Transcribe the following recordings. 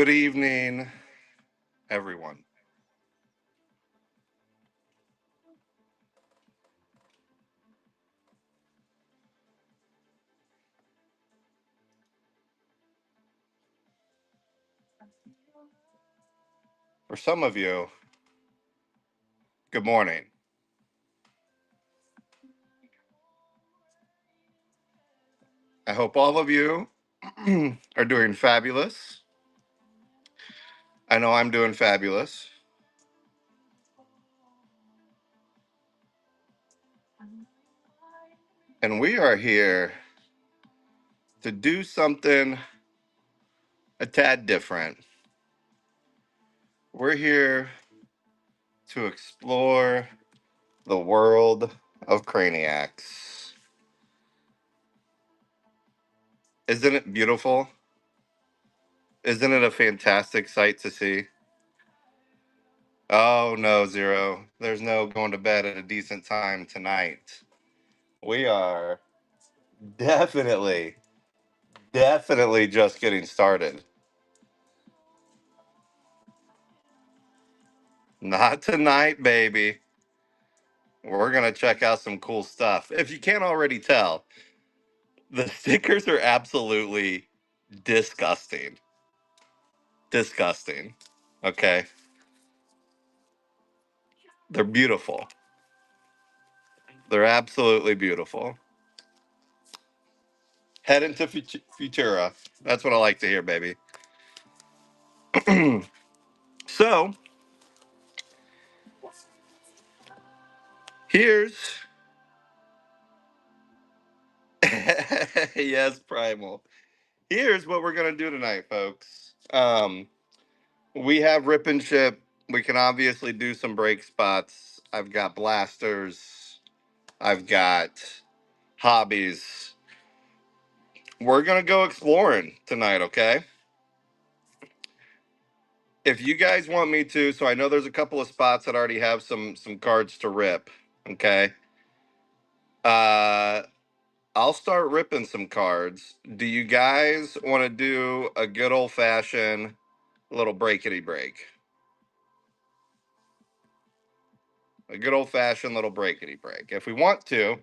Good evening, everyone. For some of you, good morning. I hope all of you are doing fabulous. I know I'm doing fabulous. And we are here to do something a tad different. We're here to explore the world of Craniacs. Isn't it beautiful? Isn't it a fantastic sight to see? Oh, no, Zero. There's no going to bed at a decent time tonight. We are definitely just getting started. Not tonight, baby. We're going to check out some cool stuff. If you can't already tell, the stickers are absolutely disgusting. Disgusting. Okay. They're beautiful. They're absolutely beautiful. Head into Futura. That's what I like to hear, baby. So, here's. Yes, Primal. Here's what we're going to do tonight, folks. We have rip and ship. We can obviously do some break spots. I've got blasters. I've got hobbies. We're gonna go exploring tonight, okay? If you guys want me to, so I know there's a couple of spots that already have some cards to rip. Okay. Uh I'll start ripping some cards. Do you guys want to do a good old fashioned little breakity break? A good old fashioned little breakity break. If we want to,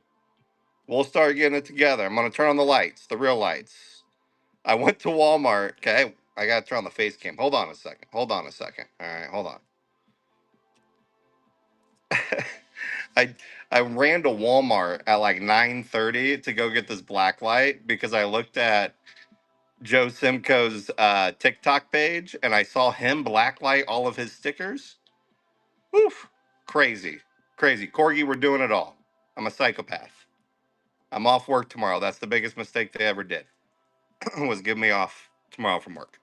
we'll start getting it together. I'm going to turn on the lights, the real lights. I went to Walmart. Okay. I got to turn on the face cam. Hold on a second. Hold on a second. All right. Hold on. I I ran to Walmart at like 9:30 to go get this black light because I looked at Joe Simcoe's TikTok page and I saw him blacklight all of his stickers. Oof. Crazy. Crazy. Corgi, we're doing it all. I'm a psychopath. I'm off work tomorrow. That's the biggest mistake they ever did. Was give me off tomorrow from work.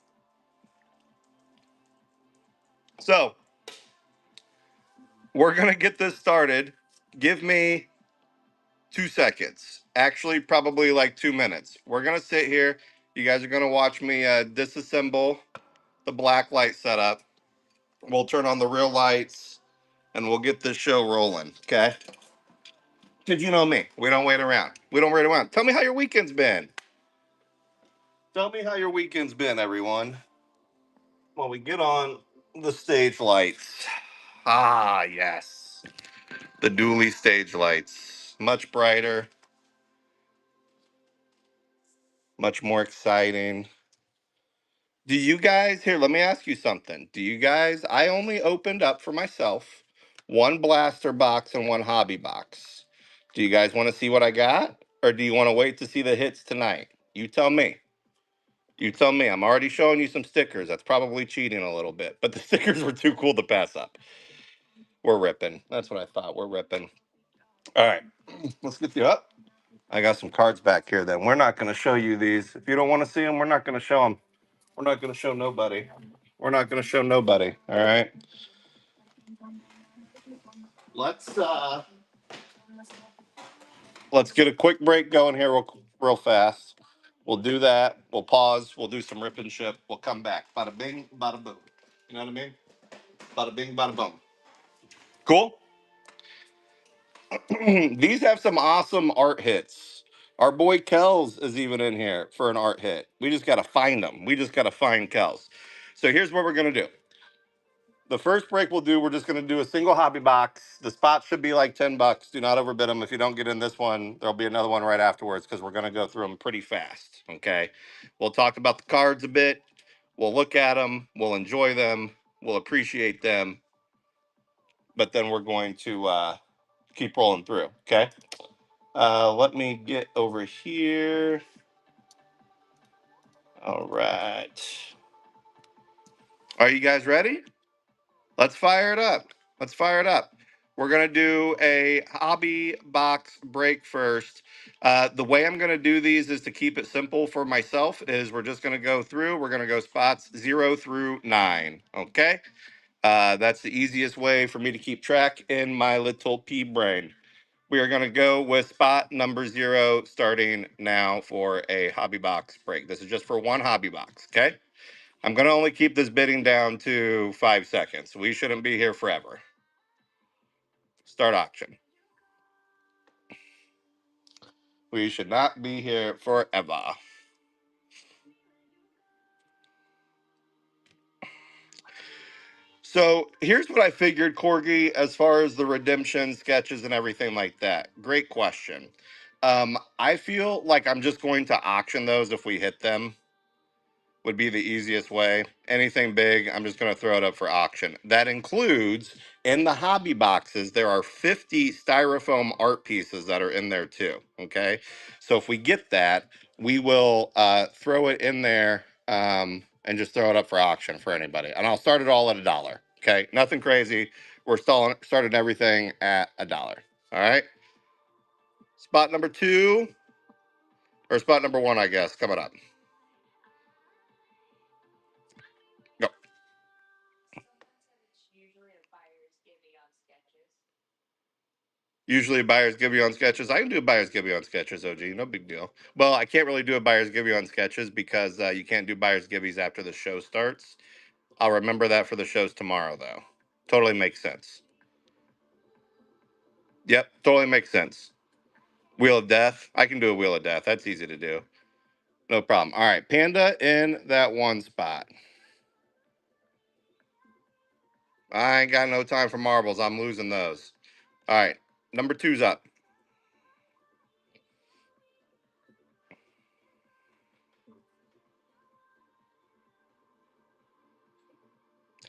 So we're gonna get this started. Give me 2 seconds. Actually, probably like 2 minutes. We're gonna sit here. You guys are gonna watch me disassemble the black light setup. We'll turn on the real lights and we'll get this show rolling. Okay? Did you know me? We don't wait around. We don't wait around. Tell me how your weekend's been. Tell me how your weekend's been, everyone. While we get on the stage lights. Ah, yes. The Dooley stage lights. Much brighter, much more exciting. Do you guys, here, let me ask you something. Do you guys, I only opened up for myself one blaster box and one hobby box. Do you guys want to see what I got? Or do you want to wait to see the hits tonight? You tell me. You tell me. I'm already showing you some stickers. That's probably cheating a little bit, but the stickers were too cool to pass up. We're ripping. That's what I thought. We're ripping. All right, let's get you up. I got some cards back here then. We're not going to show you these. If you don't want to see them, we're not going to show them. We're not going to show nobody. We're not going to show nobody. All right. Let's uh let's get a quick break going here real fast. We'll do that. We'll pause. We'll do some rip and ship. We'll come back. Bada bing, bada boom. You know what I mean? Bada bing, bada boom. Cool. These have some awesome art hits. Our boy Kells is even in here for an art hit. We just got to find them. We just got to find Kells. So here's what we're going to do. The first break we'll do, we're just going to do a single hobby box. The spots should be like $10. Do not overbid them. If you don't get in this one, there'll be another one right afterwards because we're going to go through them pretty fast. Okay. We'll talk about the cards a bit. We'll look at them. We'll enjoy them. We'll appreciate them. But then we're going to keep rolling through. Okay. Let me get over here. All right. Are you guys ready? Let's fire it up. Let's fire it up. We're going to do a hobby box break first. The way I'm going to do these is to keep it simple for myself is we're just going to go through. We're going to go spots 0 through 9. Okay. That's the easiest way for me to keep track in my little pea brain. We are going to go with spot number 0 starting now for a hobby box break. This is just for one hobby box. Okay. I'm going to only keep this bidding down to 5 seconds. We shouldn't be here forever. Start auction. We should not be here forever. So here's what I figured, Corgi, as far as the redemption sketches and everything like that. Great question. I feel like I'm just going to auction those if we hit them. Would be the easiest way. Anything big, I'm just going to throw it up for auction. That includes in the hobby boxes, there are 50 styrofoam art pieces that are in there too. Okay. So if we get that, we will throw it in there and just throw it up for auction for anybody. And I'll start it all at $1. Okay. Nothing crazy. We're starting everything at $1. All right. Spot number 2 or spot number 1, I guess, coming up. Go. Usually buyers give you on sketches. I can do a buyers give you on sketches, OG. No big deal. Well, I can't really do a buyers give you on sketches because you can't do buyers giveies after the show starts. I'll remember that for the shows tomorrow, though. Totally makes sense. Yep, totally makes sense. Wheel of Death. I can do a Wheel of Death. That's easy to do. No problem. All right, Panda in that one spot. I ain't got no time for marbles. I'm losing those. All right, number 2's up.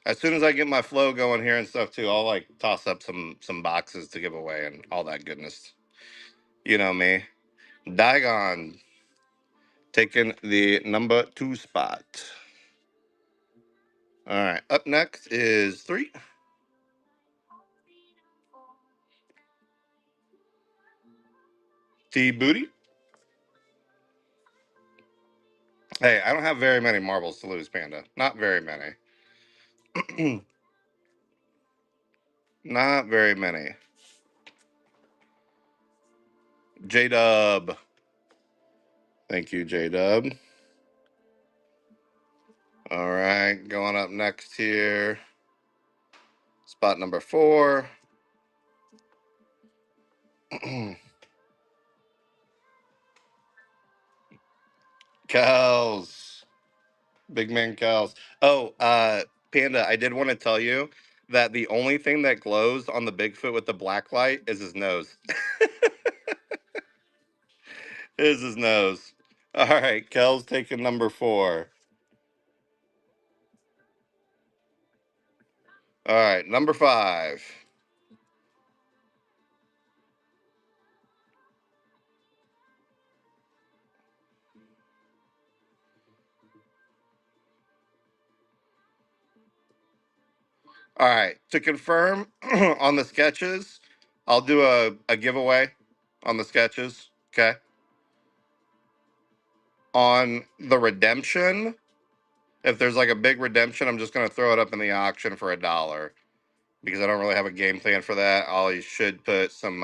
As soon as I get my flow going here and stuff too, I'll like toss up some boxes to give away and all that goodness. You know me. Digon taking the number 2 spot. All right. Up next is 3. T Booty. Hey, I don't have very many marbles to lose, Panda. Not very many. Not very many. J Dub. Thank you, J Dub. All right. Going up next here. Spot number 4. Cows. Big man cows. Oh, Panda, I did want to tell you that the only thing that glows on the Bigfoot with the black light is his nose. Is his nose. All right, Kel's taking number 4. All right, number 5. All right, to confirm on the sketches, I'll do a giveaway on the sketches. Okay. On the redemption, if there's like a big redemption, I'm just going to throw it up in the auction for $1 because I don't really have a game plan for that. I should put some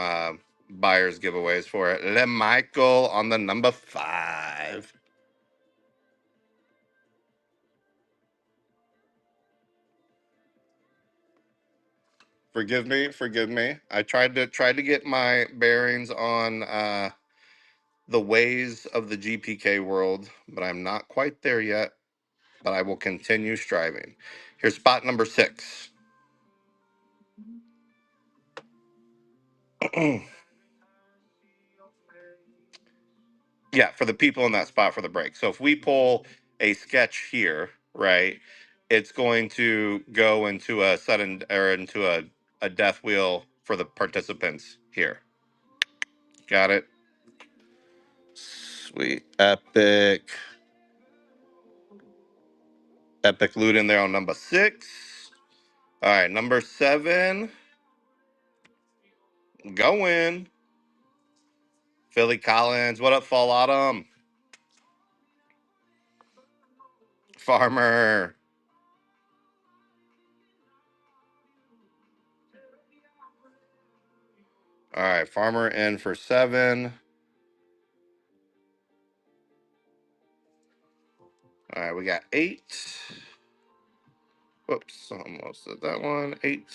buyers giveaways for it. Le Michael on the number 5. Forgive me, forgive me. I tried to get my bearings on the ways of the GPK world, but I'm not quite there yet. but I will continue striving. Here's spot number 6. Yeah, for the people in that spot for the break. So if we pull a sketch here, right, it's going to go into a sudden or into a death wheel for the participants here. Got it? Sweet. Epic. Epic loot in there on number 6. All right, number 7. Going. Philly Collins. What up, Fall Autumn? Farmer. All right, Farmer in for 7. All right, we got 8. Whoops, almost did that one. 8.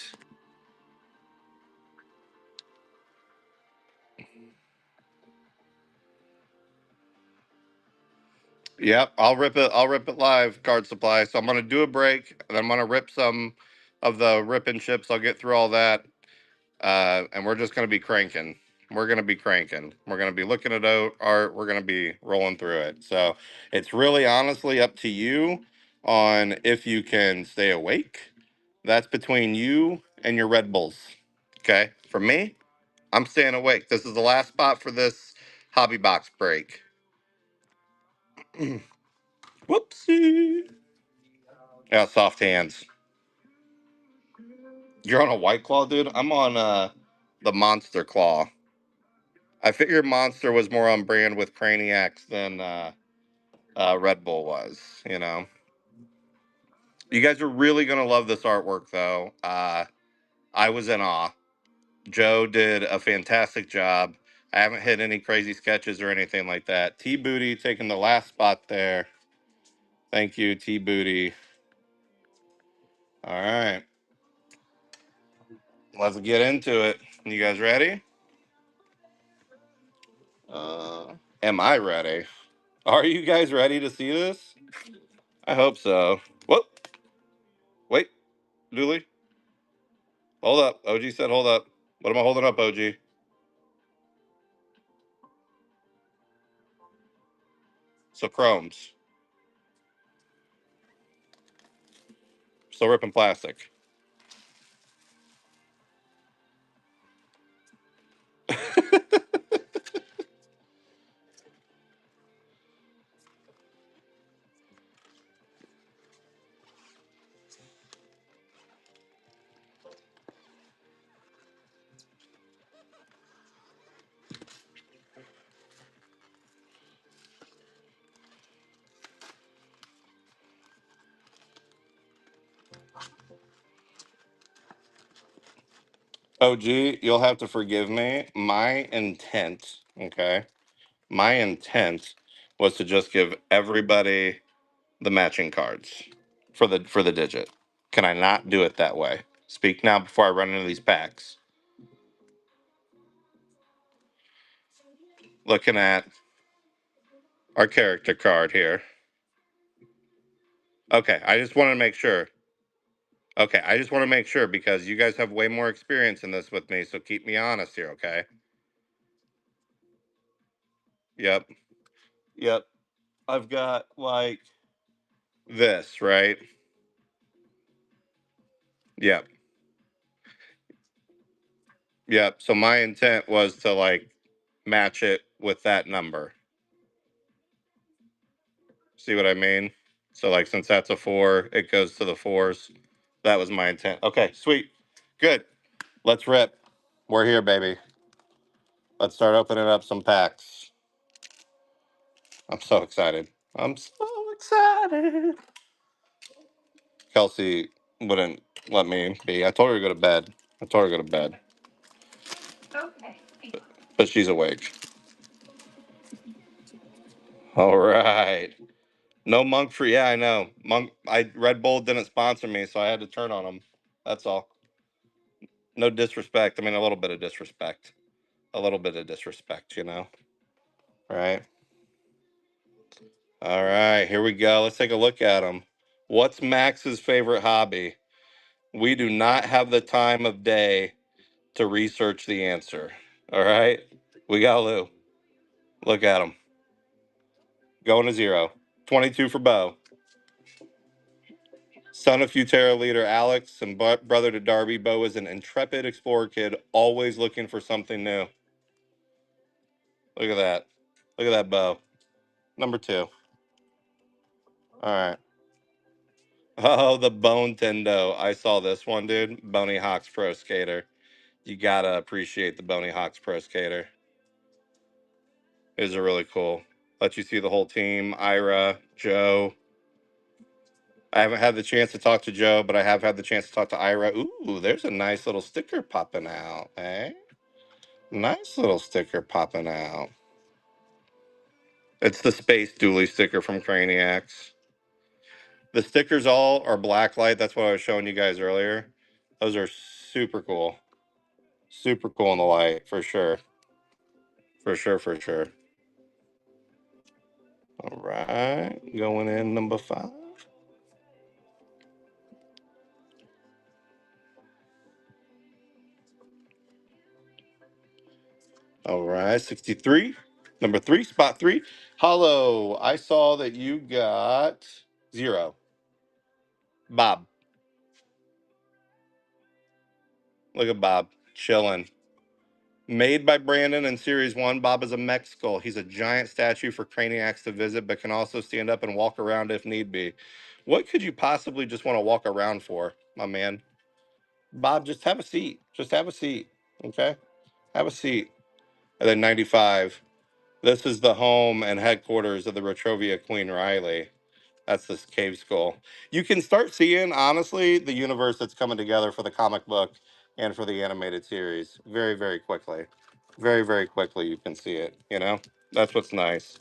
Yep, I'll rip it. I'll rip it live. Card supply. So I'm gonna do a break, and I'm gonna rip some of the ripping chips. I'll get through all that, and we're just gonna be cranking. We're gonna be cranking. We're gonna be looking at art. We're gonna be rolling through it. So it's really honestly up to you on if you can stay awake. That's between you and your Red Bulls. Okay. For me, I'm staying awake. This is the last spot for this hobby box break. Whoopsie. Yeah, soft hands. You're on a White Claw, dude? I'm on the Monster Claw. I figured Monster was more on brand with Craniacs than Red Bull was, you know. You guys are really going to love this artwork, though. I was in awe. Joe did a fantastic job. I haven't hit any crazy sketches or anything like that. T Booty taking the last spot there. Thank you, T Booty. All right. Let's get into it. You guys ready? Am I ready? Are you guys ready to see this? I hope so. Whoop. Wait, Dooley. Hold up. OG said hold up. What am I holding up, OG? So chromes. Still ripping plastic. OG, you'll have to forgive me. My intent, okay? My intent was to just give everybody the matching cards for the digit. Can I not do it that way? Speak now before I run into these packs. Looking at our character card here. Okay, I just want to make sure. Okay, I just want to make sure because you guys have way more experience in this with me, so keep me honest here, okay? Yep. Yep. I've got like this, right? Yep. Yep. So my intent was to like match it with that number. See what I mean? So like since that's a 4, it goes to the 4s. That was my intent. Okay, sweet. Good. Let's rip. We're here, baby. Let's start opening up some packs. I'm so excited. I'm so excited. Kelsey wouldn't let me be. I told her to go to bed. I told her to go to bed. But she's awake. All right. No monk free. Yeah, I know. Monk. Red Bull didn't sponsor me, so I had to turn on them. That's all. No disrespect. I mean, a little bit of disrespect. A little bit of disrespect, you know. Right. All right. Here we go. Let's take a look at them. What's Max's favorite hobby? We do not have the time of day to research the answer. All right? We got Lou. Look at him. Going to 0. 22 for Bo. Son of Futera leader Alex and brother to Darby, Bo is an intrepid explorer kid, always looking for something new. Look at that. Look at that, Bo. Number 2. All right. Oh, the Bone Tendo. I saw this one, dude. Boney Hawks Pro Skater. You gotta appreciate the Boney Hawks Pro Skater. These are really cool. Let you see the whole team. Ira, Joe. I haven't had the chance to talk to Joe, but I have had the chance to talk to Ira. Ooh, there's a nice little sticker popping out, eh? Nice little sticker popping out. It's the Space Dooley sticker from Craniacs. The stickers all are black light. That's what I was showing you guys earlier. Those are super cool. Super cool in the light, for sure. For sure, for sure. All right, going in number 5. All right, 63. Number 3, spot 3. Hollow, I saw that you got 0. Bob. Look at Bob, chilling. Made by Brandon in Series 1, Bob is a mech skull. He's a giant statue for Craniacs to visit, but can also stand up and walk around if need be. What could you possibly just want to walk around for, my man? Bob, just have a seat. Just have a seat, okay? Have a seat. And then 95. This is the home and headquarters of the Retrovia Queen Riley. That's this cave skull. You can start seeing, honestly, the universe that's coming together for the comic book and for the animated series very, very quickly. Very, very quickly, you can see it, you know? That's what's nice.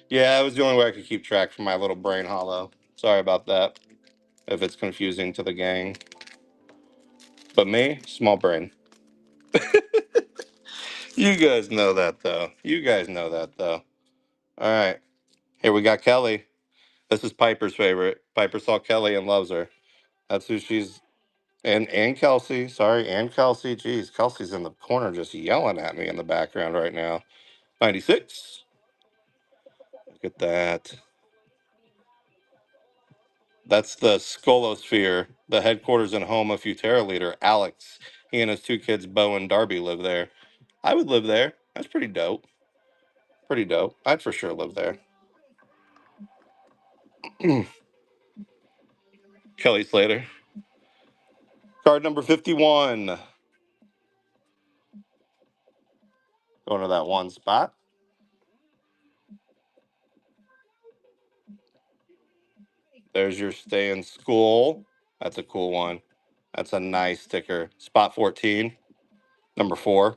Yeah, it was the only way I could keep track for my little brain hollow. Sorry about that, if it's confusing to the gang. But me, small brain. You guys know that, though. You guys know that, though. All right. Here we got Kelly. This is Piper's favorite. Piper saw Kelly and loves her. That's who she's. And Kelsey. Sorry, and Kelsey. Jeez, Kelsey's in the corner just yelling at me in the background right now. 96. Look at that. That's the Skolosphere, the headquarters and home of Futera leader Alex. He and his 2 kids, Bo and Darby, live there. I would live there. That's pretty dope. Pretty dope. I'd for sure live there. Kelly Slater. Card number 51. Going to that one spot. There's your stay in school. That's a cool one. That's a nice sticker. Spot 14. Number 4.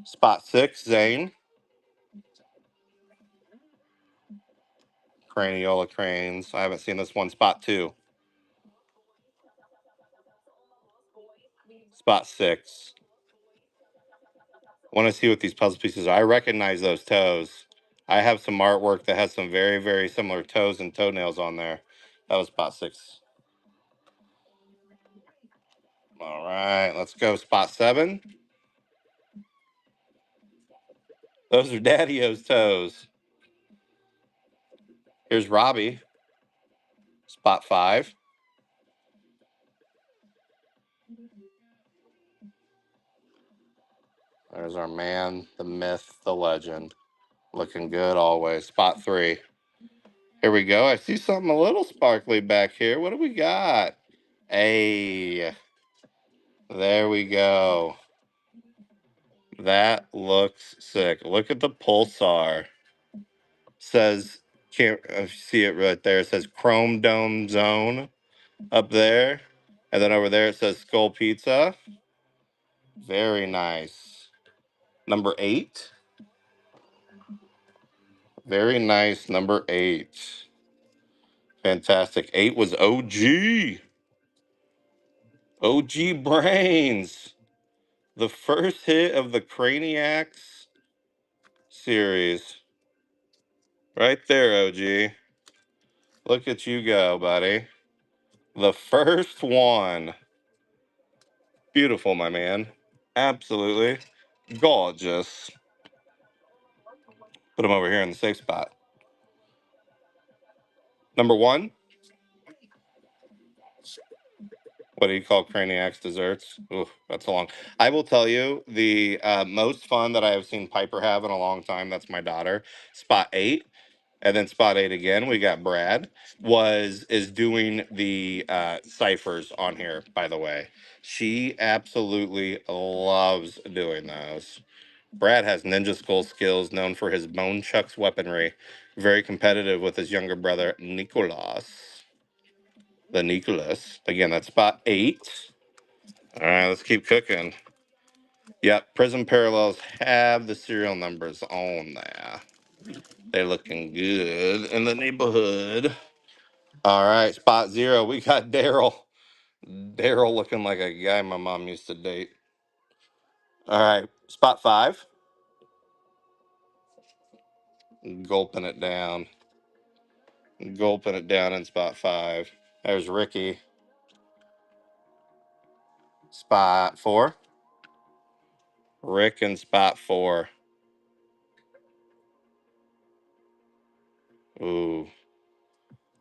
Spot 6, Zane. Craniola cranes. I haven't seen this one. Spot 2. Spot 6. I want to see what these puzzle pieces are. I recognize those toes. I have some artwork that has some very, very similar toes and toenails on there. That was spot 6. All right, let's go. Spot 7. Those are Daddy-O's toes. Here's Robbie. Spot 5. There's our man, the myth, the legend. Looking good always. Spot 3. Here we go. I see something a little sparkly back here. What do we got? Hey, there we go. That looks sick. Look at the pulsar. Says, can't see it right there. It says Chrome Dome Zone up there. And then over there it says Skull Pizza. Very nice. Number 8. Very nice. Number 8. Fantastic. 8 was OG. OG Brains. The first hit of the Craniacs series. Right there, OG. Look at you go, buddy. The first one. Beautiful, my man. Absolutely gorgeous. Put him over here in the safe spot. Number one. What do you call Craniacs desserts? Ooh, that's a long. I will tell you the most fun that I have seen Piper have in a long time. That's my daughter. Spot 8, and then spot 8 again. We got Brad is doing the ciphers on here. By the way, she absolutely loves doing those. Brad has ninja skull skills, known for his bone chucks weaponry. Very competitive with his younger brother Nicholas. The Nicholas again. That's spot 8. All right, let's keep cooking. Yep, Prism Parallels have the serial numbers on there. They're looking good in the neighborhood. All right, spot 0. We got Daryl. Daryl looking like a guy my mom used to date. All right, spot 5. Gulping it down. Gulping it down in spot 5. There's Ricky. Spot 4. Rick in spot 4. Ooh,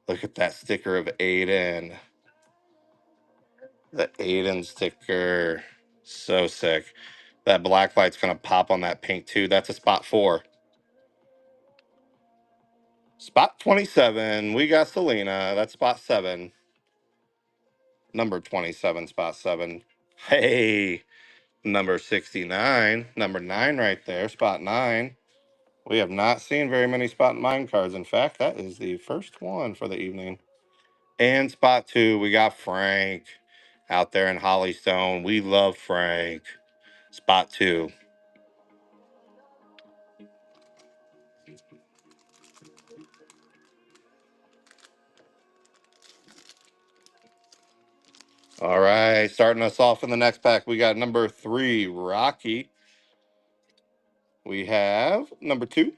look at that sticker of Aiden. The Aiden sticker. So sick. That black light's going to pop on that pink too. That's a spot 4. Spot 27. We got Selena. That's spot 7. Number 27, spot 7. Hey, number 69. Number 9 right there. Spot 9. We have not seen very many spot 9 cards. In fact, that is the first one for the evening. And spot 2, we got Frank out there in Hollystone. We love Frank. Spot 2. All right, starting us off in the next pack, we got number 3, Rocky. We have number 2,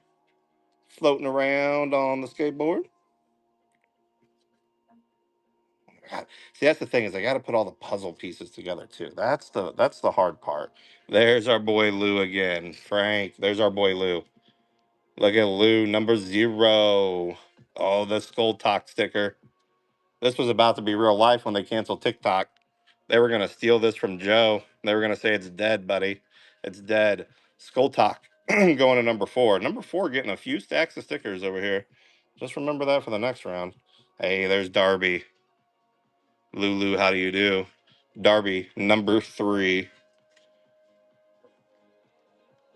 floating around on the skateboard. God. See, that's the thing is I got to put all the puzzle pieces together too. That's the hard part. There's our boy Lou again, Frank. There's our boy Lou. Look at Lou, number 0. Oh, the Skull Talk sticker. This was about to be real life when they canceled TikTok. They were gonna steal this from Joe. They were gonna say it's dead, buddy. It's dead. Skull Talk going to number 4. Number 4 getting a few stacks of stickers over here. Just remember that for the next round. Hey, there's Darby. Lulu, how do you do? Darby, number 3.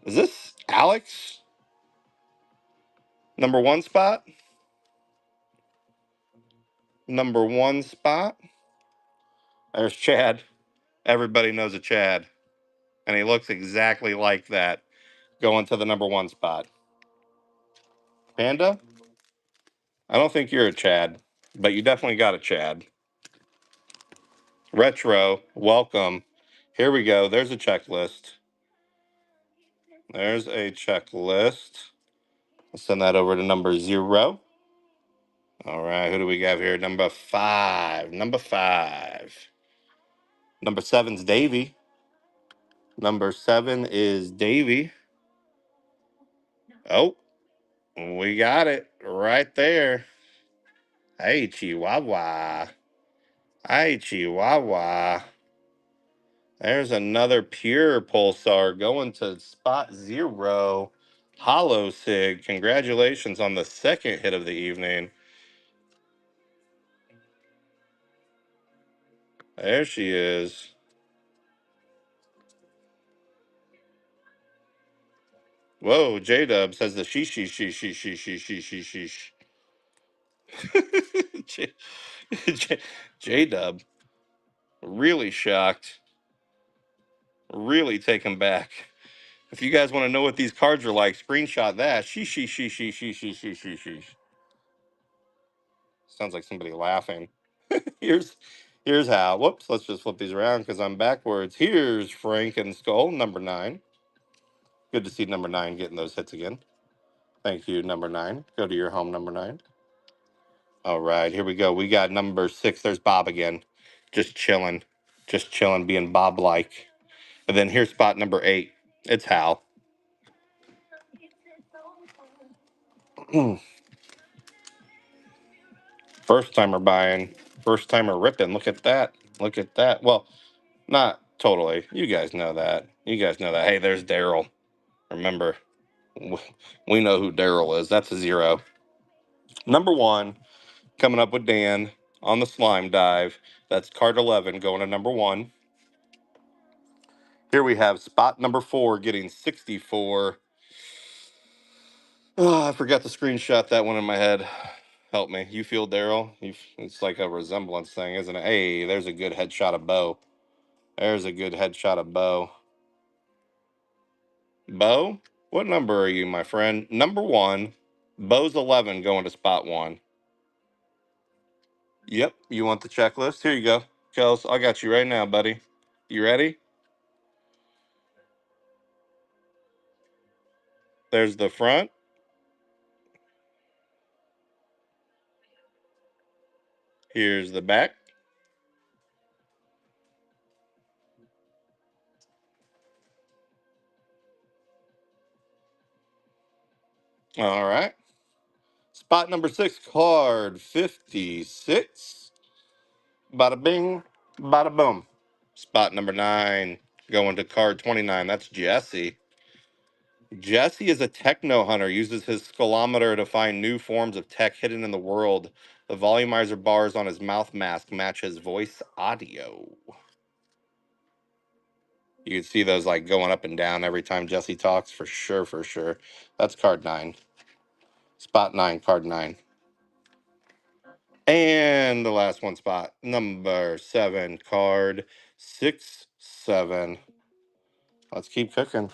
Is this Alex? Number 1 spot? Number 1 spot? There's Chad. Everybody knows a Chad. And he looks exactly like that going to the number 1 spot. Panda? I don't think you're a Chad, but you definitely got a Chad. Retro, welcome. Here we go. There's a checklist. There's a checklist. I'll send that over to number 0. All right, who do we have here? Number 5. Number 5. Number 7's Davy. Number 7 is Davy. Oh, we got it right there. Hey, Chihuahua. Hey, Chihuahua. There's another pure pulsar going to spot 0. Hollow Sig. Congratulations on the second hit of the evening. There she is. Whoa, J Dub says the sheesh, sheesh. J Dub, really shocked, really taken back. If you guys want to know what these cards are like, screenshot that. Sounds like somebody laughing. Here's Here's how. Whoops, let's just flip these around because I'm backwards. Here's Frank and Skull, number 9. Good to see number 9 getting those hits again. Thank you, number 9. Go to your home, number 9. All right, here we go. We got number 6. There's Bob again. Just chilling. Just chilling, being Bob-like. And then here's spot number 8. It's Hal. First timer buying. First timer ripping. Look at that. Look at that. Well, not totally. You guys know that. You guys know that. Hey, there's Daryl. Remember, we know who Daryl is. That's a 0. Number 1, coming up with Dan on the slime dive. That's card 11 going to number 1. Here we have spot number 4 getting 64. Oh, I forgot to screenshot that one in my head. Help me. You feel Daryl? It's like a resemblance thing, isn't it? Hey, there's a good headshot of Bo. There's a good headshot of Bo. Bo, what number are you, my friend? Number 1. Bo's 11 going to spot 1. Yep, you want the checklist? Here you go. Kels, I got you right now, buddy. You ready? There's the front. Here's the back. All right. Spot number 6, card 56. Bada bing, bada boom. Spot number 9, going to card 29. That's Jesse. Jesse is a techno hunter, uses his skullometer to find new forms of tech hidden in the world. The volumizer bars on his mouth mask match his voice audio. You can see those like going up and down every time Jesse talks, for sure, for sure. That's card 9. Spot 9, card 9. And the last one spot, number 7, card 6, 7. Let's keep cooking.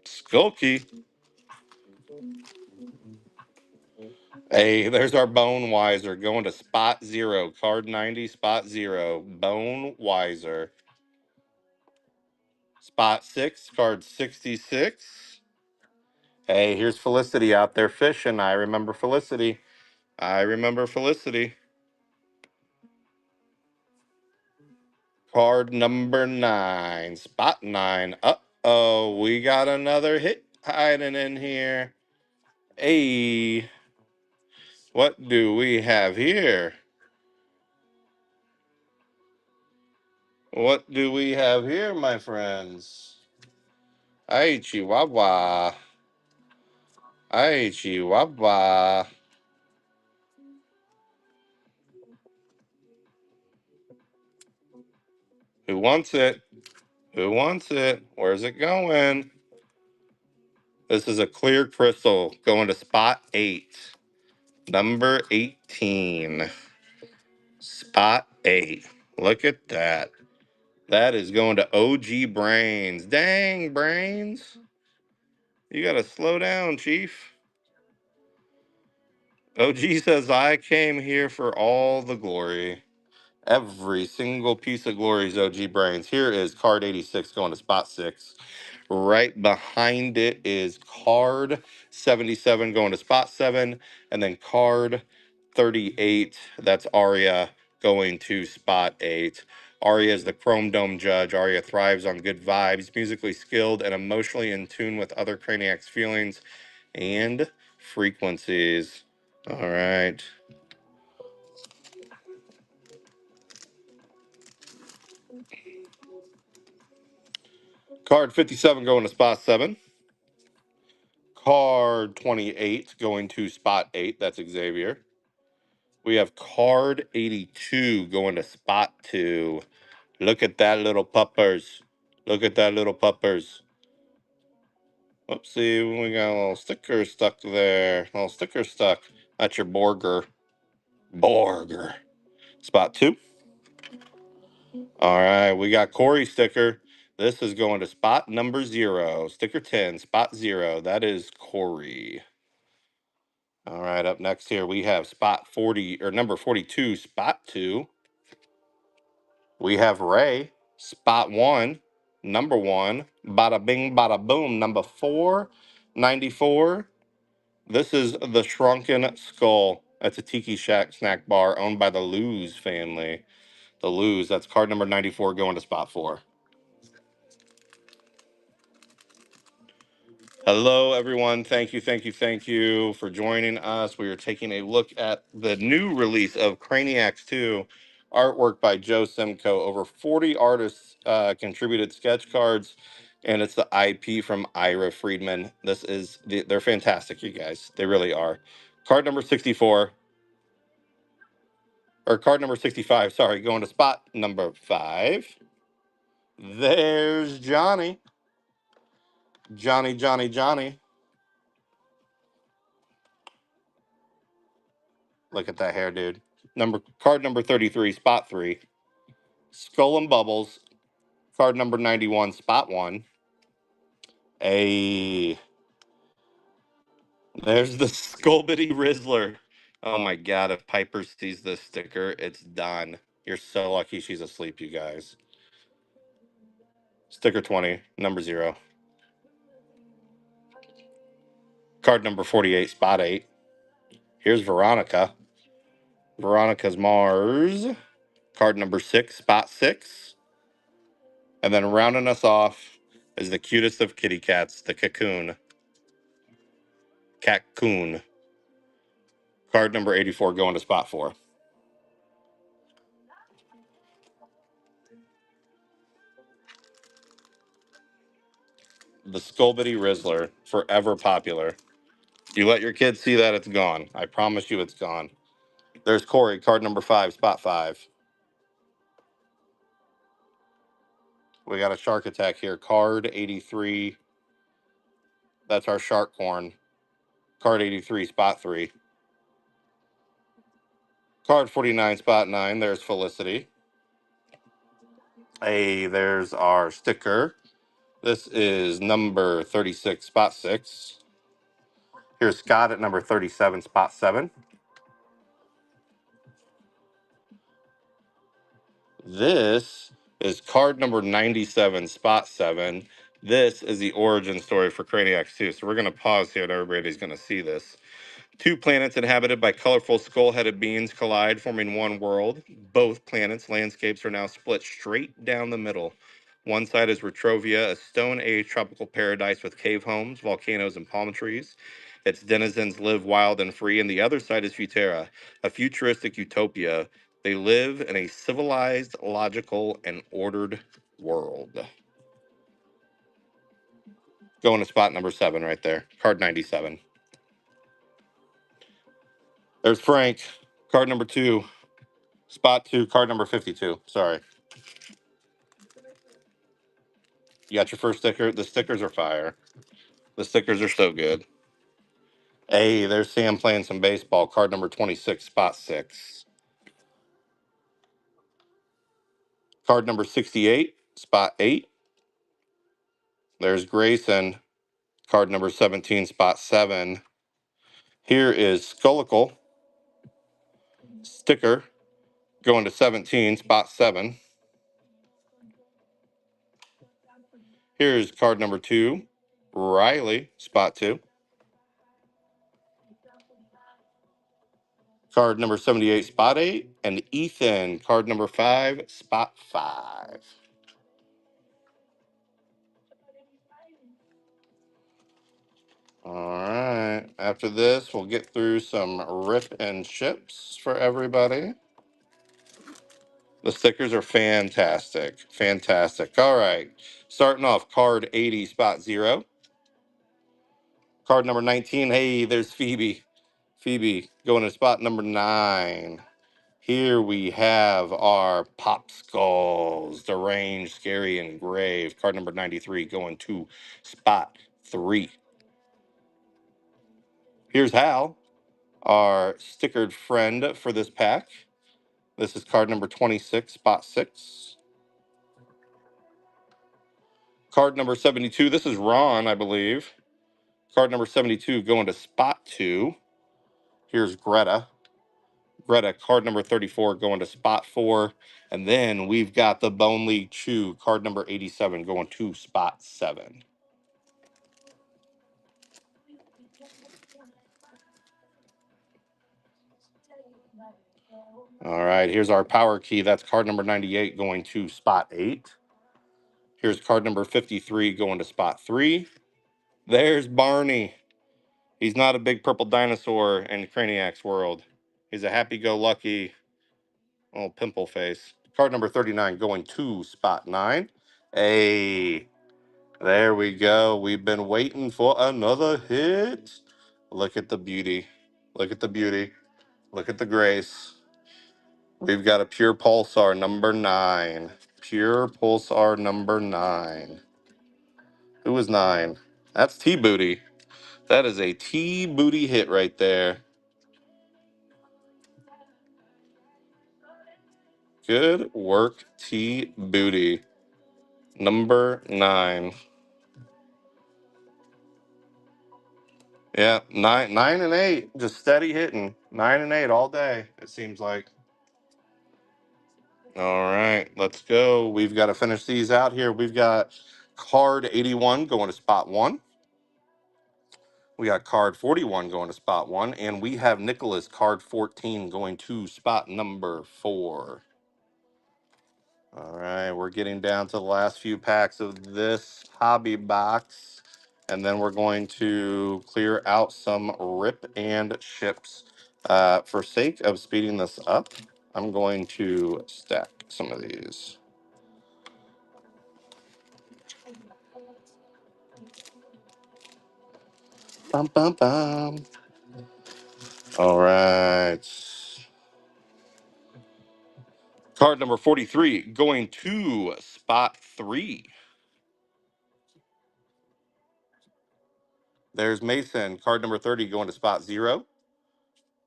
Skulky. Hey, there's our Bone Wiser going to spot 0. Card 90, spot 0. Bone Wiser. Spot 6, card 66. Hey, here's Felicity out there fishing. I remember Felicity. I remember Felicity. Card number 9, spot 9. Uh-oh, we got another hit hiding in here. Hey, what do we have here? What do we have here, my friends? Ay, Chihuahua. Ay, Chihuahua. Who wants it? Who wants it? Where's it going? This is a clear crystal going to spot 8. Number 18. Spot 8. Look at that. That is going to OG Brains. Dang, Brains. You got to slow down, Chief. OG says, I came here for all the glory. Every single piece of glory is OG Brains. Here is card 86 going to spot 6. Right behind it is card 77 going to spot 7. And then card 38, that's Arya, going to spot 8. Arya is the Chrome Dome judge. Arya thrives on good vibes, musically skilled, and emotionally in tune with other Craniacs' feelings and frequencies. All right. Card 57 going to spot 7. Card 28 going to spot 8. That's Xavier. We have card 82 going to spot 2. Look at that little puppers. Look at that little puppers. Whoopsie, we got a little sticker stuck there. A little sticker stuck. That's your Borger. Borger. Spot 2. All right, we got Corey sticker. This is going to spot number 0. Sticker 10, spot 0. That is Corey. All right, up next here we have spot 40 or number 42, spot 2. We have Ray, spot 1, number 1. Bada bing, bada boom, number 494. This is the Shrunken Skull. That's a Tiki Shack snack bar owned by the Lose family. The Lose, that's card number 94 going to spot 4. Hello, everyone. Thank you, thank you, thank you for joining us. We are taking a look at the new release of Craniacs 2, artwork by Joe Simcoe. Over 40 artists contributed sketch cards, and it's the IP from Ira Friedman. They're fantastic, you guys. They really are. Card number 64, or card number 65, sorry, going to spot number 5. There's Johnny. Johnny, Johnny, Johnny. Look at that hair, dude. Card number 33, spot 3. Skull and Bubbles, card number 91, spot 1. There's the Skullbitty Rizzler. Oh my god, if Piper sees this sticker, it's done. You're so lucky she's asleep, you guys. Sticker 20, number 0. Card number 48, spot 8. Here's Veronica. Veronica's Mars. Card number 6, spot 6. And then rounding us off is the cutest of kitty cats, the Cocoon. Cocoon. Card number 84 going to spot 4. The Skullbitty Rizzler, forever popular. You let your kids see that, it's gone. I promise you it's gone. There's Corey, card number 5, spot 5. We got a Shark Attack here. Card 83. That's our Shark Horn. Card 83, spot 3. Card 49, spot 9. There's Felicity. Hey, there's our sticker. This is number 36, spot 6. Here's Scott at number 37, spot 7. This is card number 97, spot 7. This is the origin story for Craniacs 2. So we're going to pause here and everybody's going to see this. 2 planets inhabited by colorful skull-headed beings collide, forming one world. Both planets' landscapes are now split straight down the middle. One side is Retrovia, a Stone Age tropical paradise with cave homes, volcanoes, and palm trees. Its denizens live wild and free, and the other side is Futera, a futuristic utopia. They live in a civilized, logical, and ordered world. Going to spot number 7 right there. Card 97. There's Frank. Card number 2. Spot 2, card number 52. Sorry. You got your first sticker. The stickers are fire. The stickers are so good. Hey, there's Sam playing some baseball. Card number 26, spot 6. Card number 68, spot 8. There's Grayson. Card number 17, spot 7. Here is Skullicle. Sticker going to 17, spot 7. Here's card number 2. Riley, spot 2. Card number 78, spot 8. And Ethan, card number 5, spot 5. All right. After this, we'll get through some rip and ships for everybody. The stickers are fantastic. Fantastic. All right. Starting off, card 80, spot 0. Card number 19. Hey, there's Phoebe. Phoebe going to spot number 9. Here we have our Pop Skulls, Deranged, Scary, and Grave. Card number 93 going to spot 3. Here's Hal, our stickered friend for this pack. This is card number 26, spot 6. Card number 72. This is Ron, I believe. Card number 72 going to spot 2. Here's Greta. Greta, card number 34, going to spot 4. And then we've got the Bone League Chew, card number 87, going to spot 7. All right, here's our power key. That's card number 98 going to spot 8. Here's card number 53 going to spot 3. There's Barney. He's not a big purple dinosaur in Craniacs world. He's a happy-go-lucky little pimple face. Card number 39 going to spot 9. Hey, there we go. We've been waiting for another hit. Look at the beauty. Look at the beauty. Look at the grace. We've got a Pure Pulsar number 9. Pure Pulsar number 9. Who was 9? That's T-Booty. That is a T-Booty hit right there. Good work, T-Booty. Number 9. Yeah, 9 and 8. Just steady hitting. 9 and 8 all day, it seems like. All right, let's go. We've got to finish these out here. We've got card 81 going to spot 1. We got card 41 going to spot 1. And we have Nicholas, card 14, going to spot number 4. All right, we're getting down to the last few packs of this hobby box. And then we're going to clear out some rip and ships. For sake of speeding this up, I'm going to stack some of these. Bum, bum, bum. All right. Card number 43 going to spot 3. There's Mason, card number 30 going to spot 0.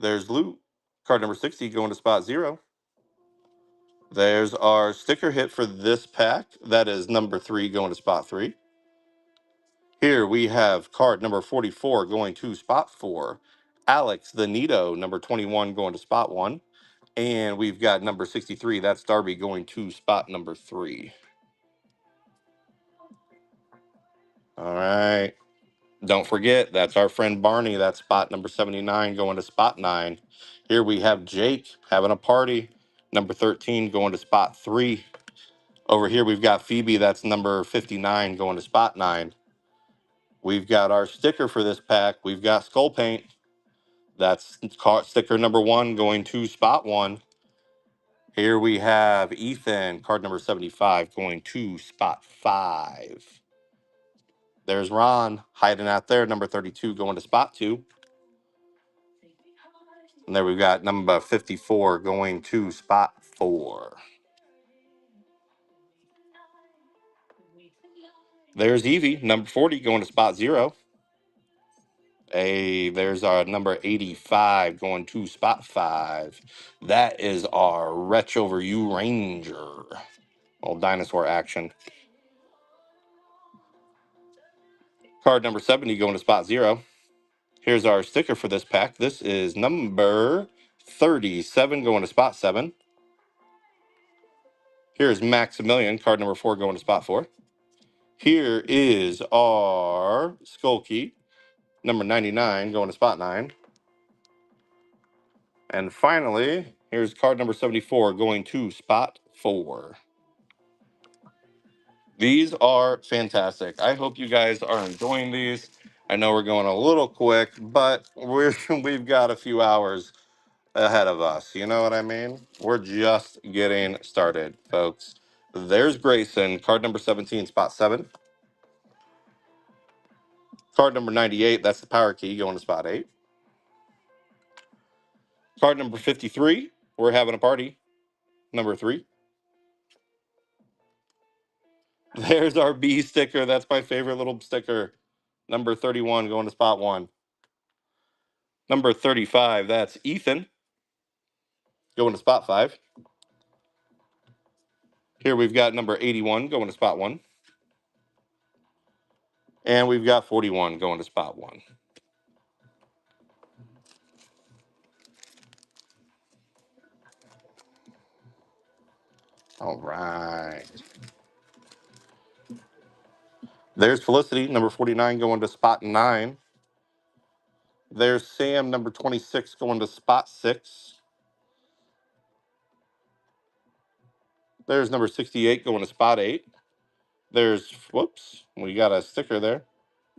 There's Lou, card number 60 going to spot 0. There's our sticker hit for this pack. That is number 3 going to spot 3. Here we have card number 44 going to spot 4. Alex the Nito, number 21 going to spot 1. And we've got number 63. That's Darby going to spot number 3. All right. Don't forget, that's our friend Barney. That's spot number 79 going to spot 9. Here we have Jake having a party. Number 13 going to spot 3. Over here we've got Phoebe. That's number 59 going to spot 9. We've got our sticker for this pack. We've got Skull Paint. That's sticker number 1 going to spot 1. Here we have Ethan, card number 75, going to spot 5. There's Ron hiding out there, number 32, going to spot 2. And there we've got number 54 going to spot 4. There's Evie, number 40, going to spot 0. Hey, there's our number 85 going to spot 5. That is our Retch Over You Ranger. Old dinosaur action. Card number 70 going to spot 0. Here's our sticker for this pack. This is number 37 going to spot 7. Here's Maximilian, card number 4 going to spot 4. Here is our Skull Key, number 99 going to spot 9. And finally, here's card number 74 going to spot 4. These are fantastic. I hope you guys are enjoying these. I know we're going a little quick, but we've got a few hours ahead of us. You know what I mean? We're just getting started, folks. There's Grayson, card number 17, spot 7. Card number 98, that's the power key going to spot 8. Card number 53, we're having a party. Number 3. There's our B sticker. That's my favorite little sticker. Number 31 going to spot 1. Number 35, that's Ethan going to spot 5. Here we've got number 81 going to spot 1. And we've got 41 going to spot 1. All right. There's Felicity, number 49, going to spot 9. There's Sam, number 26, going to spot 6. There's number 68, going to spot 8. There's, whoops, we got a sticker there.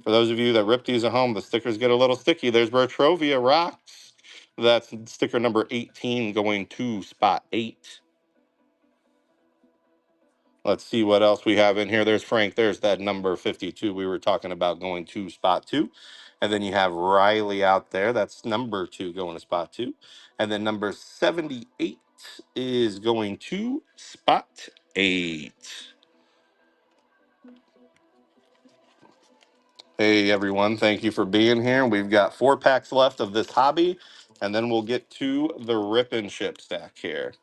For those of you that rip these at home, the stickers get a little sticky. There's Bertrovia Rocks. That's sticker number 18, going to spot 8. Let's see what else we have in here. There's Frank. There's that number 52 we were talking about, going to spot 2. And then you have Riley out there. That's number 2 going to spot 2. And then number 78 is going to spot 8. Hey, everyone. Thank you for being here. We've got 4 packs left of this hobby, and then we'll get to the rip and ship stack here.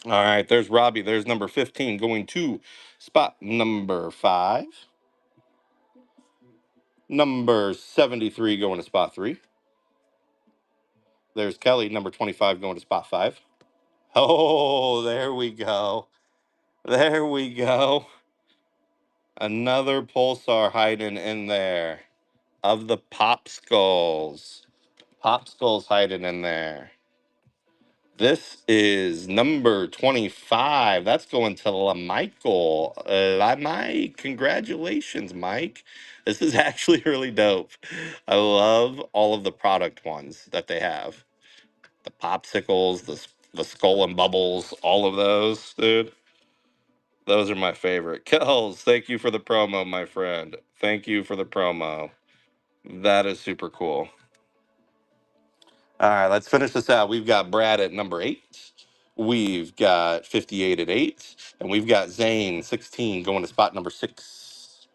All right. There's Robbie. There's number 15 going to spot number 5. Number 73 going to spot 3. There's Kelly, number 25, going to spot 5. Oh, there we go. There we go. Another Pulsar hiding in there of the Popskulls. Popskulls hiding in there. This is number 25. That's going to LaMichael. Mike, congratulations, Mike. This is actually really dope. I love all of the product ones that they have. The popsicles, the skull and bubbles, all of those, dude. Those are my favorite. Kells, thank you for the promo, my friend. Thank you for the promo. That is super cool. All right, let's finish this out. We've got Brad at number 8. We've got 58 at 8. And we've got Zane, 16, going to spot number 6.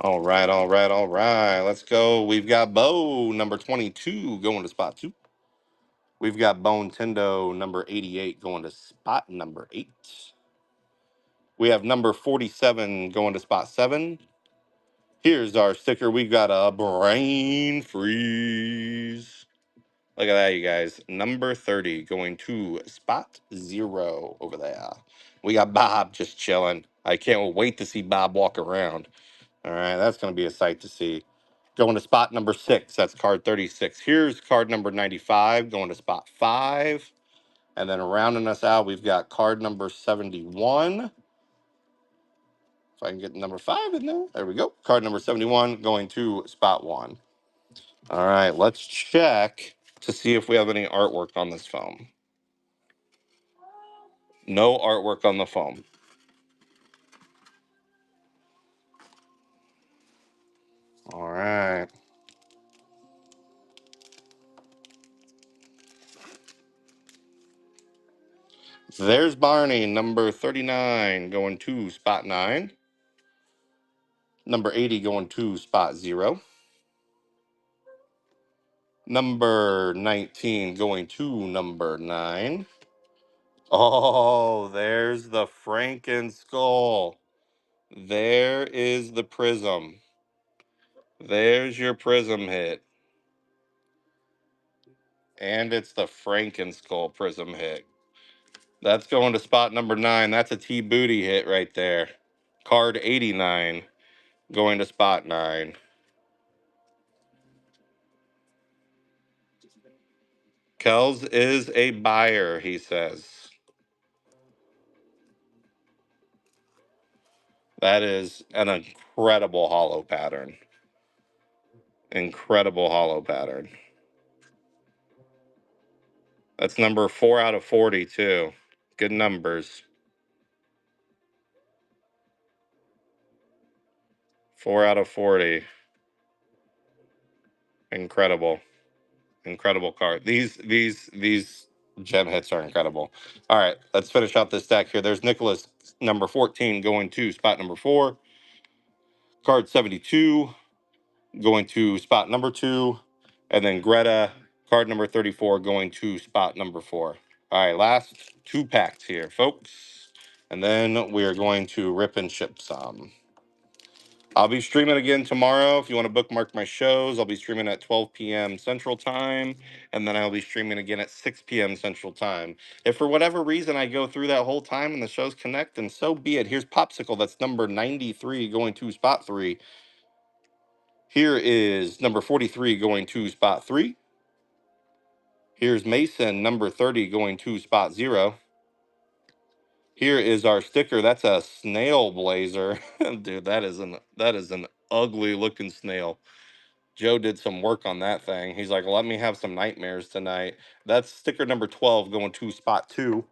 All right, all right, all right. Let's go. We've got Bo, number 22, going to spot 2. We've got Bone Tendo, number 88, going to spot number 8. We have number 47 going to spot 7. Here's our sticker. We've got a brain freeze. Look at that, you guys. Number 30 going to spot 0 over there. We got Bob just chilling. I can't wait to see Bob walk around. All right, that's going to be a sight to see. Going to spot number 6. That's card 36. Here's card number 95 going to spot 5. And then rounding us out, we've got card number 71. If I can get number 5 in there. There we go. Card number 71 going to spot 1. All right, let's check to see if we have any artwork on this foam. No artwork on the foam. All right. There's Barney, number 39, going to spot 9. Number 80 going to spot 0. Number 19 going to number 9. Oh, there's the Franken skull. There is the prism. There's your prism hit. And it's the Franken skull prism hit. That's going to spot number 9. That's a T Booty hit right there. Card 89 going to spot 9. Kells is a buyer, he says. That is an incredible hollow pattern. Incredible hollow pattern. That's number 4 out of 40, too. Good numbers. 4 out of 40. Incredible. Incredible card. These gem hits are incredible. All right, let's finish out this stack here. There's Nicholas, number 14, going to spot number 4. Card 72 going to spot number 2. And then Greta, card number 34, going to spot number 4. All right, last 2 packs here, folks. And then we are going to rip and ship some. I'll be streaming again tomorrow. If you want to bookmark my shows, I'll be streaming at 12 p.m. Central Time, and then I'll be streaming again at 6 p.m. Central Time. If for whatever reason I go through that whole time and the shows connect, then so be it. Here's Popsicle, that's number 93 going to spot 3. Here is number 43 going to spot 3. Here's Mason, number 30 going to spot 0. Here is our sticker. That's a snail blazer. Dude, that is an ugly looking snail. Joe did some work on that thing. He's like, let me have some nightmares tonight. That's sticker number 12 going to spot 2.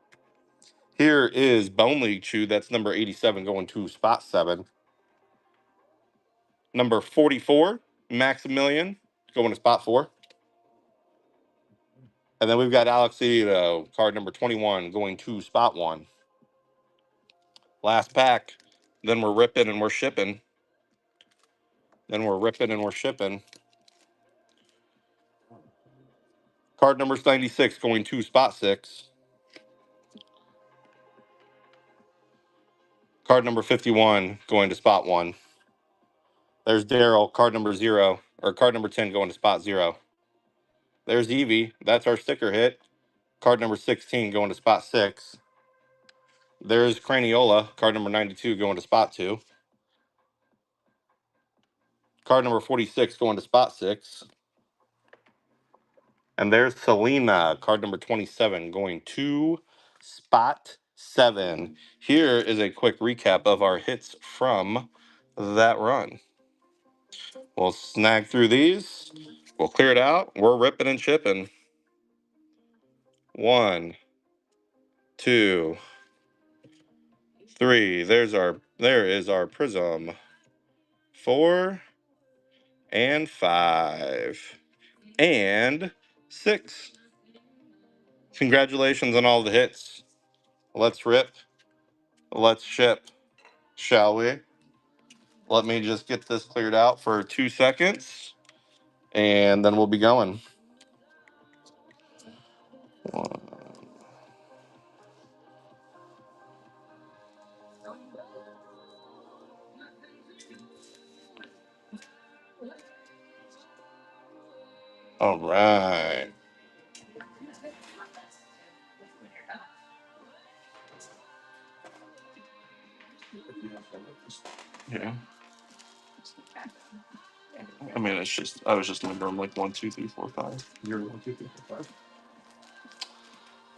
Here is Bone League Chew. That's number 87 going to spot 7. Number 44, Maximilian, going to spot 4. And then we've got Alex Ito, card number 21, going to spot 1. Last pack. Then we're ripping and we're shipping. Then we're ripping and we're shipping. Card number 96 going to spot 6. Card number 51 going to spot 1. There's Daryl, card number 0, or card number 10 going to spot 0. There's Evie. That's our sticker hit. Card number 16 going to spot 6. There's Craniola, card number 92 going to spot 2. Card number 46 going to spot 6. And there's Selena, card number 27 going to spot 7. Here is a quick recap of our hits from that run. We'll snag through these. We'll clear it out. We're ripping and chipping. 1, 2, 3. There is our prism. 4 and 5 and 6. Congratulations on all the hits. Let's rip. Let's ship, shall we? Let me just get this cleared out for 2 seconds, and then we'll be going. All right. Yeah. I mean, I was just numbering like 1, 2, 3, 4, 5. You're 1, 2, 3, 4, 5.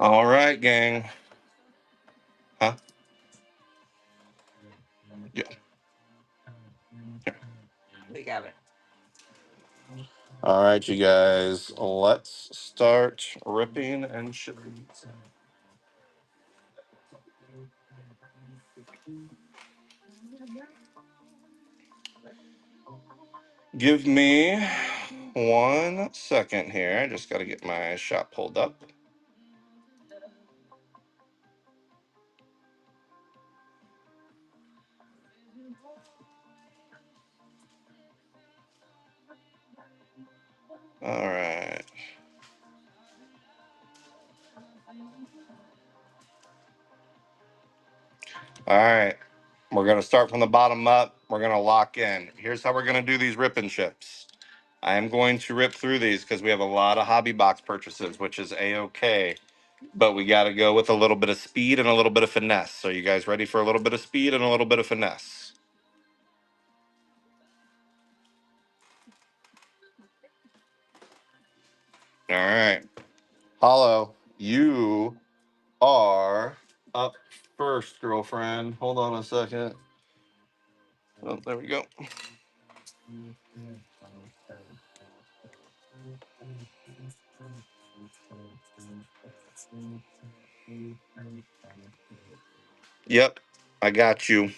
All right, gang. Huh? Yeah. All right, you guys. Let's start ripping and shipping. Give me 1 second here. I just got to get my shop pulled up. All right. All right. We're going to start from the bottom up. We're going to lock in. Here's how we're going to do these rip and ships. I am going to rip through these because we have a lot of hobby box purchases, which is A-OK. But we got to go with a little bit of speed and a little bit of finesse. So you guys ready for a little bit of speed and a little bit of finesse? All right. Hollow, you are up first, girlfriend. Hold on a second. Oh, there we go. Yep, I got you.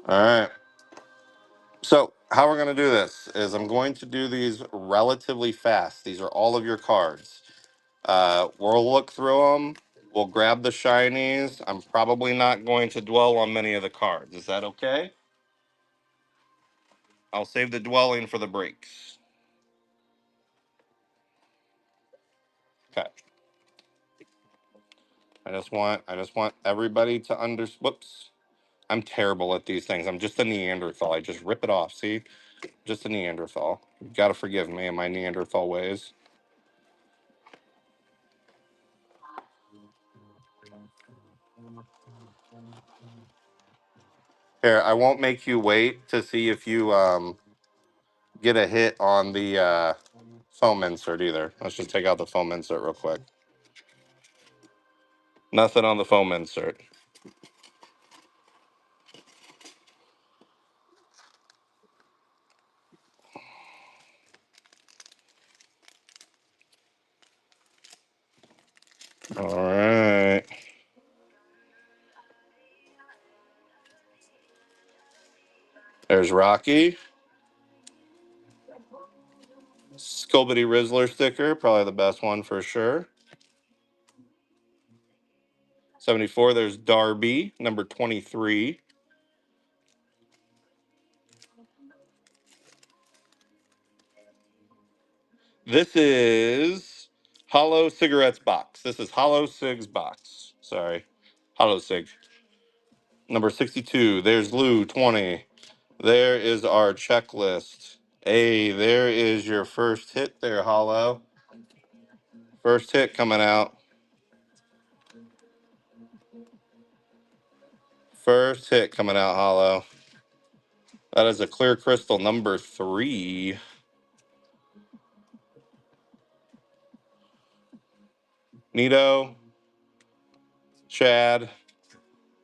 All right. So how we're going to do this is I'm going to do these relatively fast. These are all of your cards. We'll look through them. We'll grab the shinies. I'm probably not going to dwell on many of the cards. Is that okay? I'll save the dwelling for the breaks. Okay. I just want everybody to whoops. I'm terrible at these things. I'm just a Neanderthal. I just rip it off. See? Just a Neanderthal. You gotta forgive me in my Neanderthal ways. Here, I won't make you wait to see if you get a hit on the foam insert either. Let's just take out the foam insert real quick. Nothing on the foam insert. All right. There's Rocky. Sculpity Rizzler sticker, probably the best one for sure. 74, there's Darby, number 23. This is Hollow Cigarettes box. This is Hollow Cigs box. Sorry. Hollow Sig. Number 62, there's Lou, 20. There is our checklist. Hey, there is your first hit there, Hollow. First hit coming out. First hit coming out, Hollow. That is a clear crystal number 3. Nito, Chad,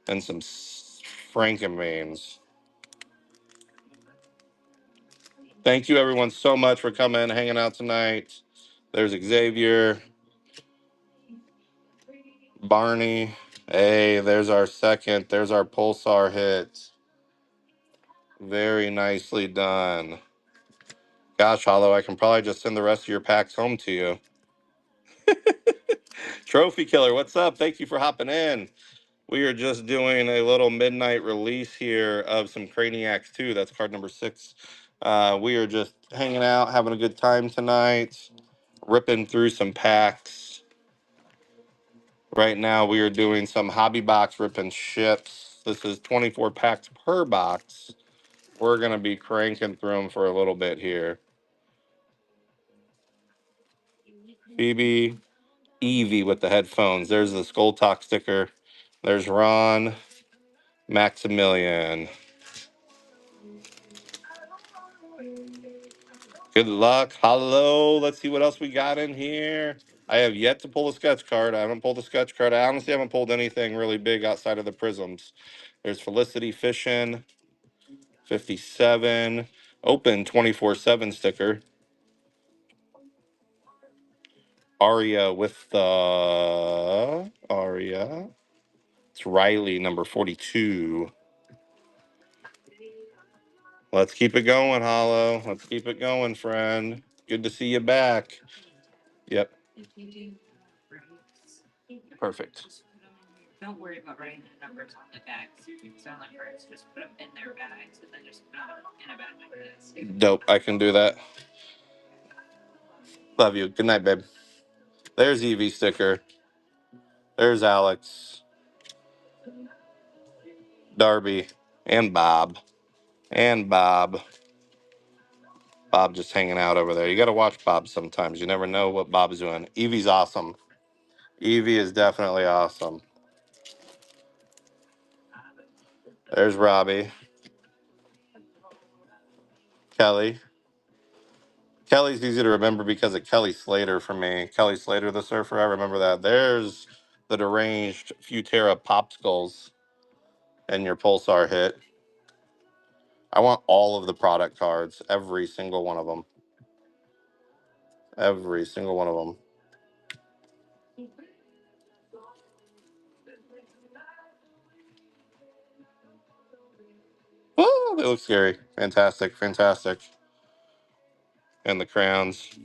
and some Frankenbeans. Thank you, everyone, so much for coming, hanging out tonight. There's Xavier, Barney. Hey, there's our second. There's our Pulsar hit. Very nicely done. Gosh, Hollow, I can probably just send the rest of your packs home to you. Trophy Killer, what's up? Thank you for hopping in. We are just doing a little midnight release here of some Craniacs 2. That's card number 6. We are just hanging out, having a good time tonight, ripping through some packs. Right now, we are doing some hobby box ripping ships. This is 24 packs per box. We're going to be cranking through them for a little bit here. Phoebe, Evie with the headphones. There's the Skull Talk sticker. There's Ron, Maximilian. Good luck. Hello. Let's see what else we got in here. I have yet to pull a sketch card. I haven't pulled a sketch card. I honestly haven't pulled anything really big outside of the prisms. There's Felicity Fishing, 57. Open 24/7 sticker. Aria with the Aria. It's Riley, number 42. Let's keep it going, Hollow. Let's keep it going, friend. Good to see you back. Yep. Perfect. Don't worry about writing the numbers on the bags. So like first, just put them in their bags and then just put them in a bag like this. Dope. I can do that. Love you. Good night, babe. There's Evie sticker. There's Alex, Darby, and Bob. And Bob. Bob just hanging out over there. You got to watch Bob sometimes. You never know what Bob's doing. Evie's awesome. Evie is definitely awesome. There's Robbie. Kelly. Kelly's easy to remember because of Kelly Slater for me. Kelly Slater, the surfer. I remember that. There's the deranged Futera Popsicles and your Pulsar hit. I want all of the product cards. Every single one of them. Every single one of them. Oh, they look scary. Fantastic. Fantastic. And the crowns.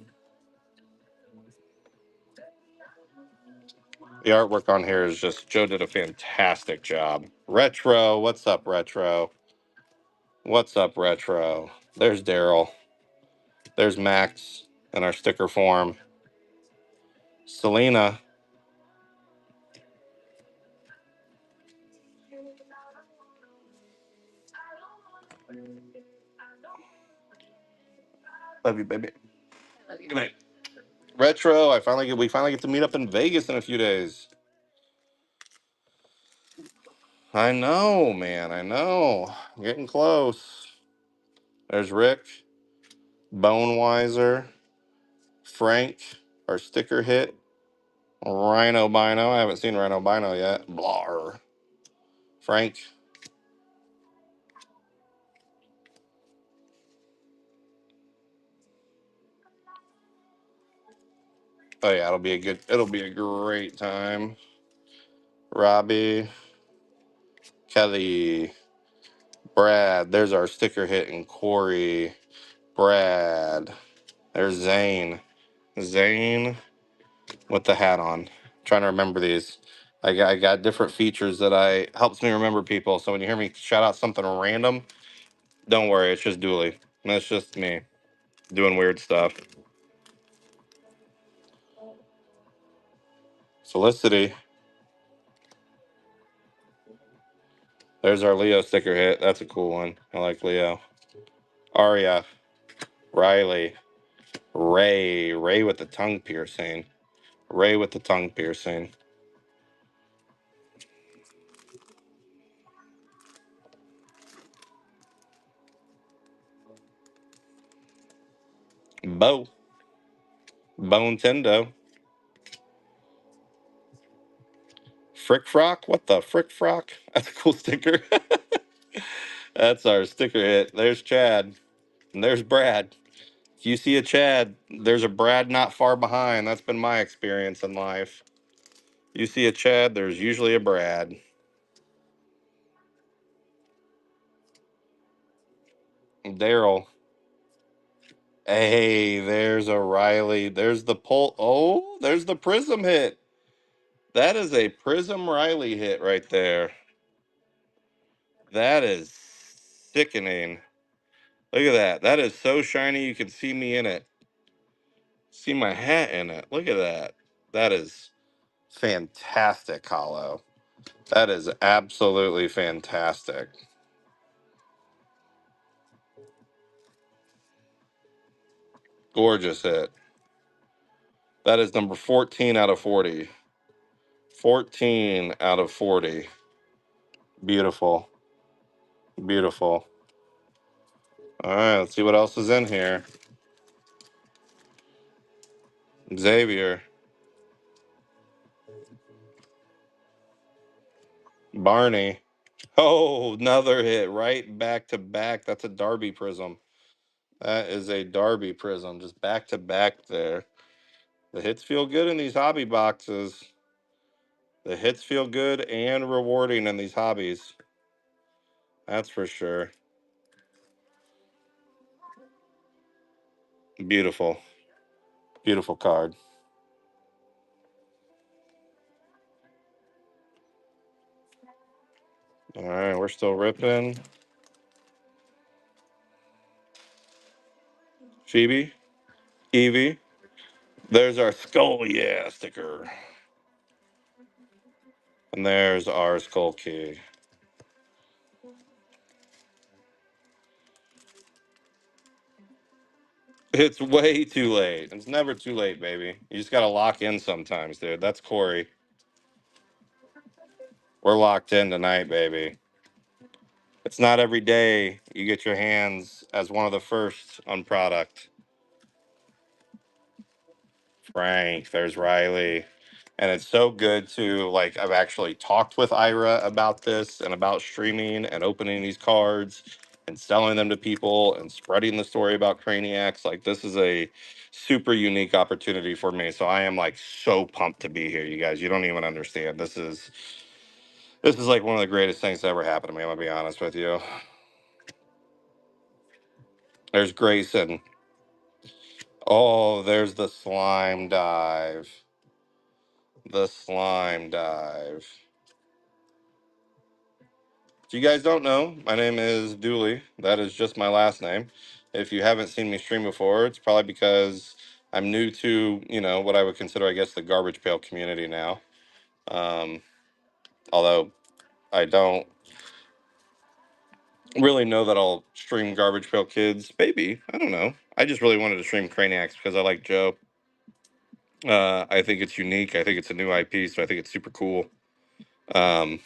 The artwork on here is just, Joe did a fantastic job. Retro. What's up, Retro? What's up, Retro? There's Daryl. There's Max in our sticker form. Selena. Love you, baby. I love you. Good night. Retro. We finally get to meet up in Vegas in a few days. I know, man. I know. Getting close. There's Rick, Bonewiser, Frank, our sticker hit, Rhino Bino. I haven't seen Rhino Bino yet. Blar. Frank. Oh yeah, it'll be a great time. Robbie, Kelly, Brad. There's our sticker hit, and Corey, Brad. There's Zane. Zane with the hat on. Trying to remember these. I got different features that helps me remember people. So when you hear me shout out something random, don't worry, it's just Dooley. That's just me doing weird stuff. Felicity. There's our Leo sticker hit. That's a cool one. I like Leo. Aria. Riley. Ray with the tongue piercing. Ray with the tongue piercing. Bo. Bone Tendo. Frick Frock? What the Frick Frock? That's a cool sticker. That's our sticker hit. There's Chad. And there's Brad. If you see a Chad, there's a Brad not far behind. That's been my experience in life. You see a Chad, there's usually a Brad. Daryl. Hey, there's a Riley. There's the pull. Oh, there's the Prism hit. That is a Prism Riley hit right there. That is sickening. Look at that. That is so shiny you can see me in it. See my hat in it. Look at that. That is fantastic, Hollow. That is absolutely fantastic. Gorgeous hit. That is number 14 out of 40. 14 out of 40. Beautiful. Beautiful. All right, let's see what else is in here. Xavier. Barney. Oh, another hit right back to back. That's a Derby Prism. That is a Derby Prism. Just back to back there. The hits feel good in these hobby boxes. The hits feel good and rewarding in these hobbies. That's for sure. Beautiful. Beautiful card. All right, we're still ripping. Phoebe. Evie. There's our Skull Yeah sticker. And there's our Skull Key. It's way too late. It's never too late, baby. You just got to lock in sometimes, dude. That's Corey. We're locked in tonight, baby. It's not every day you get your hands as one of the first on product. Frank, there's Riley. And it's so good to, like, I've actually talked with Ira about this and about streaming and opening these cards and selling them to people and spreading the story about Craniacs. Like, this is a super unique opportunity for me. So I am like so pumped to be here, you guys. You don't even understand. This is like one of the greatest things that ever happened to me, I'm gonna be honest with you. There's Grayson. Oh, there's the slime dive. The slime dive. If you guys don't know, my name is Dooley. That is just my last name. If you haven't seen me stream before, it's probably because I'm new to, what I would consider, I guess, the garbage pail community now. Although I don't really know that I'll stream Garbage Pail Kids. Maybe. I don't know. I just really wanted to stream Craniacs because I like Joe. I think it's unique. I think it's a new IP, so I think it's super cool. But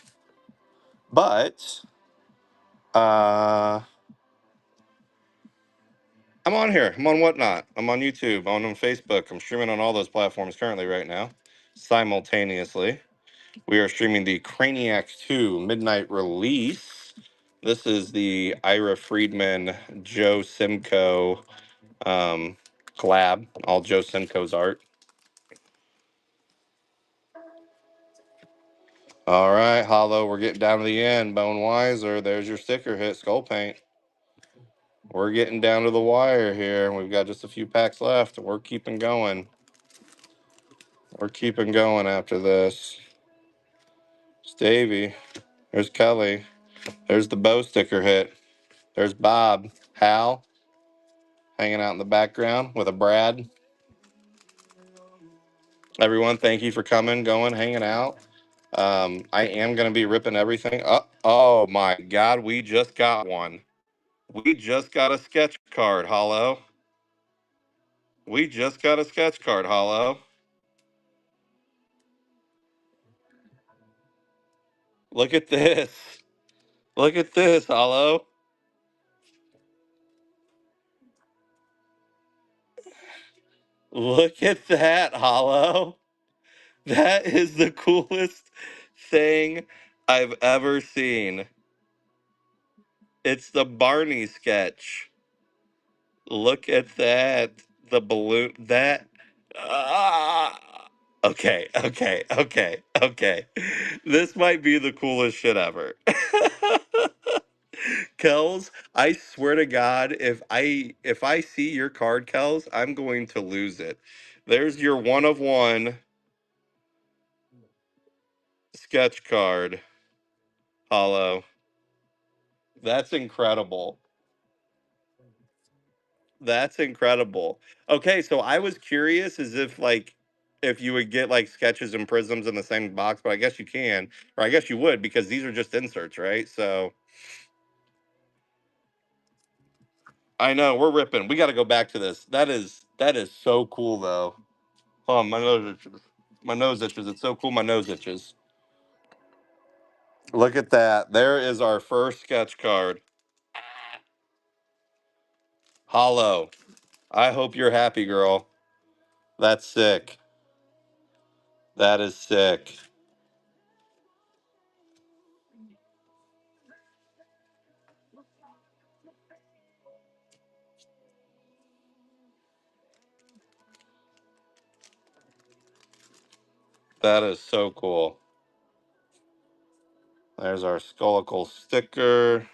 I'm on here. I'm on Whatnot. I'm on YouTube. I'm on Facebook. I'm streaming on all those platforms currently right now, simultaneously. We are streaming the Craniacs 2 midnight release. This is the Ira Friedman, Joe Simcoe collab. All Joe Simcoe's art. All right, Hollow. We're getting down to the end. Bone Wiser. There's your sticker hit. Skull Paint. We're getting down to the wire here. We've got just a few packs left. We're keeping going. We're keeping going after this. Davey. There's Kelly. There's the bow sticker hit. There's Bob. Hal hanging out in the background with a Brad. Everyone, thank you for coming, going, hanging out. I am going to be ripping everything up. Oh my God, we just got one. We just got a sketch card, Hollow. We just got a sketch card, Hollow. Look at this. Look at this, Hollow. Look at that, Hollow. That is the coolest thing I've ever seen. It's the Barney sketch. Look at that. The balloon. That. Ah. Okay, okay, okay, okay. This might be the coolest shit ever. Kells, I swear to God, if I see your card, Kells, I'm going to lose it. There's your one of one sketch card, Hollow. That's incredible. That's incredible. Okay, so I was curious as if like if you would get like sketches and prisms in the same box, but I guess you can, or I guess you would because these are just inserts, right? So I know we're ripping. We got to go back to this. That is so cool though. Oh, my nose itches. My nose itches. It's so cool. My nose itches. Look at that. There is our first sketch card. Hollow. I hope you're happy, girl. That's sick. That is sick. That is so cool. There's our Skullicle sticker.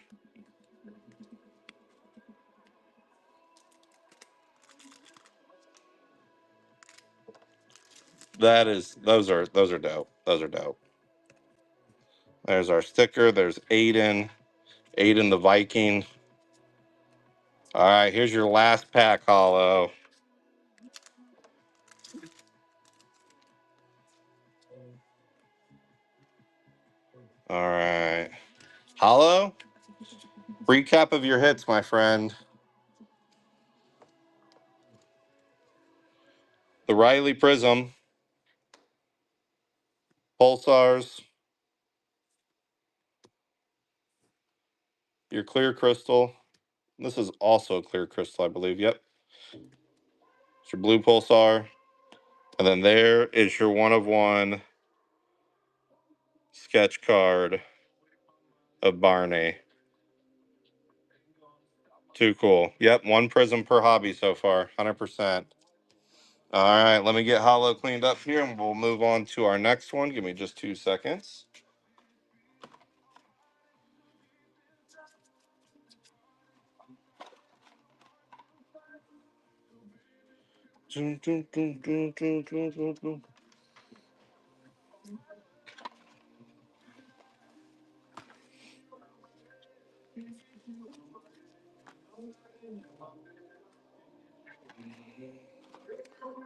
Those are dope. Those are dope. There's our sticker. There's Aiden. Aiden the Viking. All right, here's your last pack, Hollow. All right. Hollow, recap of your hits, my friend. The Riley Prism, Pulsars, your clear crystal. This is also a clear crystal, I believe. Yep. It's your blue Pulsar. And then there is your one of one sketch card of Barney. Too cool. Yep, one prism per hobby so far, 100%. All right, let me get Hollow cleaned up here and we'll move on to our next one. Give me just 2 seconds.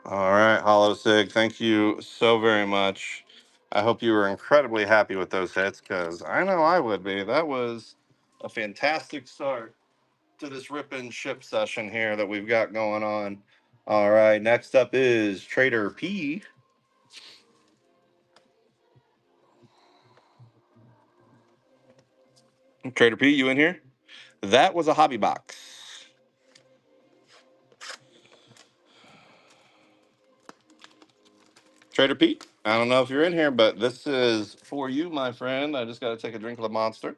All right, Hollow Sig, thank you so very much. I hope you were incredibly happy with those hits, because I know I would be. That was a fantastic start to this rip and ship session here that we've got going on. All right, next up is Trader P. Trader P, you in here? That was a hobby box. Trader Pete, I don't know if you're in here, but this is for you, my friend. I just got to take a drink of the monster.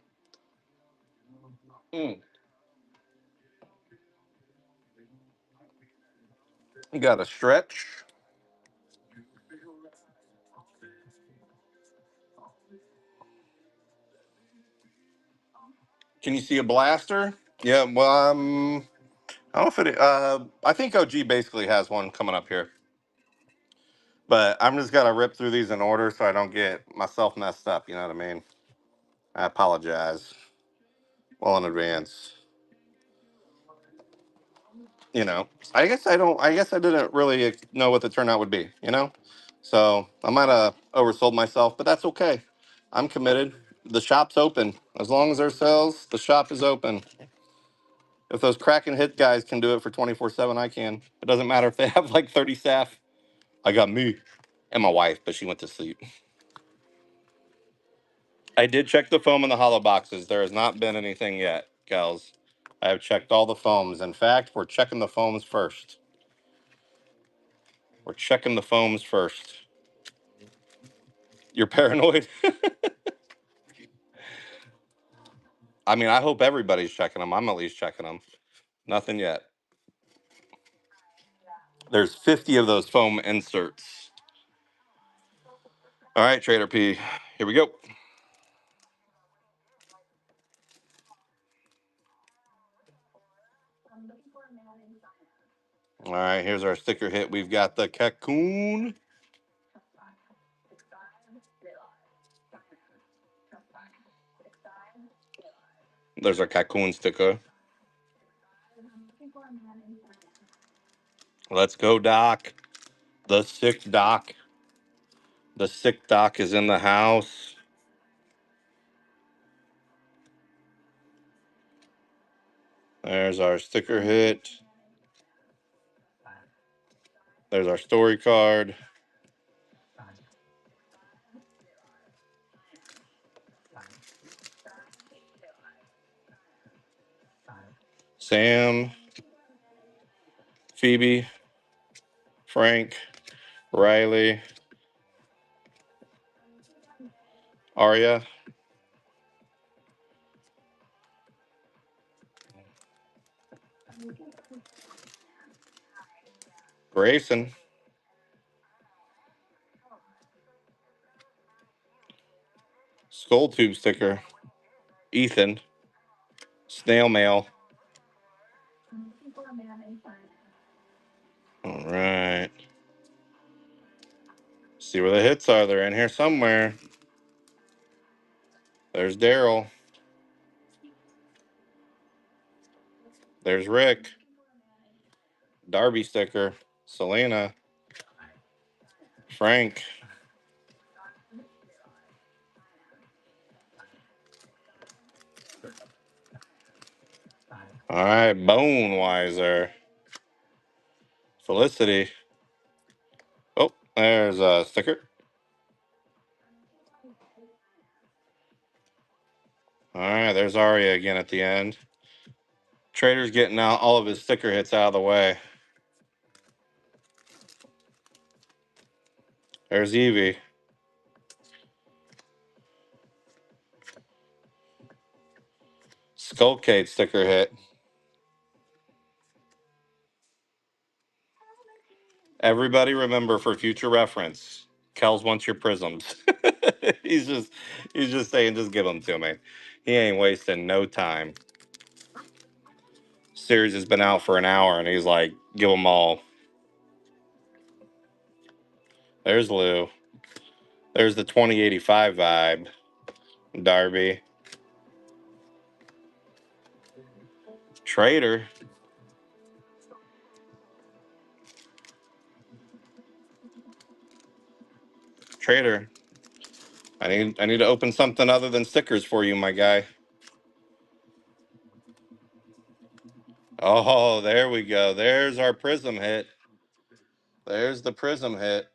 Mm. You got a stretch. Can you see a blaster? Yeah, well, I don't know if it. I think OG basically has one coming up here, but I'm just gonna rip through these in order so I don't get myself messed up. You know what I mean? I apologize well in advance. You know, I guess I don't. I guess I didn't really know what the turnout would be. You know, so I might have oversold myself, but that's okay. I'm committed. The shop's open. As long as there's sales, the shop is open. If those crack and hit guys can do it for 24/7, I can. It doesn't matter if they have like 30 staff. I got me and my wife, but she went to sleep. I did check the foam in the hollow boxes. There has not been anything yet, gals. I have checked all the foams. In fact, we're checking the foams first. We're checking the foams first. You're paranoid? I mean, I hope everybody's checking them. I'm at least checking them. Nothing yet. There's 50 of those foam inserts. All right, Trader P. Here we go. All right, here's our sticker hit. We've got the Cocoon. There's our Cocoon sticker. Let's go, Doc. The sick Doc. The sick Doc is in the house. There's our sticker hit. There's our story card. Sam, Phoebe, Frank, Riley, Arya, Grayson, Skull Tube sticker, Ethan, Snail Mail. All right. See where the hits are. They're in here somewhere. There's Daryl. There's Rick. Darby sticker. Selena. Frank. All right. Bone Wiser. Felicity. Oh, there's a sticker. All right. There's Arya again at the end. Trader's getting out all of his sticker hits out of the way. There's Evie. Skullcade sticker hit. Everybody remember for future reference, Kells wants your prisms. he's just he's just saying just give them to me. He ain't wasting no time. Series has been out for an hour and he's like, give them all. There's Lou. There's the 2085 vibe. Darby. Trader. Trader. I need to open something other than stickers for you, my guy. Oh, there we go. There's our prism hit. There's the prism hit.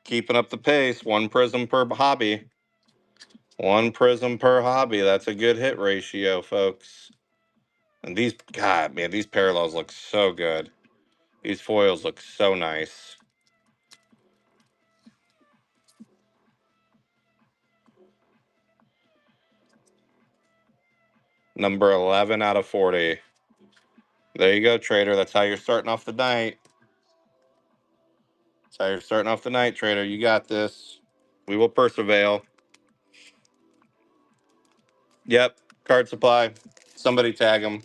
Keeping up the pace. One prism per hobby. One prism per hobby. That's a good hit ratio, folks. And these, God, man, these parallels look so good. These foils look so nice. Number 11 out of 40. There you go, Trader. That's how you're starting off the night. That's how you're starting off the night, Trader. You got this. We will persevere. Yep. Card supply. Somebody tag them.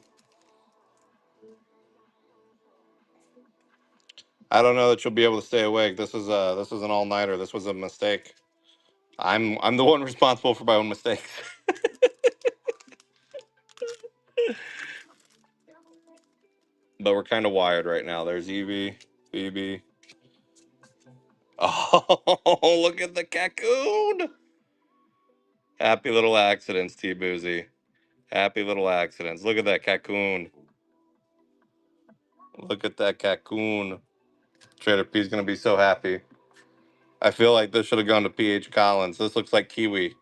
I don't know that you'll be able to stay awake. This is an all nighter. This was a mistake. I'm the one responsible for my own mistakes. But we're kind of wired right now. There's Evie, Phoebe. Oh, look at the cocoon! Happy little accidents, T Boozy. Happy little accidents. Look at that cocoon. Look at that cocoon. Trader P's gonna be so happy. I feel like this should have gone to PH Collins. This looks like kiwi.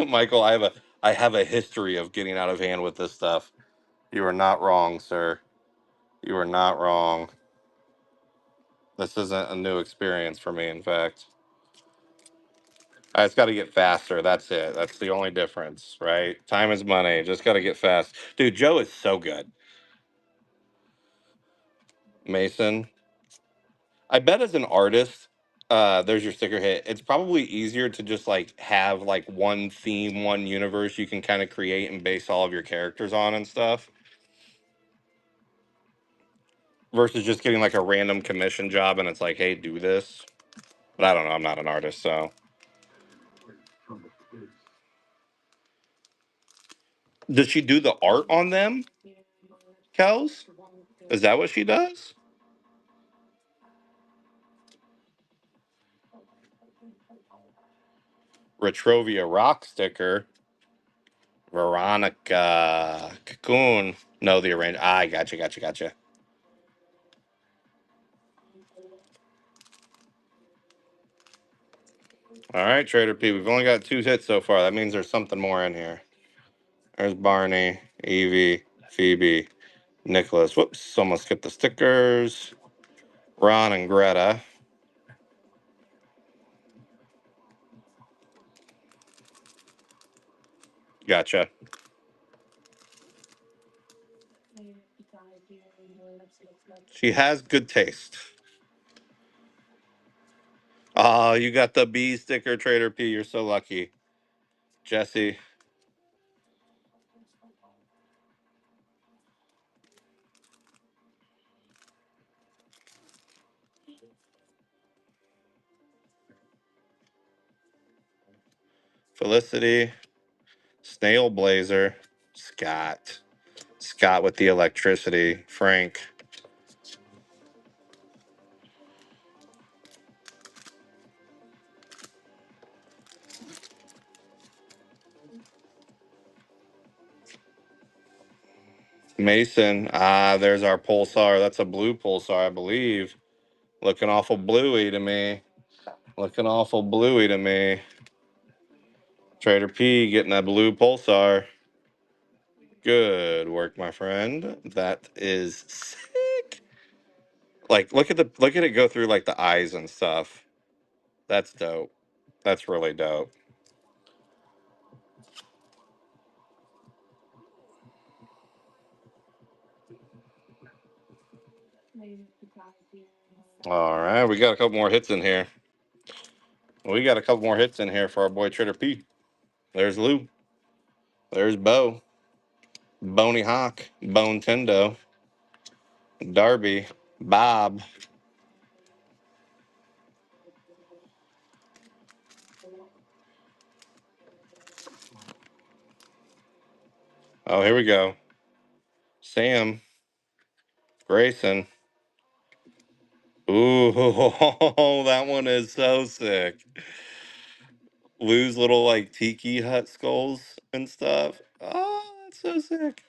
Michael, I have a history of getting out of hand with this stuff. You are not wrong, sir. You are not wrong. This isn't a new experience for me, in fact. I just got to get faster. That's it. That's the only difference, right? Time is money. Just got to get fast. Dude, Joe is so good. Mason, I bet as an artist, there's your sticker hit. It's probably easier to just like have like one theme, one universe you can kind of create and base all of your characters on and stuff versus just getting like a random commission job and it's like, hey, do this. But I don't know. I'm not an artist, so. Does she do the art on them, Kels? Is that what she does? Retrovia rock sticker. Veronica Cocoon. No, the arrange. Ah, I gotcha. All right, Trader P. We've only got 2 hits so far. That means there's something more in here. There's Barney, Evie, Phoebe, Nicholas. Whoops, someone skipped the stickers. Ron and Greta. Gotcha. She has good taste. Oh, you got the B sticker, Trader P. You're so lucky. Jesse. Felicity. Snail Blazer. Scott. Scott with the electricity. Frank. Mason. Ah, there's our pulsar. That's a blue pulsar, I believe. Looking awful bluey to me. Looking awful bluey to me. Trader P getting that blue pulsar. Good work, my friend. That is sick. Like, look at it go through like the eyes and stuff. That's dope. That's really dope. All right, we got a couple more hits in here. We got a couple more hits in here for our boy Trader P. There's Lou. There's Bo. Boney Hawk. Bone Tendo. Darby. Bob. Oh, here we go. Sam, Grayson. Ooh, that one is so sick. Lou's little like tiki hut skulls and stuff. Oh, that's so sick.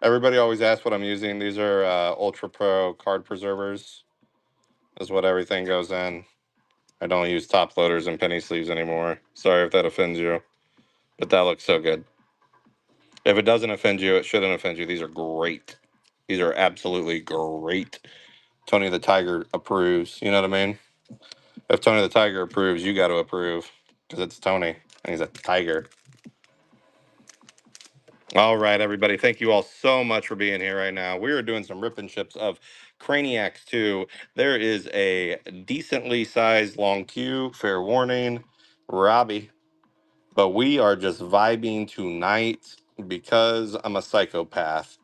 Everybody always asks what I'm using. These are Ultra Pro card preservers. Is what everything goes in. I don't use top loaders and penny sleeves anymore. Sorry if that offends you, but that looks so good. If it doesn't offend you, it shouldn't offend you. These are great. These are absolutely great. Tony the Tiger approves. You know what I mean? If Tony the Tiger approves, you got to approve because it's Tony and he's a tiger. All right, everybody. Thank you all so much for being here right now. We are doing some rip and chips of Craniacs 2. There is a decently sized long queue. Fair warning, Robbie. But we are just vibing tonight because I'm a psychopath.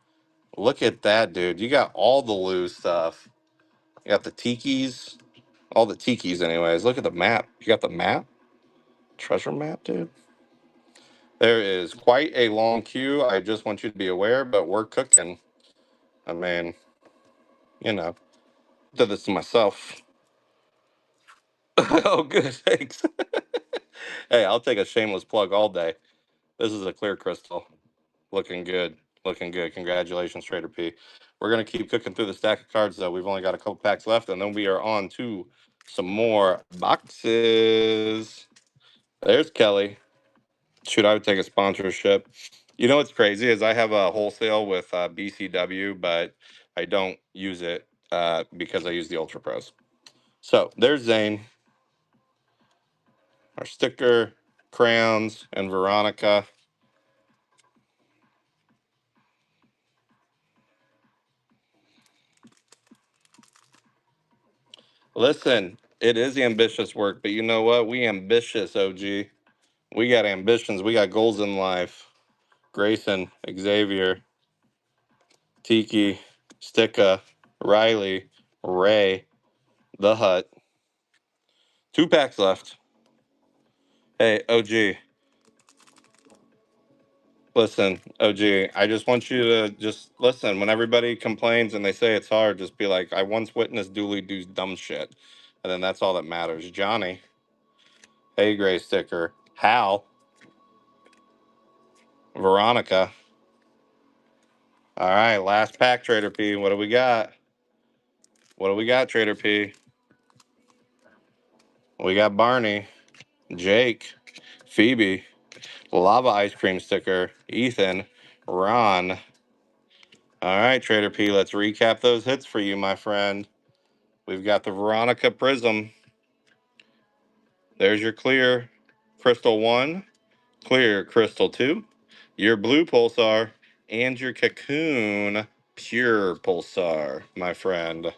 Look at that, dude. You got all the loose stuff. You got the tikis. All the tikis, anyways. Look at the map. You got the map? Treasure map, dude. There is quite a long queue. I just want you to be aware, but we're cooking. I mean, you know, did this to myself. Oh, good. Thanks. Hey, I'll take a shameless plug all day. This is a clear crystal. Looking good. Looking good. Congratulations, Trader P. We're going to keep cooking through the stack of cards, though. We've only got a couple packs left, and then we are on to some more boxes. There's Kelly. Shoot, I would take a sponsorship. You know what's crazy is I have a wholesale with BCW, but I don't use it because I use the Ultra Pros. So there's Zane, our sticker, crayons, and Veronica. Listen, it is ambitious work, but you know what? We ambitious, OG. We got ambitions. We got goals in life. Grayson, Xavier, Tiki, Sticka, Riley, Ray, The Hut. 2 packs left. Hey, OG. Listen, OG, I just want you to just listen. When everybody complains and they say it's hard, just be like, I once witnessed Dooley do dumb shit. And then that's all that matters. Johnny, hey, Gray Sticker, Hal, Veronica. All right, last pack, Trader P. What do we got? What do we got, Trader P? We got Barney, Jake, Phoebe, Lava Ice Cream Sticker, Ethan, Ron. All right, Trader P, let's recap those hits for you, my friend. We've got the Veronica Prism. There's your clear Crystal 1, clear Crystal 2, your blue Pulsar, and your Cocoon Pure Pulsar, my friend.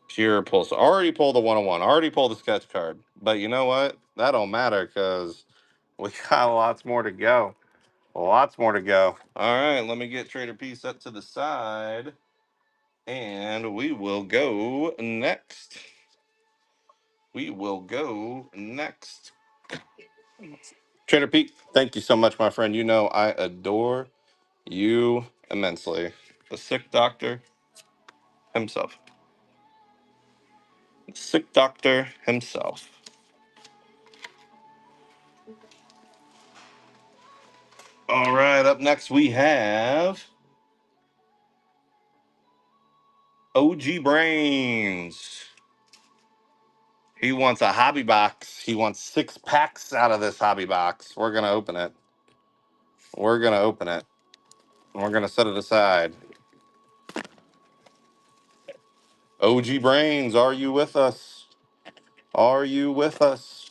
Pure Pulsar. Already pulled the 101, already pulled the sketch card. But you know what? That don't matter because we got lots more to go. Lots more to go. All right, let me get Trader P set to the side. And we will go next. We will go next. Trader Pete, thank you so much, my friend. You know I adore you immensely. The sick doctor himself. The sick doctor himself. All right, up next we have OG Brains. He wants a hobby box. He wants 6 packs out of this hobby box. We're going to open it. We're going to open it. We're going to set it aside. OG Brains, are you with us? Are you with us?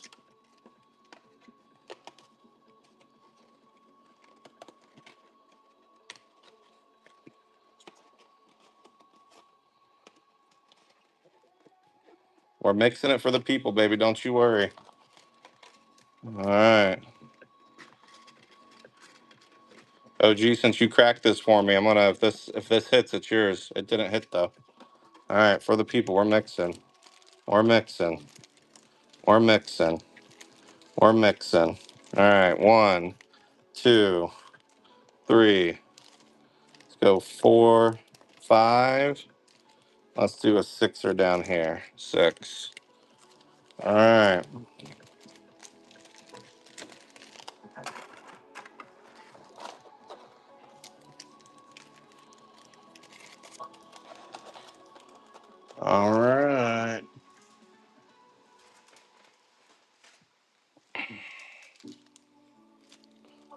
We're mixing it for the people, baby. Don't you worry. All right. OG, since you cracked this for me, I'm gonna if this hits, it's yours. It didn't hit though. All right, for the people, we're mixing. We're mixing. We're mixing. We're mixing. All right, 1, 2, 3. Let's go 4, 5. Let's do a 6er down here. 6. All right. All right.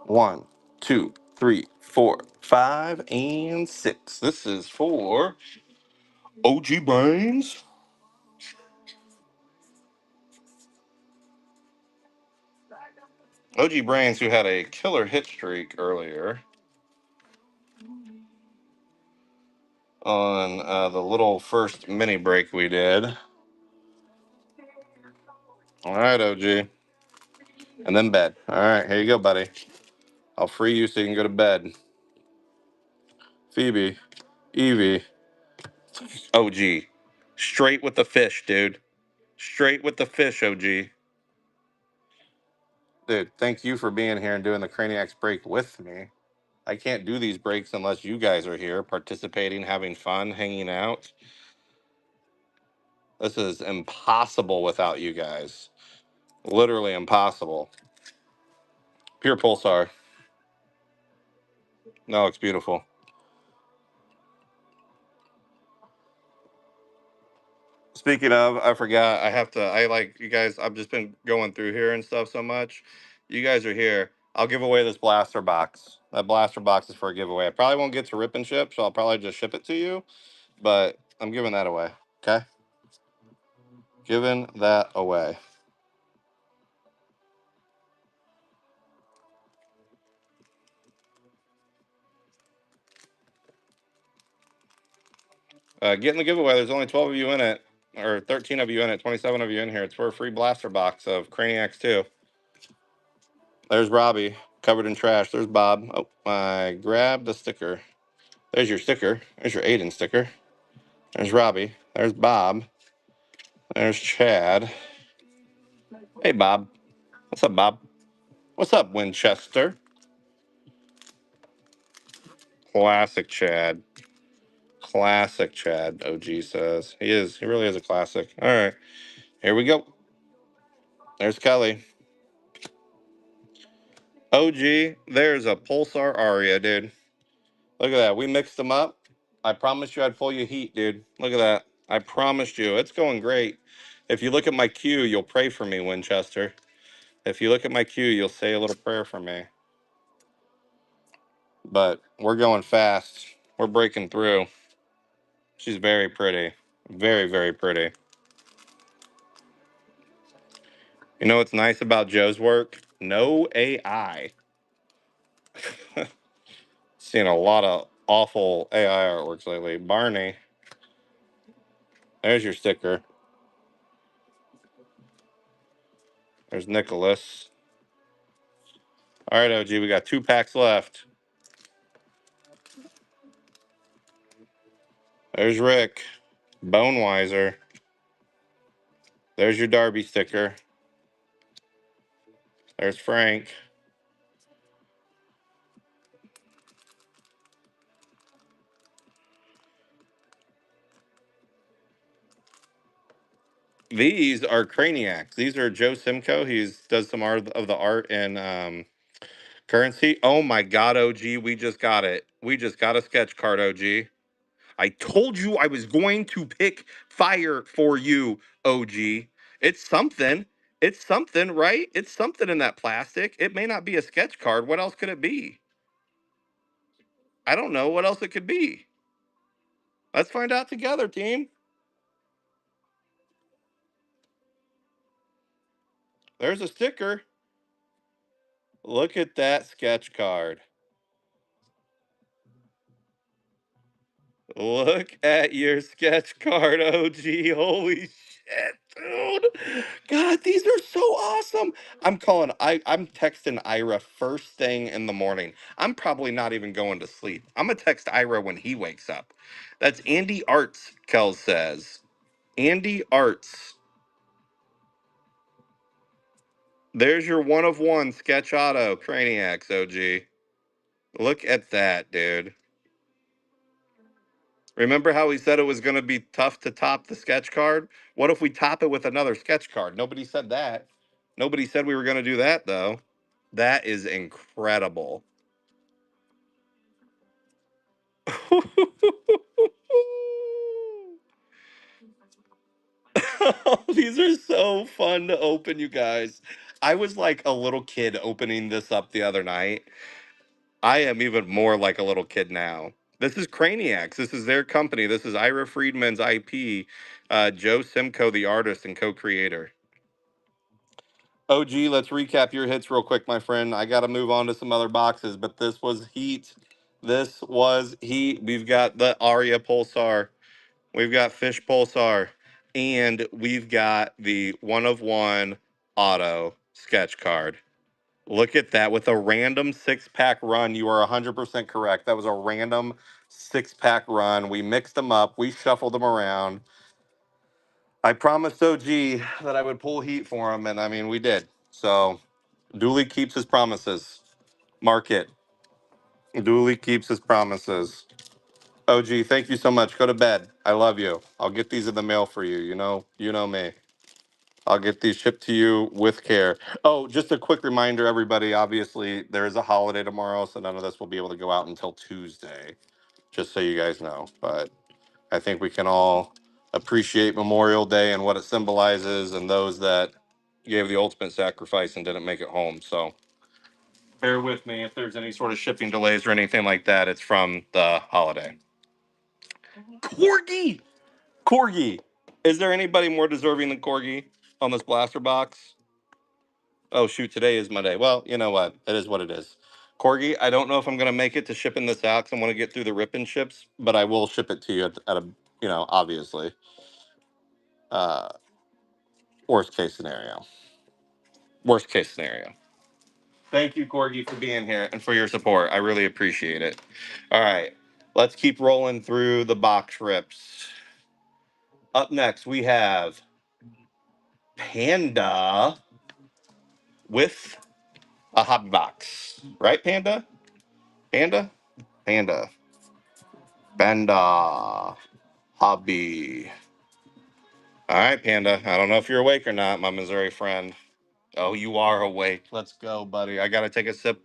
One, 2, 3, 4, 5, and 6. This is for OG Brains. OG Brains, who had a killer hit streak earlier on the little first mini break we did. All right, OG. And then bed. All right, here you go, buddy. I'll free you so you can go to bed. Phoebe, Evie, OG. Straight with the fish, dude. Straight with the fish, OG. Dude, thank you for being here and doing the Craniacs break with me. I can't do these breaks unless you guys are here participating, having fun, hanging out. This is impossible without you guys. Literally impossible. Pure Pulsar. No, it's beautiful. Speaking of, I forgot. I like you guys. I've just been going through here and stuff so much. You guys are here. I'll give away this blaster box. That blaster box is for a giveaway. I probably won't get to rip and ship, so I'll probably just ship it to you. But I'm giving that away. Okay? Giving that away. Get in the giveaway. There's only 12 of you in it, or 13 of you in it, 27 of you in here. It's for a free blaster box of Craniacs 2. There's Robbie, covered in trash. There's Bob. Oh, I grabbed the sticker. There's your sticker. There's your Aiden sticker. There's Robbie. There's Bob. There's Chad. Hey, Bob. What's up, Bob? What's up, Winchester? Classic Chad. Classic Chad, OG says. He is. He really is a classic. All right. Here we go. There's Kelly. OG, there's a Pulsar Aria, dude. Look at that. We mixed them up. I promised you I'd pull you heat, dude. Look at that. I promised you. It's going great. If you look at my queue, you'll pray for me, Winchester. If you look at my queue, you'll say a little prayer for me. But we're going fast. We're breaking through. She's very pretty. Very, very pretty. You know what's nice about Joe's work? No AI. Seen a lot of awful AI artworks lately. Barney, there's your sticker. There's Nicholas. All right, OG, we got 2 packs left. There's Rick. Bonewiser. There's your Darby sticker. There's Frank. These are Craniacs. These are Joe Simcoe. He does some art of the art in currency. Oh my God, OG, we just got it. We just got a sketch card, OG. I told you I was going to pick fire for you, OG. It's something. It's something, right? It's something in that plastic. It may not be a sketch card. What else could it be? I don't know what else it could be. Let's find out together, team. There's a sticker. Look at that sketch card. Look at your sketch card, OG. Holy shit, dude. God, these are so awesome. I'm texting Ira first thing in the morning. I'm probably not even going to sleep. I'm gonna text Ira when he wakes up. That's Andy Arts, Kel says. Andy Arts. There's your one of one sketch auto Craniacs, OG. Look at that, dude. Remember how we said it was going to be tough to top the sketch card? What if we top it with another sketch card? Nobody said that. Nobody said we were going to do that, though. That is incredible. These are so fun to open, you guys. I was like a little kid opening this up the other night. I am even more like a little kid now. This is Craniacs. This is their company. This is Ira Friedman's IP. Joe Simcoe, the artist and co-creator. OG, let's recap your hits real quick, my friend. I got to move on to some other boxes, but this was heat. This was heat. We've got the Aria Pulsar. We've got Fish Pulsar. And we've got the one of one auto sketch card. Look at that with a random 6-pack run. You are 100% correct. That was a random 6-pack run. We mixed them up. We shuffled them around. I promised OG that I would pull heat for him, and I mean, we did. So, Dooley keeps his promises. Mark it. Dooley keeps his promises. OG, thank you so much. Go to bed. I love you. I'll get these in the mail for you. You know me. I'll get these shipped to you with care. Oh, just a quick reminder, everybody. Obviously, there is a holiday tomorrow, so none of this will be able to go out until Tuesday, just so you guys know. But I think we can all appreciate Memorial Day and what it symbolizes and those that gave the ultimate sacrifice and didn't make it home. So bear with me if there's any sort of shipping delays or anything like that. It's from the holiday. Corgi! Corgi! Is there anybody more deserving than Corgi on this blaster box? Oh shoot, today is Monday. Well, you know what? It is what it is. Corgi, I don't know if I'm gonna make it to shipping this out because I want to get through the rip and ships, but I will ship it to you at a, obviously. Uh, worst case scenario. Worst case scenario. Thank you, Corgi, for being here and for your support. I really appreciate it. All right, let's keep rolling through the box rips. Up next, we have Panda with a hobby box. Right, Panda? Panda? Panda. Panda. Hobby. All right, Panda. I don't know if you're awake or not, my Missouri friend. Oh, you are awake. Let's go, buddy. I got to take a sip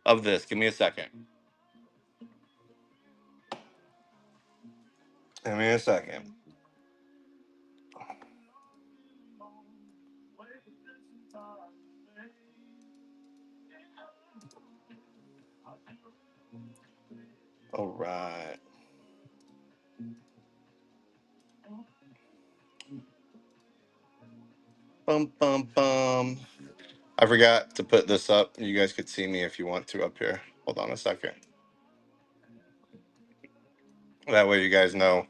of this. Give me a second. Give me a second. All right. Bum, bum, bum. I forgot to put this up. You guys could see me if you want to up here. Hold on a second. That way you guys know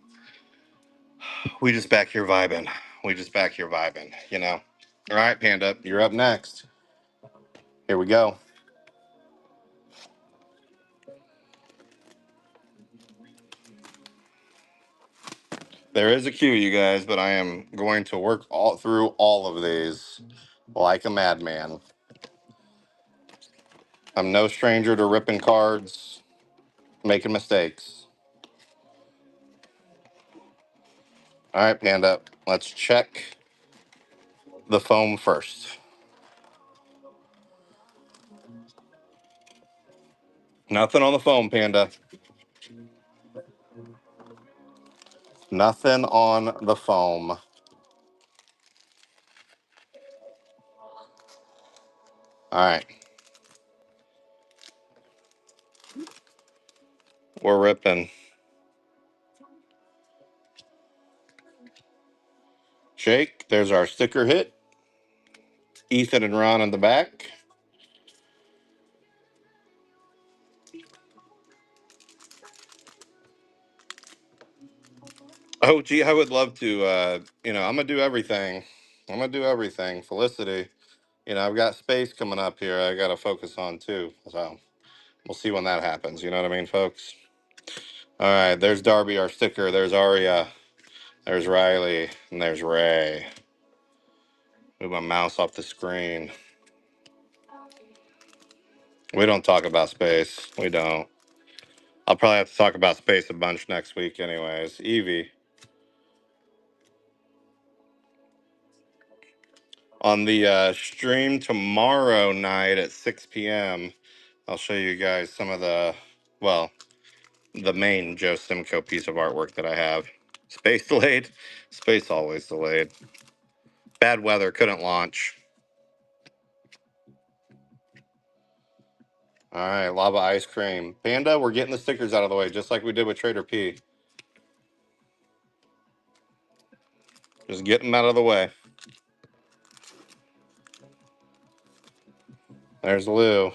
we just back here vibing. We just back here vibing. All right, Panda, you're up next. Here we go. There is a queue, you guys, but I am going to work all through all of these like a madman. I'm no stranger to ripping cards, making mistakes. All right, Panda, let's check the foam first. Nothing on the foam, Panda. Nothing on the foam. All right. We're ripping. Shake. There's our sticker hit. Ethan and Ron in the back. Oh, gee, I would love to. I'm going to do everything. I'm going to do everything. Felicity. I've got space coming up here I got to focus on too. So we'll see when that happens. You know what I mean, folks? All right. There's Darby, our sticker. There's Aria. There's Riley. And there's Ray. Move my mouse off the screen. We don't talk about space. We don't. I'll probably have to talk about space a bunch next week, anyways. Evie, on the stream tomorrow night at 6 p.m., I'll show you guys some of well, the main Joe Simcoe piece of artwork that I have. Space delayed. Space always delayed. Bad weather, couldn't launch. All right, lava ice cream. Panda, we're getting the stickers out of the way, just like we did with Trader P. Just get them out of the way. There's Lou.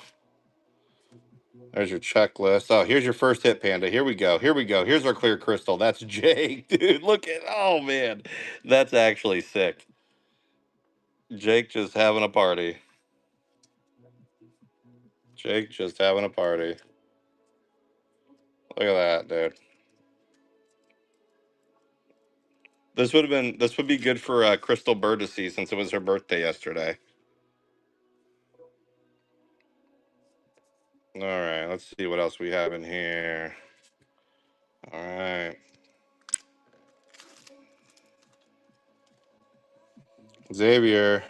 There's your checklist. Oh, here's your first hit, Panda. Here we go. Here we go. Here's our clear crystal. That's Jake, dude. Look at, oh man, that's actually sick. Jake just having a party. Jake just having a party. Look at that, dude. This would be good for Crystal Bird to see since it was her birthday yesterday. All right, let's see what else we have in here. All right. Xavier,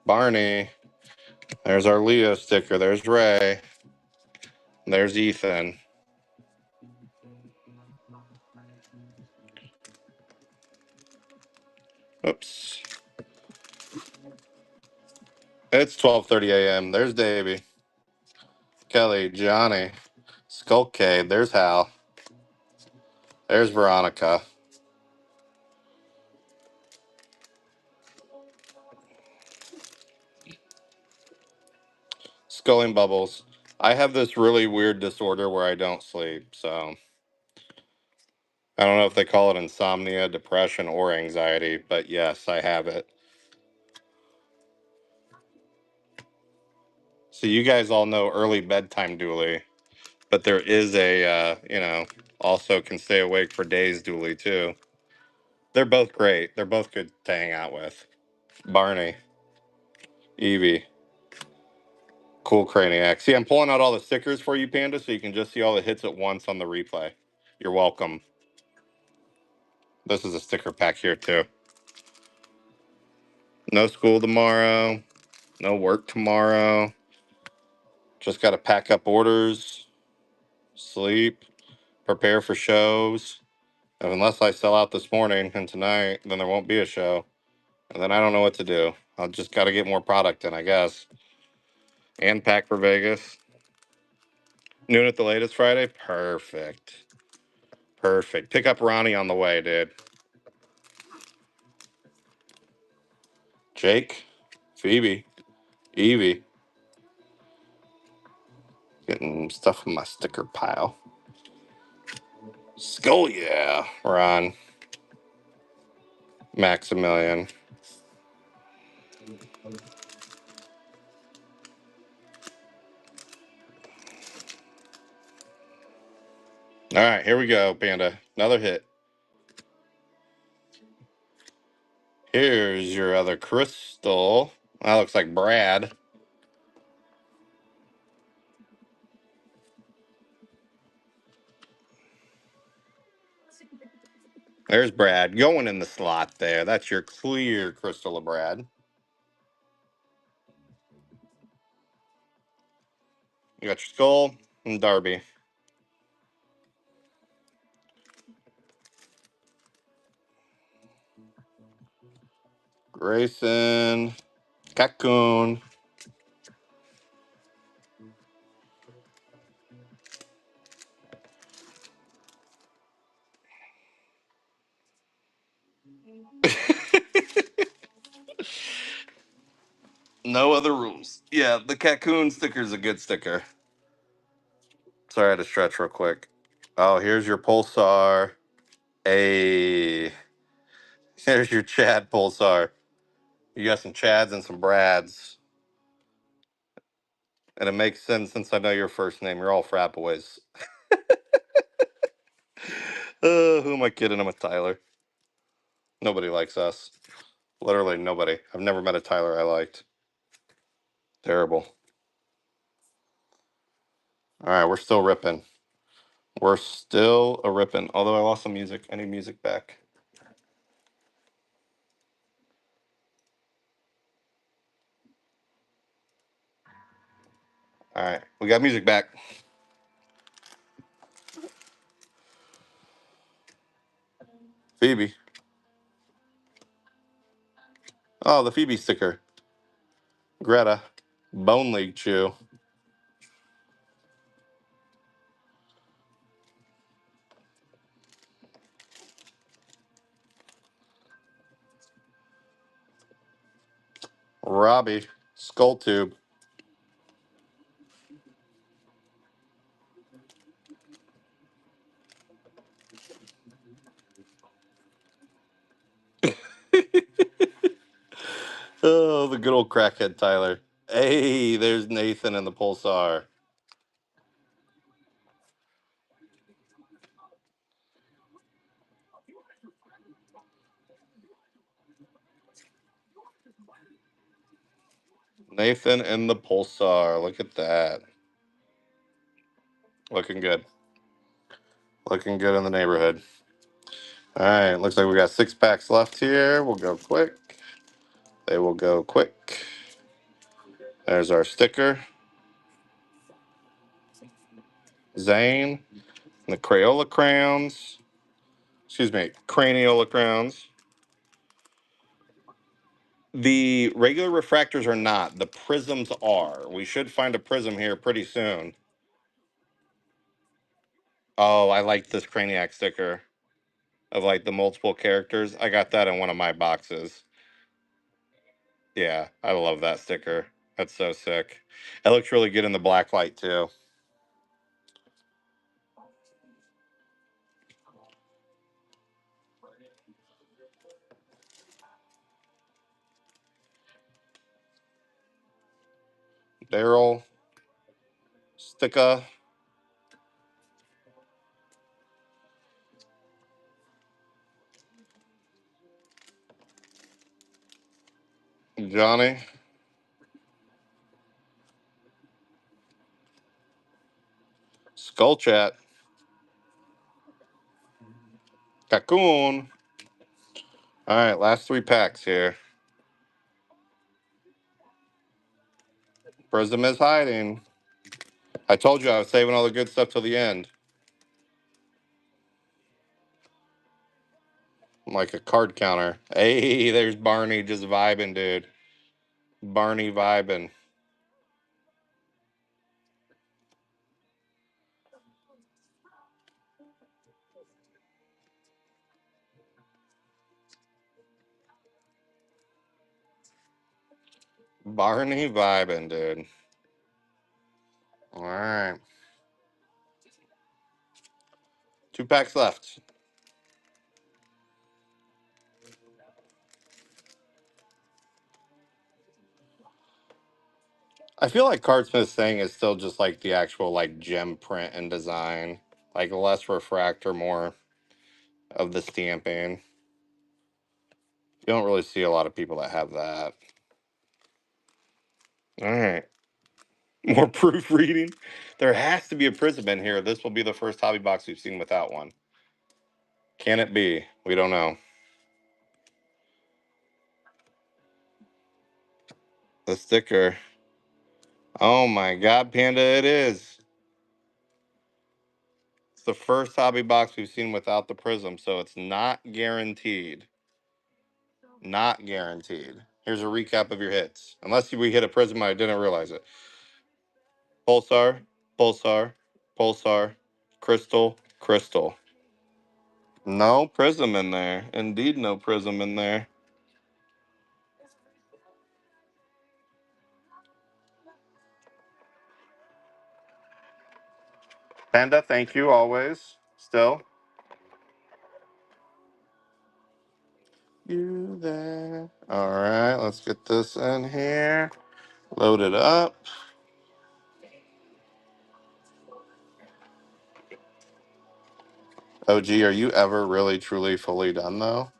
Barney. There's our Leo sticker. There's Ray. There's Ethan. Oops. It's 12:30 a.m. There's Davey. Kelly, Johnny, Skullcade. There's Hal. There's Veronica. Sculling Bubbles. I have this really weird disorder where I don't sleep, so I don't know if they call it insomnia, depression, or anxiety, but yes, I have it. So you guys all know early bedtime Dooley, but there is also can stay awake for days Dooley too. They're both great. They're both good to hang out with. Barney, Evie, cool Craniacs. See, I'm pulling out all the stickers for you, Panda, so you can just see all the hits at once on the replay. You're welcome. This is a sticker pack here too. No school tomorrow. No work tomorrow. Just got to pack up orders, sleep, prepare for shows. And unless I sell out this morning and tonight, then there won't be a show. And then I don't know what to do. I'll just got to get more product in, I guess. And pack for Vegas. Noon at the latest Friday? Perfect. Perfect. Pick up Ronnie on the way, dude. Jake, Phoebe, Evie. Getting stuff in my sticker pile. Skull, yeah. Ron. Maximilian. All right, here we go, Panda. Another hit. Here's your other crystal. That looks like Brad. There's Brad going in the slot there. That's your clear crystal of Brad. You got your skull and Darby. Grayson, Cocoon. No other rules. Yeah, the Cocoon sticker is a good sticker. Sorry, I had to stretch real quick. Oh, here's your Pulsar. Hey, here's your Chad Pulsar. You got some Chads and some Brads. And it makes sense since I know your first name. You're all frat boys. Who am I kidding? I'm with Tyler. Nobody likes us. Literally nobody. I've never met a Tyler I liked. Terrible. All right, we're still ripping. We're still a ripping. Although I lost some music. I need music back. All right, we got music back. Phoebe. Oh, the Phoebe sticker. Greta. Bone League Chew. Robbie. Skull Tube. Oh, the good old crackhead Tyler. Hey, there's Nathan and the Pulsar. Nathan and the Pulsar. Look at that. Looking good. Looking good in the neighborhood. All right, looks like we got 6 packs left here. We'll go quick. They will go quick. There's our sticker. Zane. And the Crayola crowns. Excuse me, Craniola crowns. The regular refractors are not. The prisms are. We should find a prism here pretty soon. Oh, I like this Craniac sticker of like the multiple characters. I got that in one of my boxes. Yeah, I love that sticker. That's so sick. It looks really good in the black light too. Daryl, sticker, Johnny, Skull Chat, Cocoon. All right, last 3 packs here. Prism is hiding. I told you I was saving all the good stuff till the end. I'm like a card counter. Hey, there's Barney just vibing, dude. Barney vibing. Barney vibing, dude. All right. 2 packs left. I feel like Cardsmiths thing is still just like the actual like gem print and design. Like less refractor, more of the stamping. You don't really see a lot of people that have that. All right. More proofreading. There has to be a prism in here. This will be the first hobby box we've seen without one. Can it be? We don't know. The sticker. Oh my God, Panda, it is. It's the first hobby box we've seen without the prism, so it's not guaranteed. Not guaranteed. Here's a recap of your hits. Unless we hit a prism, I didn't realize it. Pulsar, Pulsar, Pulsar, Crystal, Crystal. No prism in there. Indeed, no prism in there. Panda, thank you always. Still. You there. All right, let's get this in here. Load it up. OG, are you ever really, truly, fully done, though?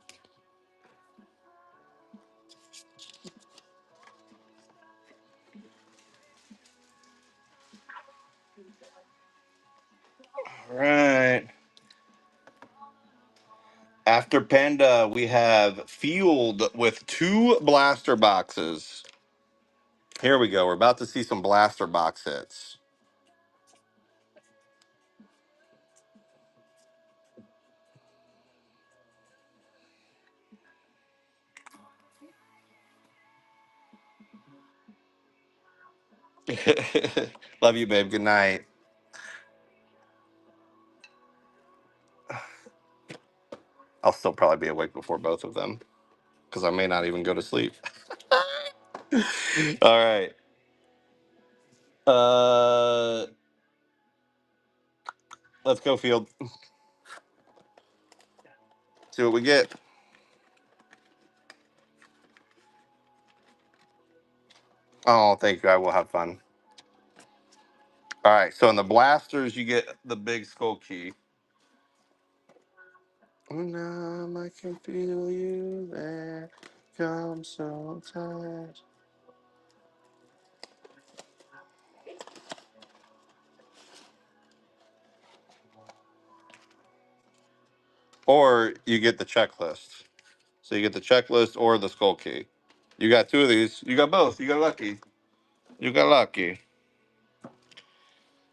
All right. After Panda, we have Field with 2 blaster boxes. Here we go. We're about to see some blaster box hits. Love you, babe. Good night. I'll still probably be awake before both of them because I may not even go to sleep. All right. Uh, let's go, Field. See what we get. Oh, thank you. I will have fun. All right. So in the blasters, you get the big skull key. Now I can feel you there. Come so tight. Or you get the checklist. So you get the checklist or the skull key. You got 2 of these. You got both. You got lucky. You got lucky.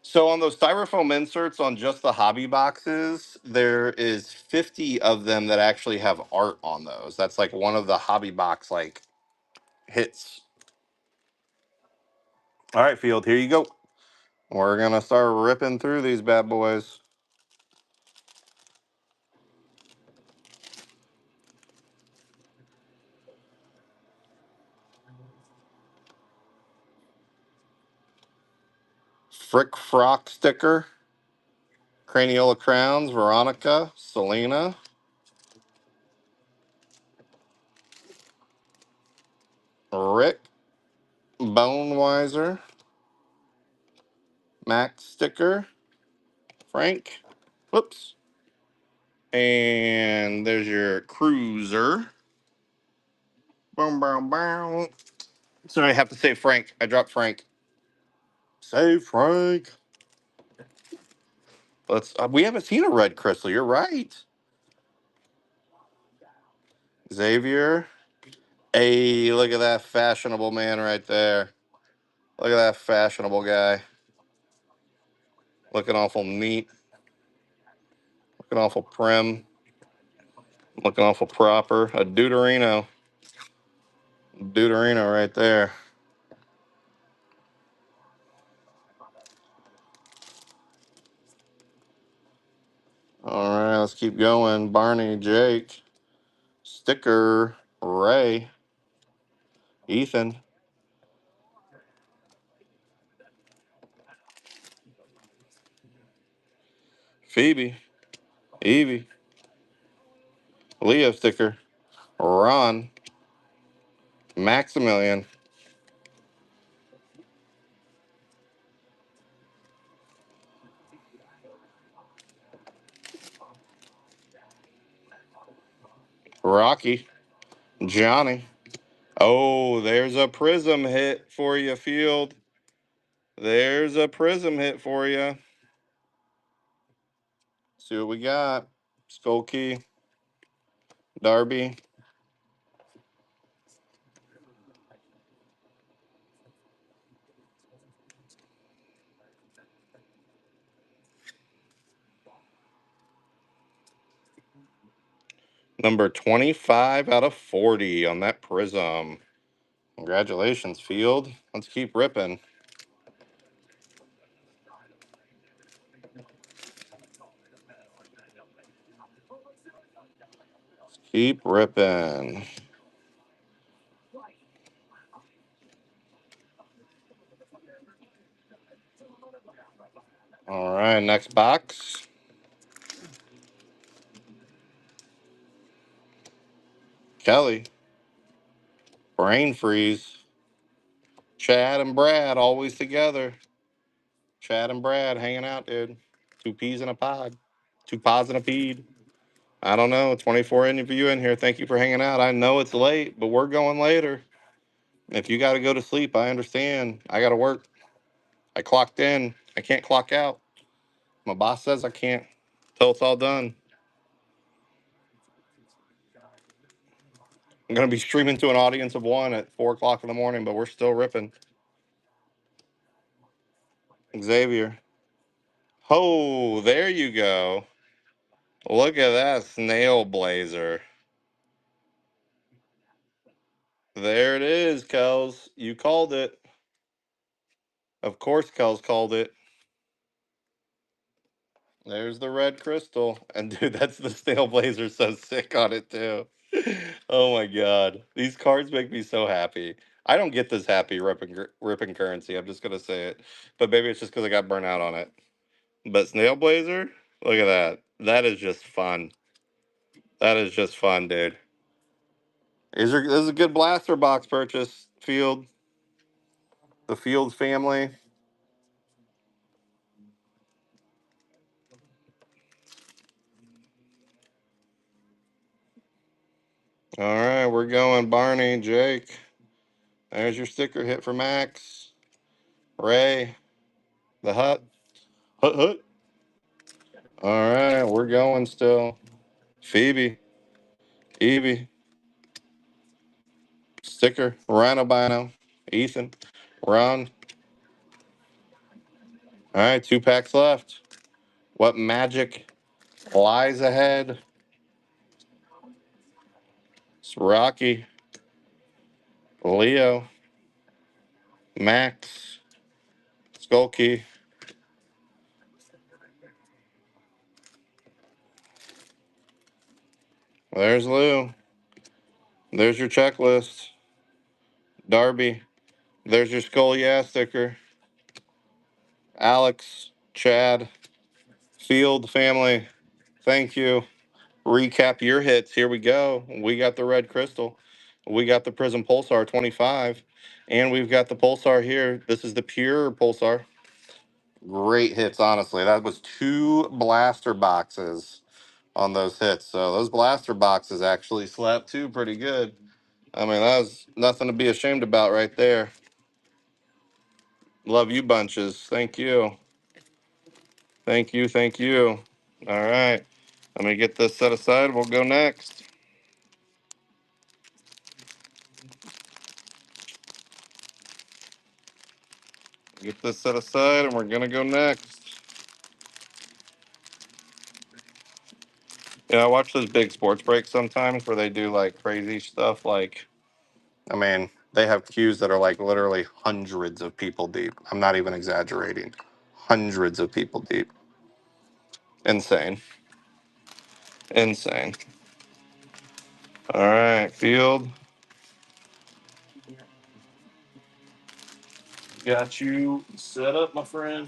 So on those styrofoam inserts on just the hobby boxes, there is 50 of them that actually have art on those. That's like one of the hobby box like hits. All right, Field, here you go. We're gonna start ripping through these bad boys. Frick Frock sticker, Craniola Crowns, Veronica, Selena, Rick, Bonewiser, Max sticker, Frank. Whoops. And there's your cruiser. Boom, boom, boom. Sorry, I have to say Frank. I dropped Frank. Say Frank. Let's. We haven't seen a red crystal. You're right. Xavier. Hey, look at that fashionable man right there. Look at that fashionable guy. Looking awful neat. Looking awful prim. Looking awful proper. A Deuterino. Deuterino right there. All right, let's keep going. Barney, Jake, Sticker, Ray, Ethan, Phoebe, Evie, Leo Sticker, Ron, Maximilian, Rocky, Johnny. Oh, there's a prism hit for you, Field. There's a prism hit for you. See what we got. Skull Key, Darby, number 25 out of 40 on that prism. Congratulations, Field. Let's keep ripping. Keep ripping. All right, next box. Kelly, Brain Freeze, Chad and Brad always together. Chad and Brad hanging out, dude. 2 peas in a pod. 2 pods in a peed. I don't know. 24 of you in here. Thank you for hanging out. I know it's late, but we're going later. If you got to go to sleep, I understand. I got to work. I clocked in. I can't clock out. My boss says I can't till it's all done. I'm gonna be streaming to an audience of one at 4 o'clock in the morning, but we're still ripping. Xavier. Oh, there you go. Look at that snail blazer. There it is, Kels. You called it. Of course, Kels called it. There's the red crystal. And dude, that's the snail blazer so sick on it too. Oh my god. These cards make me so happy. I don't get this happy ripping currency. I'm just gonna say it. But maybe it's just because I got burnt out on it. But snail blazer, look at that. That is just fun. That is just fun, dude. This is a good blaster box purchase, Field. The Field family. All right, we're going Barney, Jake. There's your sticker hit for Max. Ray, the Hut. Hut, Hut. All right, we're going still. Phoebe, Evie, sticker, Rhinobino, Ethan, Ron. All right, 2 packs left. What magic lies ahead? It's Rocky, Leo, Max, Skulky. There's Lou. There's your checklist. Darby. There's your Skull Yeah sticker. Alex, Chad, Field family. Thank you. Recap your hits. Here we go. We got the red crystal. We got the Prism Pulsar 25. And we've got the Pulsar here. This is the pure Pulsar. Great hits, honestly. That was 2 blaster boxes on those hits. So those blaster boxes actually slapped too pretty good. I mean, that was nothing to be ashamed about right there. Love you bunches. Thank you. Thank you. Thank you. All right. Let me get this set aside. We'll go next. Get this set aside and we're going to go next. Yeah, I watch those big sports breaks sometimes where they do like crazy stuff. Like, I mean, they have queues that are like literally hundreds of people deep. I'm not even exaggerating. Hundreds of people deep. Insane. Insane. All right, Field. Got you set up, my friend.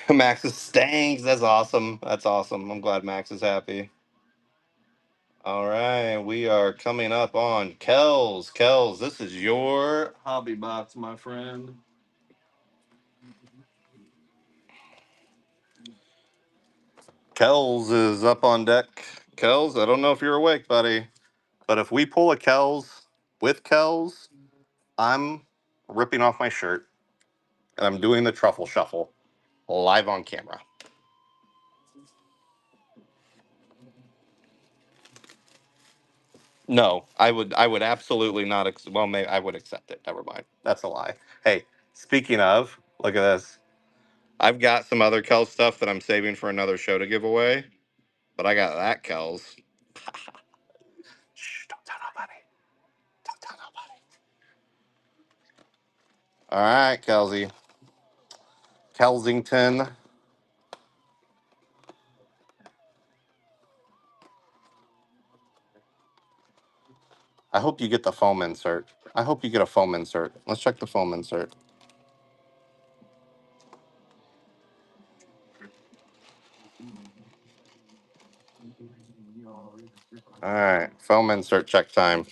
Max is stanks. That's awesome. That's awesome. I'm glad Max is happy. All right, we are coming up on Kells. Kells, this is your hobby box, my friend. Kells is up on deck. Kells, I don't know if you're awake, buddy, but if we pull a Kells with Kells, I'm ripping off my shirt and I'm doing the truffle shuffle live on camera. No, I would absolutely not. Well, maybe I would accept it. Never mind. That's a lie. Hey, speaking of, look at this. I've got some other Kells stuff that I'm saving for another show to give away, but I got that Kells. Shh, don't tell nobody. Don't tell nobody. All right, Kelsey. Kelsington. I hope you get the foam insert. I hope you get a foam insert. Let's check the foam insert. All right, foam insert check time.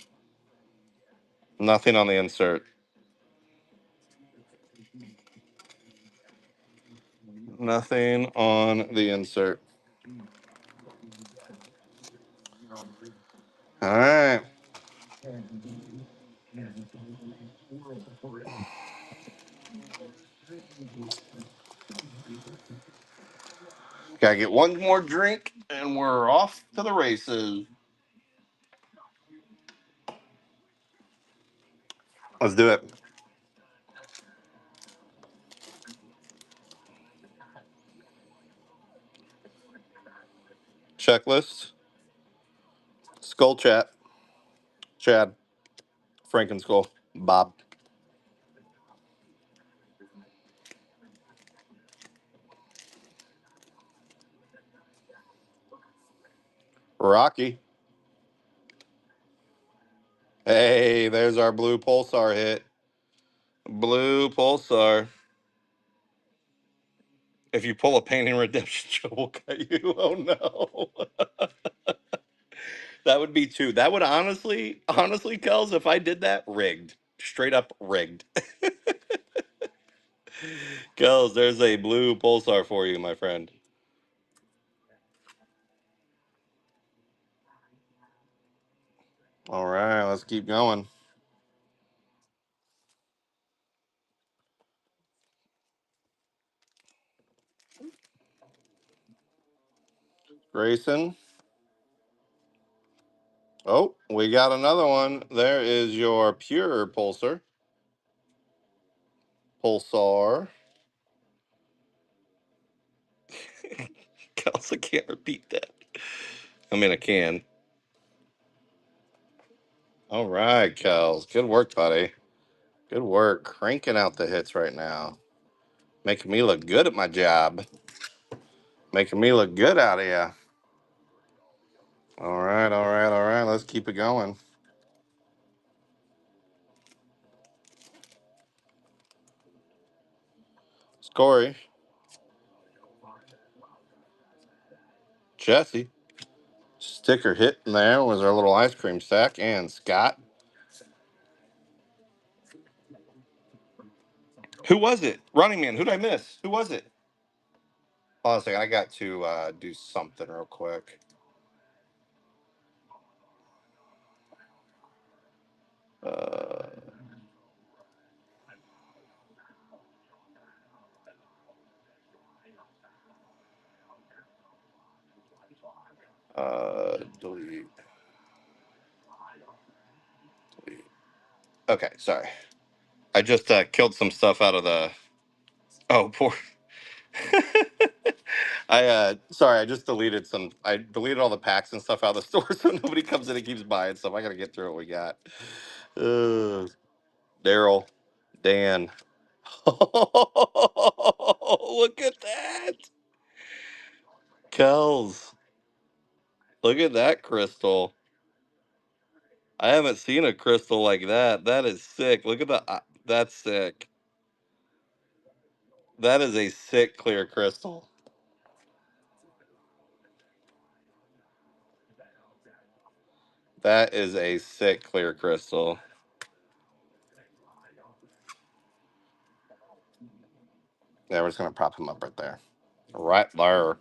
Nothing on the insert. Nothing on the insert. All right. Gotta get one more drink and we're off to the races. Let's do it. Checklist. Skull chat. Chad. Frankenskull. Bob. Rocky. Hey, there's our blue pulsar hit. Blue pulsar. If you pull a painting redemption, Joe will cut you. Oh no. That would be two. That would honestly, Kels, if I did that, rigged. Straight up rigged. Kels, there's a blue pulsar for you, my friend. All right, let's keep going. Grayson. Oh, we got another one. There is your pure pulsar. Pulsar. Kels, I can't repeat that. I mean, I can. All right, Kels. Good work, buddy. Good work. Cranking out the hits right now. Making me look good at my job. Making me look good out here. All right, all right, all right. Let's keep it going. Scory. Jesse. Sticker hit in there was our little ice cream sack. And Scott. Who was it? Running Man. Who did I miss? Who was it? Hold on a second. I got to do something real quick. Uh, delete. Delete. Okay, sorry. I just killed some stuff out of the. Oh, poor. I just deleted some. I deleted all the packs and stuff out of the store, so nobody comes in and keeps buying stuff. I gotta get through what we got. Daryl, Dan. Look at that, Kells. Look at that crystal. I haven't seen a crystal like that. That is sick. Look at the. That's sick. That is a sick clear crystal. That is a sick clear crystal. Yeah, we're just gonna prop him up right there. Right there. All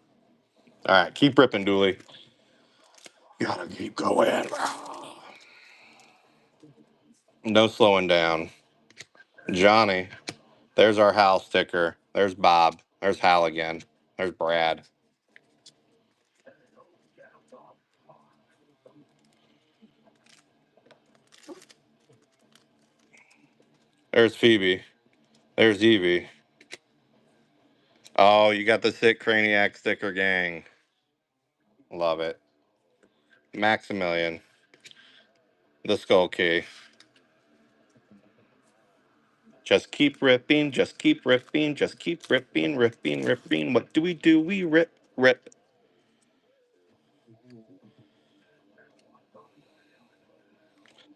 right, keep ripping, Dooley. Gotta keep going. No slowing down. Johnny. There's our Hal sticker. There's Bob. There's Hal again. There's Brad. There's Phoebe. There's Evie. Oh, you got the sick Craniac sticker gang. Love it. Maximilian. The Skull Key. Just keep ripping, just keep ripping, just keep ripping, ripping, ripping. What do? We rip, rip.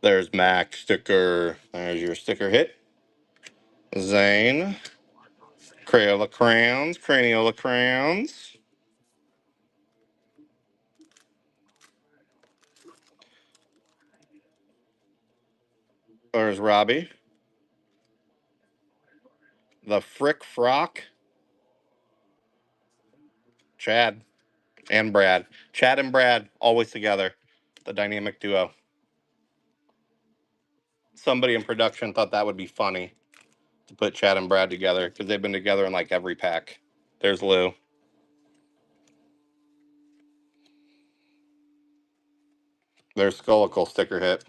There's Mac sticker. There's your sticker hit. Zane. Crayola crowns, Craniola crowns. There's Robbie. The Frick Frock. Chad and Brad. Chad and Brad, always together. The dynamic duo. Somebody in production thought that would be funny to put Chad and Brad together because they've been together in like every pack. There's Lou. There's Skullicle sticker hit.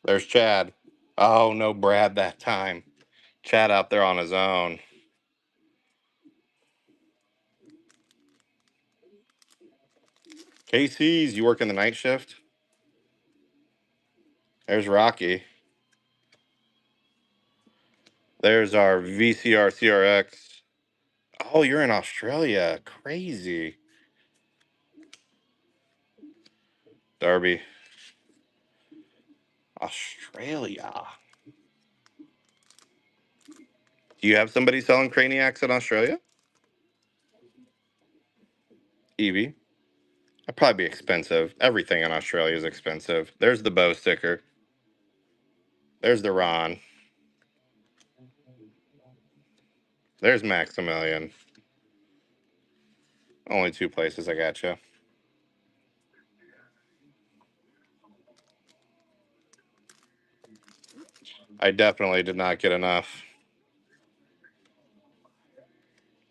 There's Chad. Oh, no Brad that time. Chad out there on his own. Casey's, you working the night shift? There's Rocky. There's our VCR CRX. Oh, you're in Australia. Crazy. Darby. Australia. Do you have somebody selling Craniacs in Australia? Evie. That'd probably be expensive. Everything in Australia is expensive. There's the Bow sticker. There's the Ron. There's Maximilian. Only two places, I gotcha. I definitely did not get enough.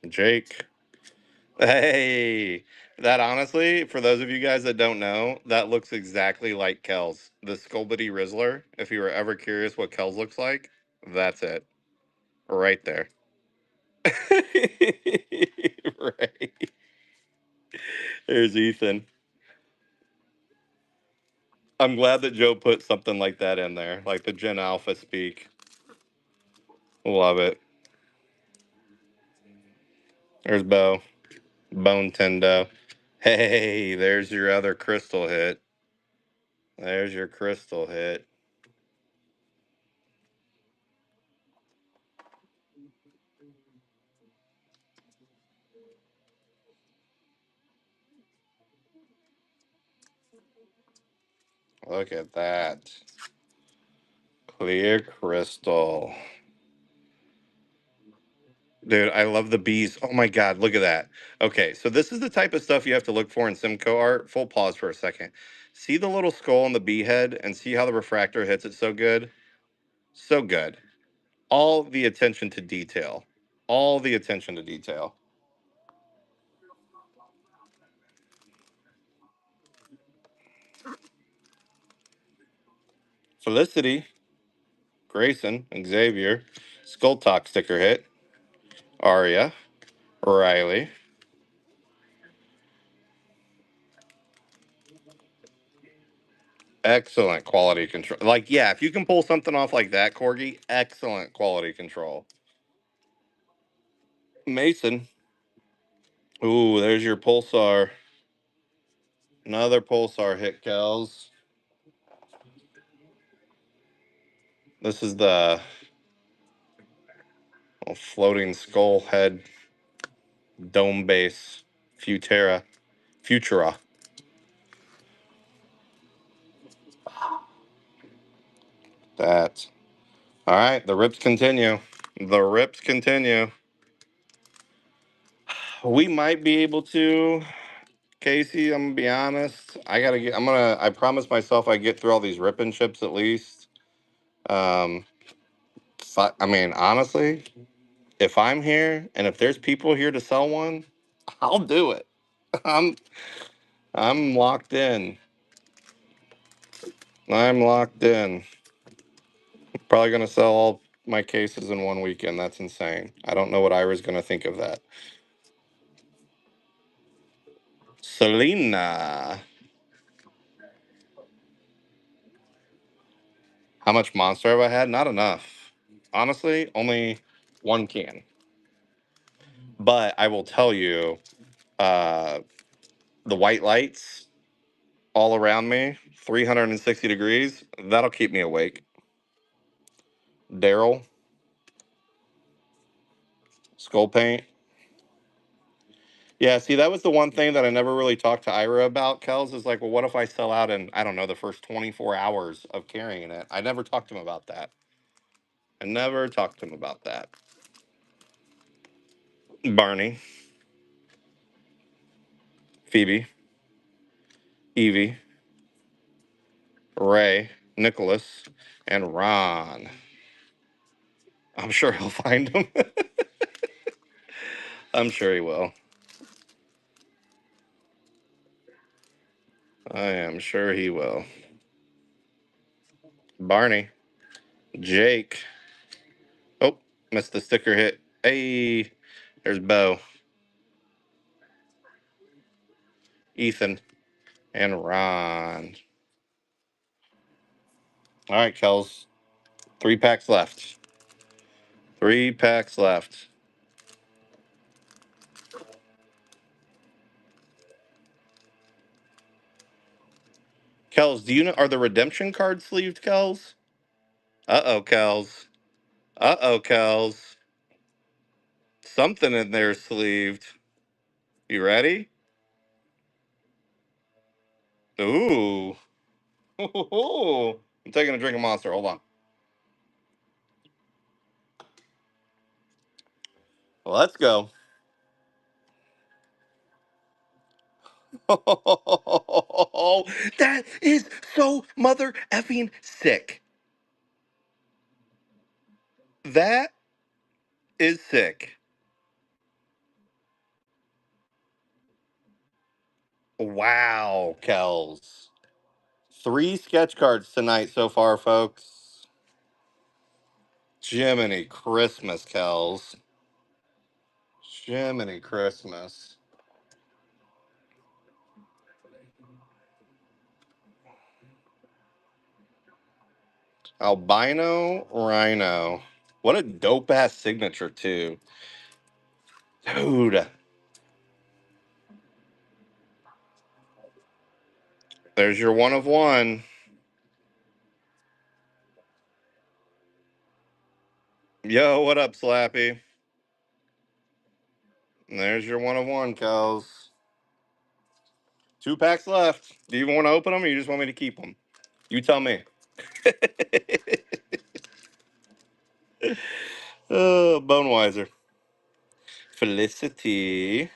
Jake. Hey, that honestly, for those of you guys that don't know, that looks exactly like Kel's. The Sculpity Rizzler. If you were ever curious what Kel's looks like, that's it. Right there. Right. There's Ethan. I'm glad that Joe put something like that in there, like the Gen Alpha speak. Love it. There's Bo. Bone Tendo. Hey, there's your other crystal hit. There's your crystal hit. Look at that. Clear crystal. Dude, I love the bees. Oh my God, look at that. Okay, so this is the type of stuff you have to look for in Simcoe art. Full pause for a second. See the little skull on the bee head and see how the refractor hits it so good? So good. All the attention to detail. All the attention to detail. Felicity, Grayson, Xavier, Skull Talk sticker hit, Aria, Riley. Excellent quality control. Like, yeah, if you can pull something off like that, Corgi, excellent quality control. Mason. Ooh, there's your Pulsar. Another Pulsar hit, Kels. This is the floating skull head dome base Futura. That. All right, the rips continue. The rips continue. We might be able to, Casey. I'm gonna be honest. I promised myself I get through all these ripping chips at least. Um, I mean, honestly, if I'm here and if there's people here to sell one, I'll do it. I'm I'm locked in. I'm locked in. Probably gonna sell all my cases in one weekend. That's insane. I don't know what Ira's gonna think of that. Selena. How much monster have I had? Not enough. Honestly, only one can. But I will tell you, uh, the white lights all around me, 360 degrees, that'll keep me awake. Daryl, skull paint. Yeah, see, that was the one thing that I never really talked to Ira about, Kels, is like, well, what if I sell out in, I don't know, the first 24 hours of carrying it? I never talked to him about that. I never talked to him about that. Barney, Phoebe, Evie, Ray, Nicholas, and Ron. I'm sure he'll find them. I'm sure he will. I am sure he will. Barney. Jake. Oh, missed the sticker hit. Hey, there's Bo. Ethan. And Ron. All right, Kels. 3 packs left. 3 packs left. Kels, do you know, are the redemption cards sleeved, Kels? Uh-oh, Kels. Uh-oh, Kels. Something in there sleeved. You ready? Ooh. I'm taking a drink of Monster. Hold on. Let's go. That is so mother effing sick. That is sick. Wow, Kels. 3 sketch cards tonight so far, folks. Jiminy Christmas, Kels. Jiminy Christmas. Albino Rhino. What a dope ass signature, too. Dude. There's your 1 of 1. Yo, what up, Slappy? And there's your 1 of 1, Kels. 2 packs left. Do you want to open them or you just want me to keep them? You tell me. Oh, Boneweiser. Felicity.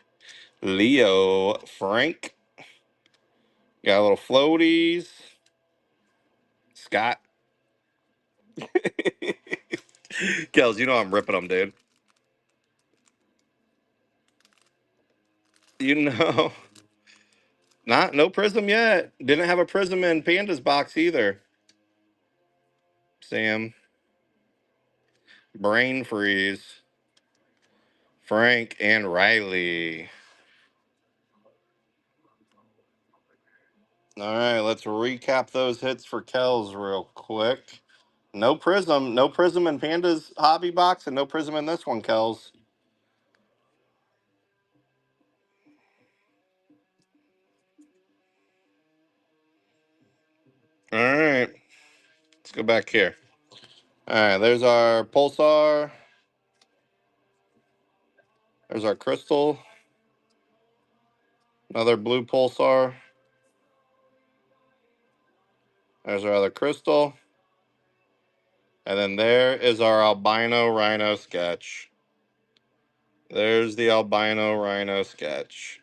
Leo. Frank. Got a little floaties. Scott. Kels, you know I'm ripping them, dude. You know. No prism yet. Didn't have a prism in Panda's box either. Sam. Brain freeze. Frank and Riley. All right, let's recap those hits for Kells real quick. No prism in Panda's hobby box, and no prism in this one, Kells. All right, let's go back here. All right, there's our Pulsar. There's our Crystal. Another blue Pulsar. There's our other Crystal. And then there is our Albino Rhino sketch. There's the Albino Rhino sketch.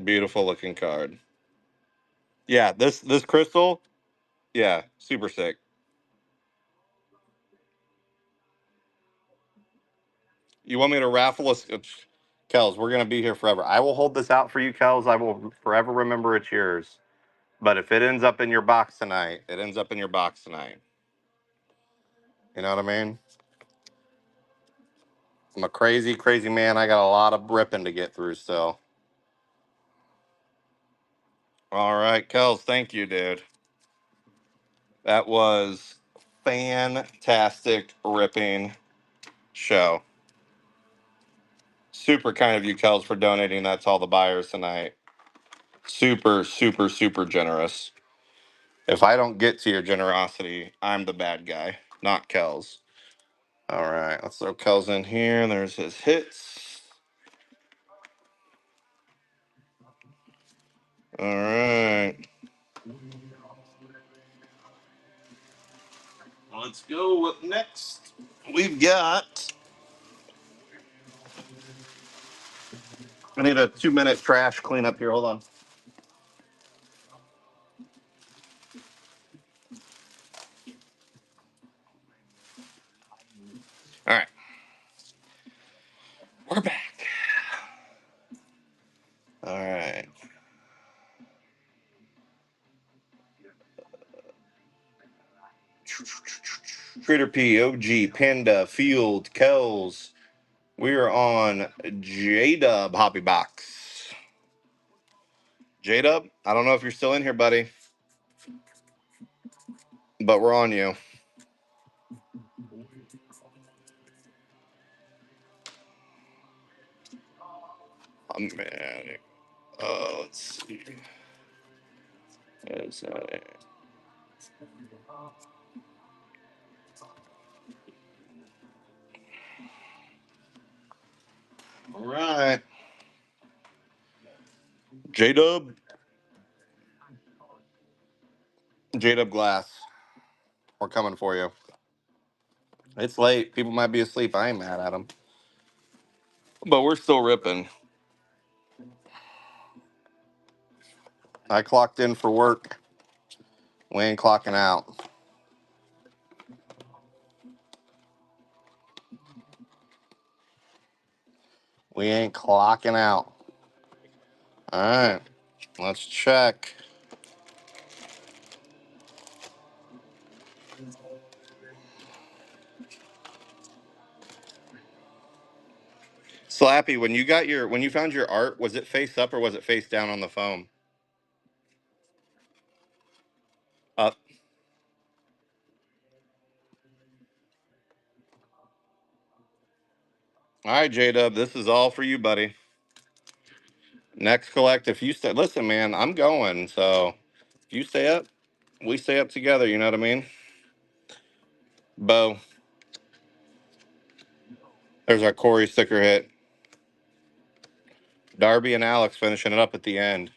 Beautiful looking card. Yeah, this Crystal, yeah, super sick. You want me to raffle us? Kels, we're going to be here forever. I will hold this out for you, Kels. I will forever remember it's yours. But if it ends up in your box tonight, it ends up in your box tonight. You know what I mean? I'm a crazy, crazy man. I got a lot of ripping to get through still. All right, Kels, thank you, dude. That was fantastic ripping show. Super kind of you, Kels, for donating that to all the buyers tonight. Super, super, super generous. If I don't get to your generosity, I'm the bad guy, not Kels. All right, let's throw Kels in here. There's his hits. All right. Let's go. Up next, we've got. I need a 2-minute trash cleanup here. Hold on. All right. We're back. All right. Critter P, OG, Panda, Field, Kells. We are on J-Dub Hobby Box. J-Dub, I don't know if you're still in here, buddy, but we're on you. Oh, man. Let's see. Is that it? All right. J-Dub. J-Dub Glass. We're coming for you. It's late. People might be asleep. I ain't mad at them. But we're still ripping. I clocked in for work. We ain't clocking out. We ain't clocking out. All right. Let's check. Slappy, when you found your art, was it face up or was it face down on the foam? Up. All right, J-Dub, this is all for you, buddy. Next collect, if you stay, listen, man, I'm going. So if you stay up, we stay up together. You know what I mean? Bo, there's our Corey sticker hit. Darby and Alex finishing it up at the end.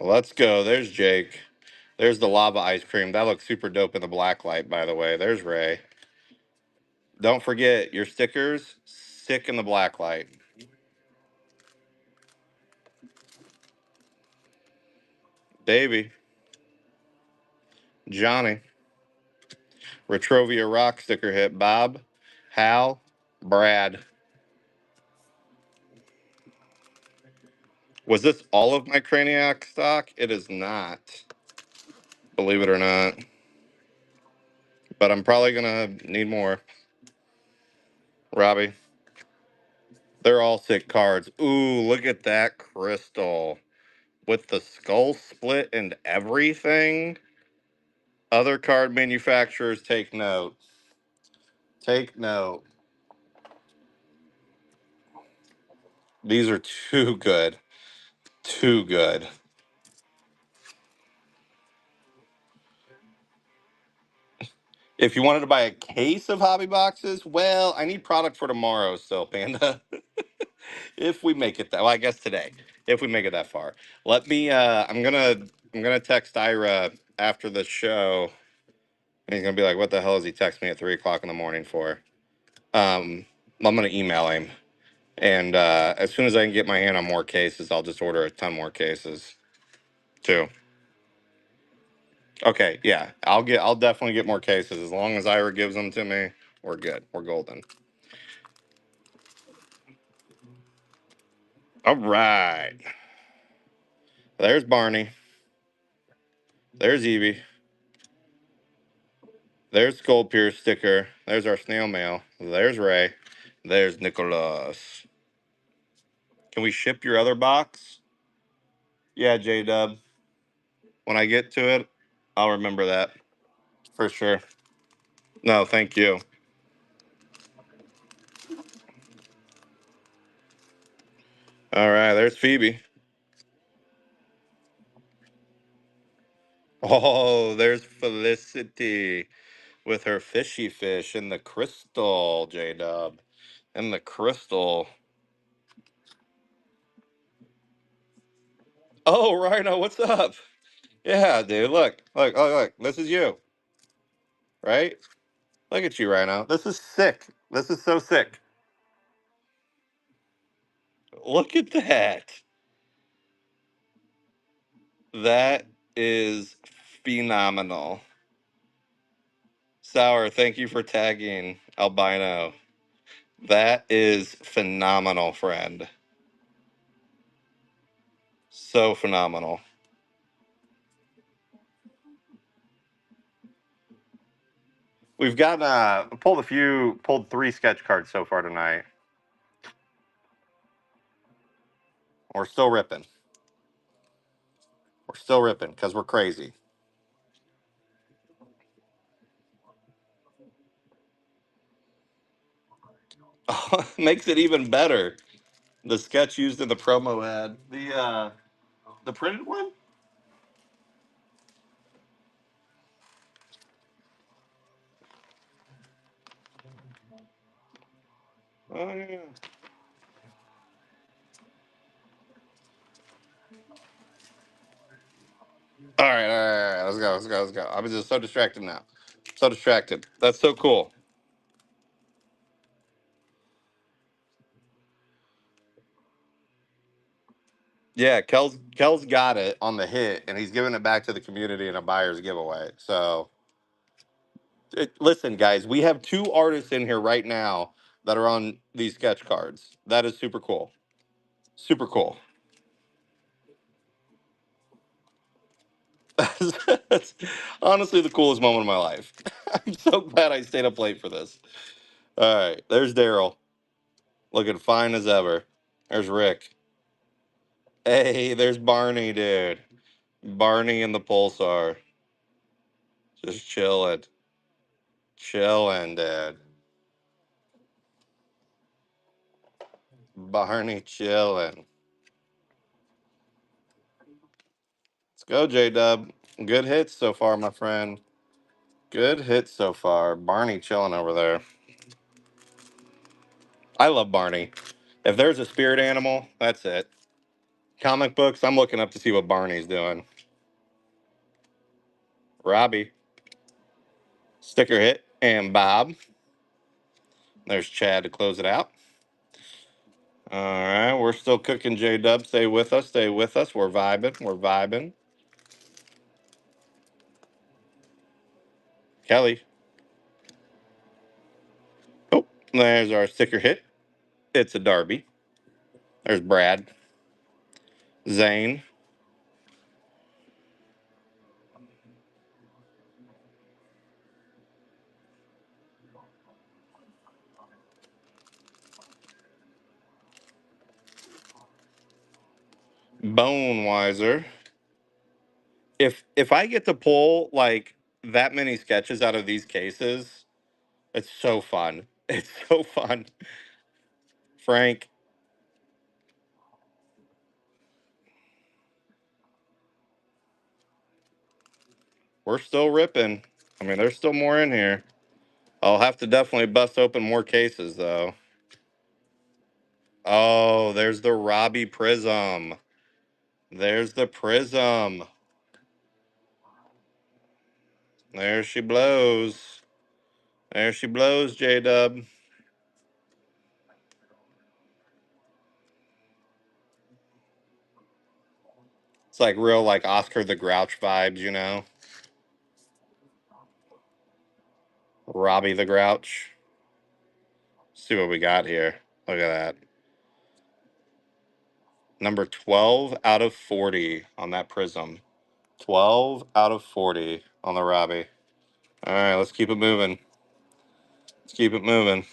Let's go. There's Jake. There's the lava ice cream. That looks super dope in the black light, by the way. There's Ray. Don't forget your stickers, sick in the black light. Davey, Johnny, Retrovia Rock sticker hit. Bob, Hal, Brad. Was this all of my Craniac stock? It is not, believe it or not. But I'm probably gonna need more. Robbie, they're all sick cards. Ooh, look at that crystal with the skull split and everything. Other card manufacturers, take note. Take note. These are too good. Too good. If you wanted to buy a case of hobby boxes, well, I need product for tomorrow still, Panda. If we make it that, well, I guess today. If we make it that far, let me. I'm gonna text Ira after the show, and he's gonna be like, "What the hell is he texting me at 3 o'clock in the morning for?" Um, I'm gonna email him, and as soon as I can get my hand on more cases, I'll just order a ton more cases, too. Okay, yeah, I'll definitely get more cases as long as Ira gives them to me. We're good. We're golden. All right. There's Barney. There's Evie. There's Skull Pierce sticker. There's our snail mail. There's Ray. There's Nicholas. Can we ship your other box? Yeah, J Dub. When I get to it, I'll remember that for sure. No, thank you. All right, there's Phoebe. Oh, there's Felicity with her fishy fish in the crystal, J Dub. In the crystal. Oh, Rhino, what's up? Yeah, dude. Look. This is you, right? Look at you, Rhino. This is sick. This is so sick. Look at that. That is phenomenal. Sour, thank you for tagging Albino. That is phenomenal, friend. So phenomenal. We've got pulled 3 sketch cards so far tonight. We're still ripping. We're still ripping because we're crazy. Makes it even better. The sketch used in the promo ad. The printed one? Oh yeah. All right. Let's go. I'm just so distracted now. So distracted. That's so cool. Yeah, Kel's got it on the hit, and he's giving it back to the community in a buyer's giveaway. So, listen, guys, we have 2 artists in here right now that are on these sketch cards. That is super cool. Super cool. That's honestly the coolest moment of my life. I'm so glad I stayed up late for this. All right, there's Daryl, looking fine as ever. There's Rick. Hey, there's Barney, dude. Barney and the Pulsar. Just chilling. Chilling, dude. Barney chilling. Let's go, J Dub. Good hits so far, my friend. Good hits so far. Barney chilling over there. I love Barney. If there's a spirit animal, that's it. Comic books, I'm looking up to see what Barney's doing. Robbie. Sticker hit. And Bob. There's Chad to close it out. All right, we're still cooking, J Dub. Stay with us. Stay with us. We're vibing. We're vibing. Kelly. Oh, there's our sticker hit. It's a Darby. There's Brad. Zane. Bone Wiser. If I get to pull like that many sketches out of these cases, it's so fun. It's so fun. Frank, we're still ripping. I mean, there's still more in here. I'll have to definitely bust open more cases though. Oh, there's the Robbie Prism. There's the Prism. There she blows. There she blows, J Dub. It's like real like Oscar the Grouch vibes, you know? Robbie the Grouch. See what we got here. Look at that. Number 12 out of 40 on that Prism. 12 out of 40 on the Robbie. All right, let's keep it moving. Let's keep it moving.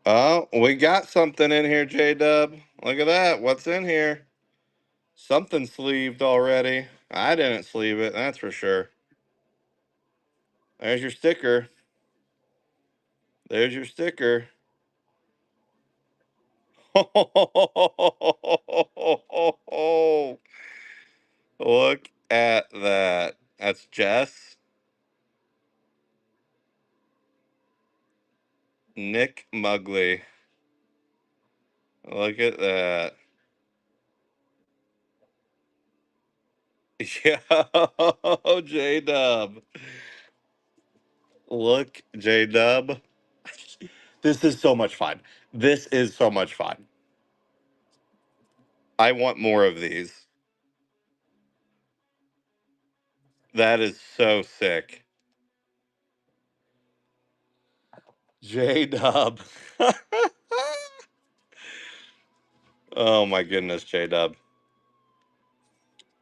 Oh, we got something in here, J Dub. Look at that. What's in here? Something sleeved already. I didn't sleeve it, that's for sure. There's your sticker. There's your sticker. Look at that. That's Jess. Nick Mugley. Look at that. Yo, J Dub. Look, J Dub. This is so much fun. This is so much fun. I want more of these. That is so sick. J Dub. Oh my goodness, J Dub.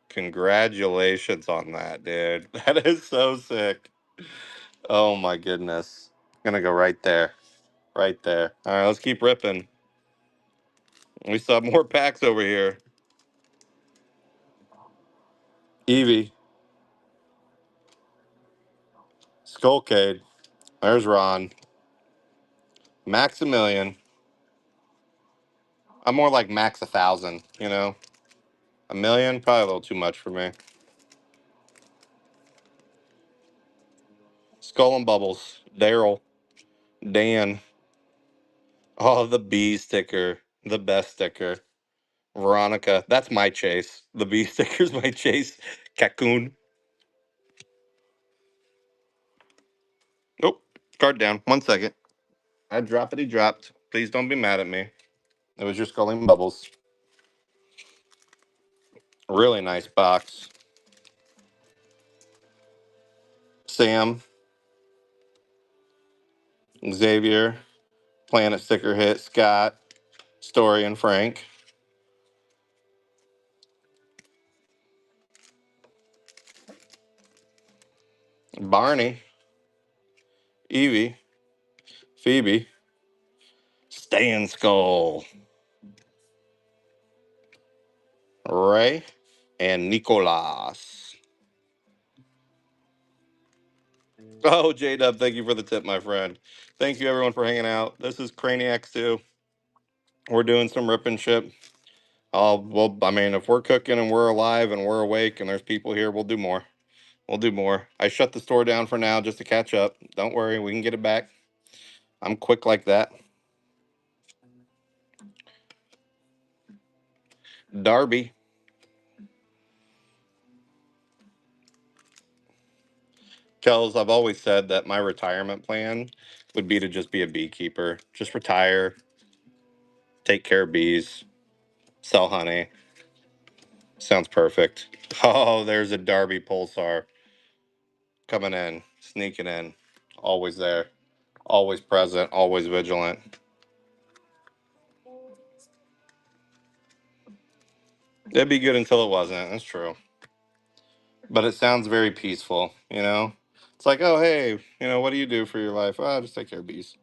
Congratulations on that, dude. That is so sick. Oh my goodness. Gonna go right there. Right there. All right, let's keep ripping. We still have more packs over here. Evie. Skullcade. There's Ron. Maximilian. I'm more like max 1,000, you know? A million? Probably a little too much for me. Skull and Bubbles. Daryl. Dan. Oh, the bee sticker. The best sticker. Veronica. That's my chase. The bee sticker's my chase. Cocoon. Oh, card down. 1 second. I dropped. He dropped. Please don't be mad at me. It was your Skull and Bubbles. Really nice box. Sam. Xavier. Planet sticker hit. Scott. Story and Frank. Barney. Evie. Phoebe. Stan Skull. Ray. And Nicolas. Oh, J Dub, thank you for the tip, my friend. Thank you, everyone, for hanging out. This is Craniacs 2. We're doing some rip and ship. Well, I mean, if we're cooking and we're alive and we're awake and there's people here, we'll do more. We'll do more. I shut the store down for now just to catch up. Don't worry, we can get it back. I'm quick like that. Darby. Kels, I've always said that my retirement plan would be to just be a beekeeper. Just retire, take care of bees, sell honey. Sounds perfect. Oh, there's a Darby Pulsar coming in, sneaking in. Always there, always present, always vigilant. It'd be good until it wasn't. That's true. But it sounds very peaceful, you know? It's like, oh, hey, what do you do for your life? Oh, just take care of bees.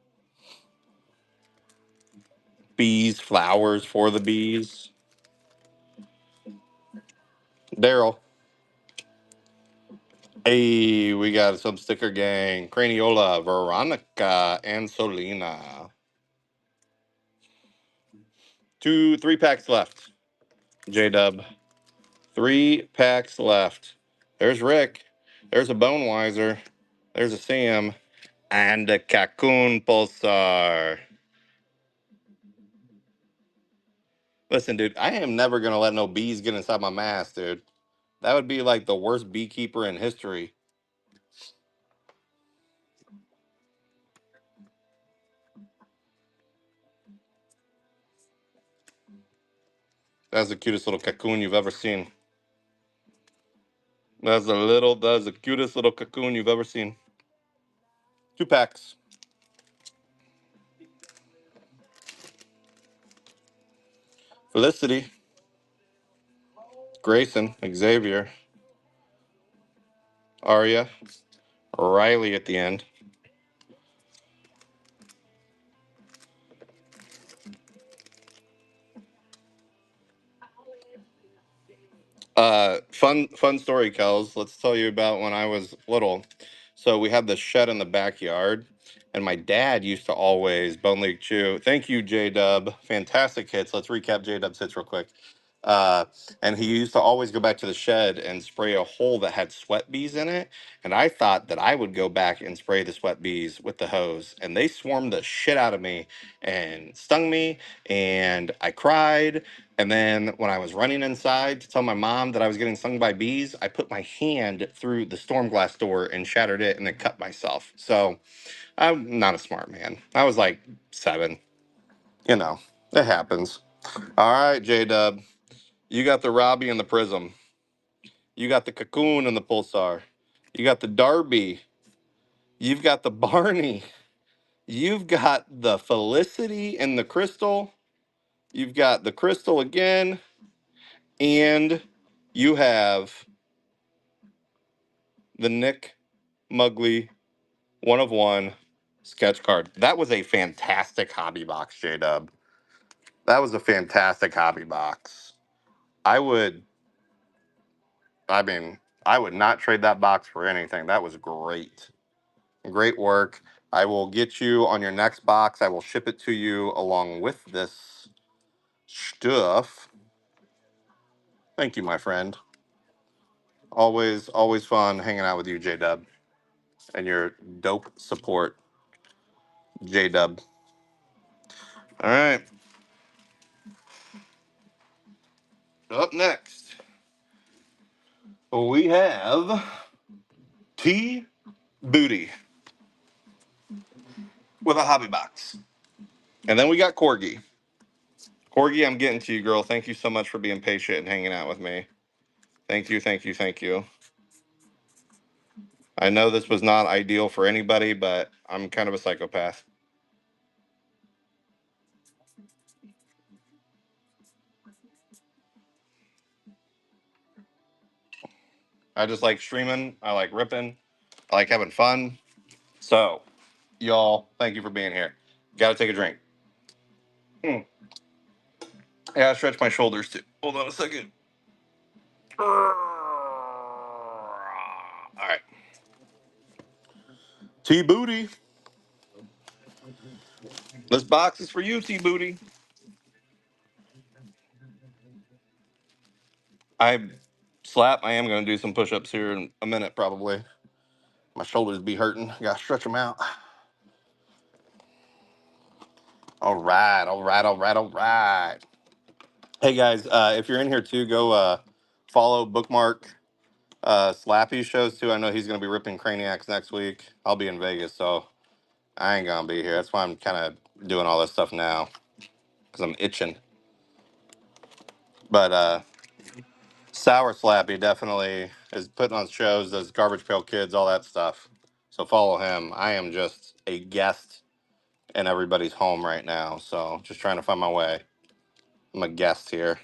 Bees, flowers for the bees. Daryl. Hey, we got some sticker gang. Craniola, Veronica, and Solina. 3 packs left. J-Dub. 3 packs left. There's Rick. There's a Bone Wiser. There's a Sam. And a Cocoon Pulsar. Listen, dude, I am never going to let no bees get inside my mask, dude. That would be like the worst beekeeper in history. That's the cutest little cocoon you've ever seen. That's the cutest little cocoon you've ever seen. 2 packs. Felicity. Grayson. Xavier. Arya. Riley at the end. Fun story, Kels. Let's tell you about when I was little. So we had this shed in the backyard, and my dad used to always Bone League Chew. Thank you, J Dub. Fantastic hits. Let's recap J Dub's hits real quick. Uh, and he used to always go back to the shed and spray a hole that had sweat bees in it. And I thought that I would go back and spray the sweat bees with the hose, and they swarmed the shit out of me and stung me, and I cried. And then when I was running inside to tell my mom that I was getting stung by bees, I put my hand through the storm glass door and shattered it and then cut myself. So I'm not a smart man. I was like 7. It happens. All right, J Dub. You got the Robbie and the Prism. You got the Cocoon and the Pulsar. You got the Darby. You've got the Barney. You've got the Felicity and the Crystal. You've got the Crystal again. And you have the Nick Muggley 1 of 1 sketch card. That was a fantastic hobby box, J Dub. That was a fantastic hobby box. I would, I mean, I would not trade that box for anything. That was great. Great work. I will get you on your next box. I will ship it to you along with this stuff. Thank you, my friend. Always, always fun hanging out with you, J Dub, and your dope support, J Dub. All right. Up next, we have T Booty with a hobby box. And then we got Corgi. Corgi, I'm getting to you, girl. Thank you so much for being patient and hanging out with me. Thank you, thank you, thank you. I know this was not ideal for anybody, but I'm kind of a psychopath. I just like streaming. I like ripping. I like having fun. So, y'all, thank you for being here. Gotta take a drink. I gotta stretch my shoulders too. Hold on a second. All right. T Booty. This box is for you, T Booty. I I am gonna do some push-ups here in a minute, probably. My shoulders be hurting. Gotta stretch them out. All right, all right, all right, all right. Hey guys, if you're in here too, go follow, bookmark Slappy shows too. I know he's gonna be ripping Craniacs next week. I'll be in Vegas, so I ain't gonna be here. That's why I'm kind of doing all this stuff now because I'm itching. But Sour Slappy definitely is putting on shows. Does Garbage Pail Kids, all that stuff. So follow him. I am just a guest in everybody's home right now, so just trying to find my way. I'm a guest here.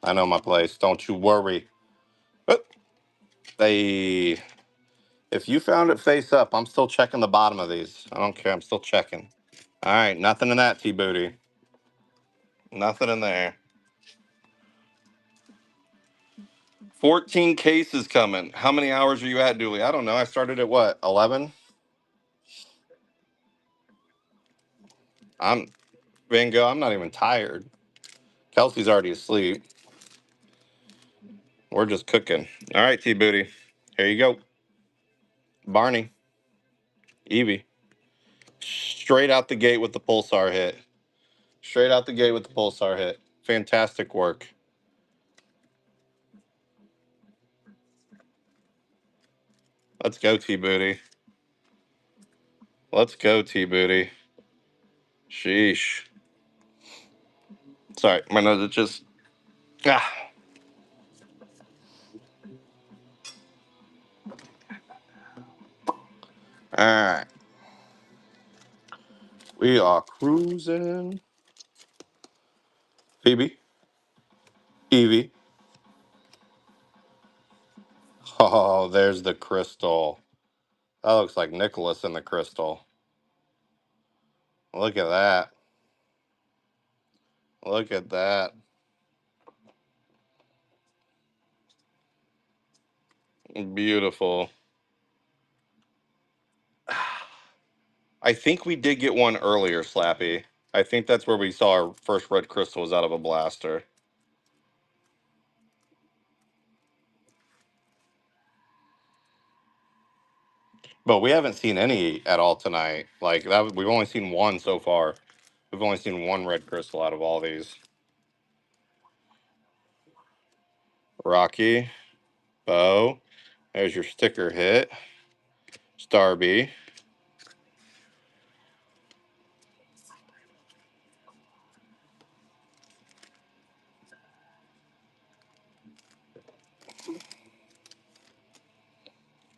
I know my place. Don't you worry. Oop. They, if you found it face up, I'm still checking the bottom of these. I don't care. I'm still checking. All right, nothing in that T Booty. Nothing in there. 14 cases coming. How many hours are you at, Dooley? I don't know. I started at what? 11. I'm Van Gogh. I'm not even tired. Kelsey's already asleep. We're just cooking. All right, T Booty. Here you go. Barney. Evie. Straight out the gate with the pulsar hit. Straight out the gate with the pulsar hit. Fantastic work. Let's go, T Booty. Let's go, T Booty. Sheesh. Sorry, my nose is just. Ah. All right. We are cruising. Phoebe. Evie. Oh, there's the crystal. That looks like Nicholas in the crystal. Look at that. Look at that. Beautiful. I think we did get one earlier, Slappy. I think that's where we saw our first red crystal was out of a blaster. But we haven't seen any at all tonight. Like that, we've only seen one so far. We've only seen one red crystal out of all these. Rocky, Bo. There's your sticker hit. Starby.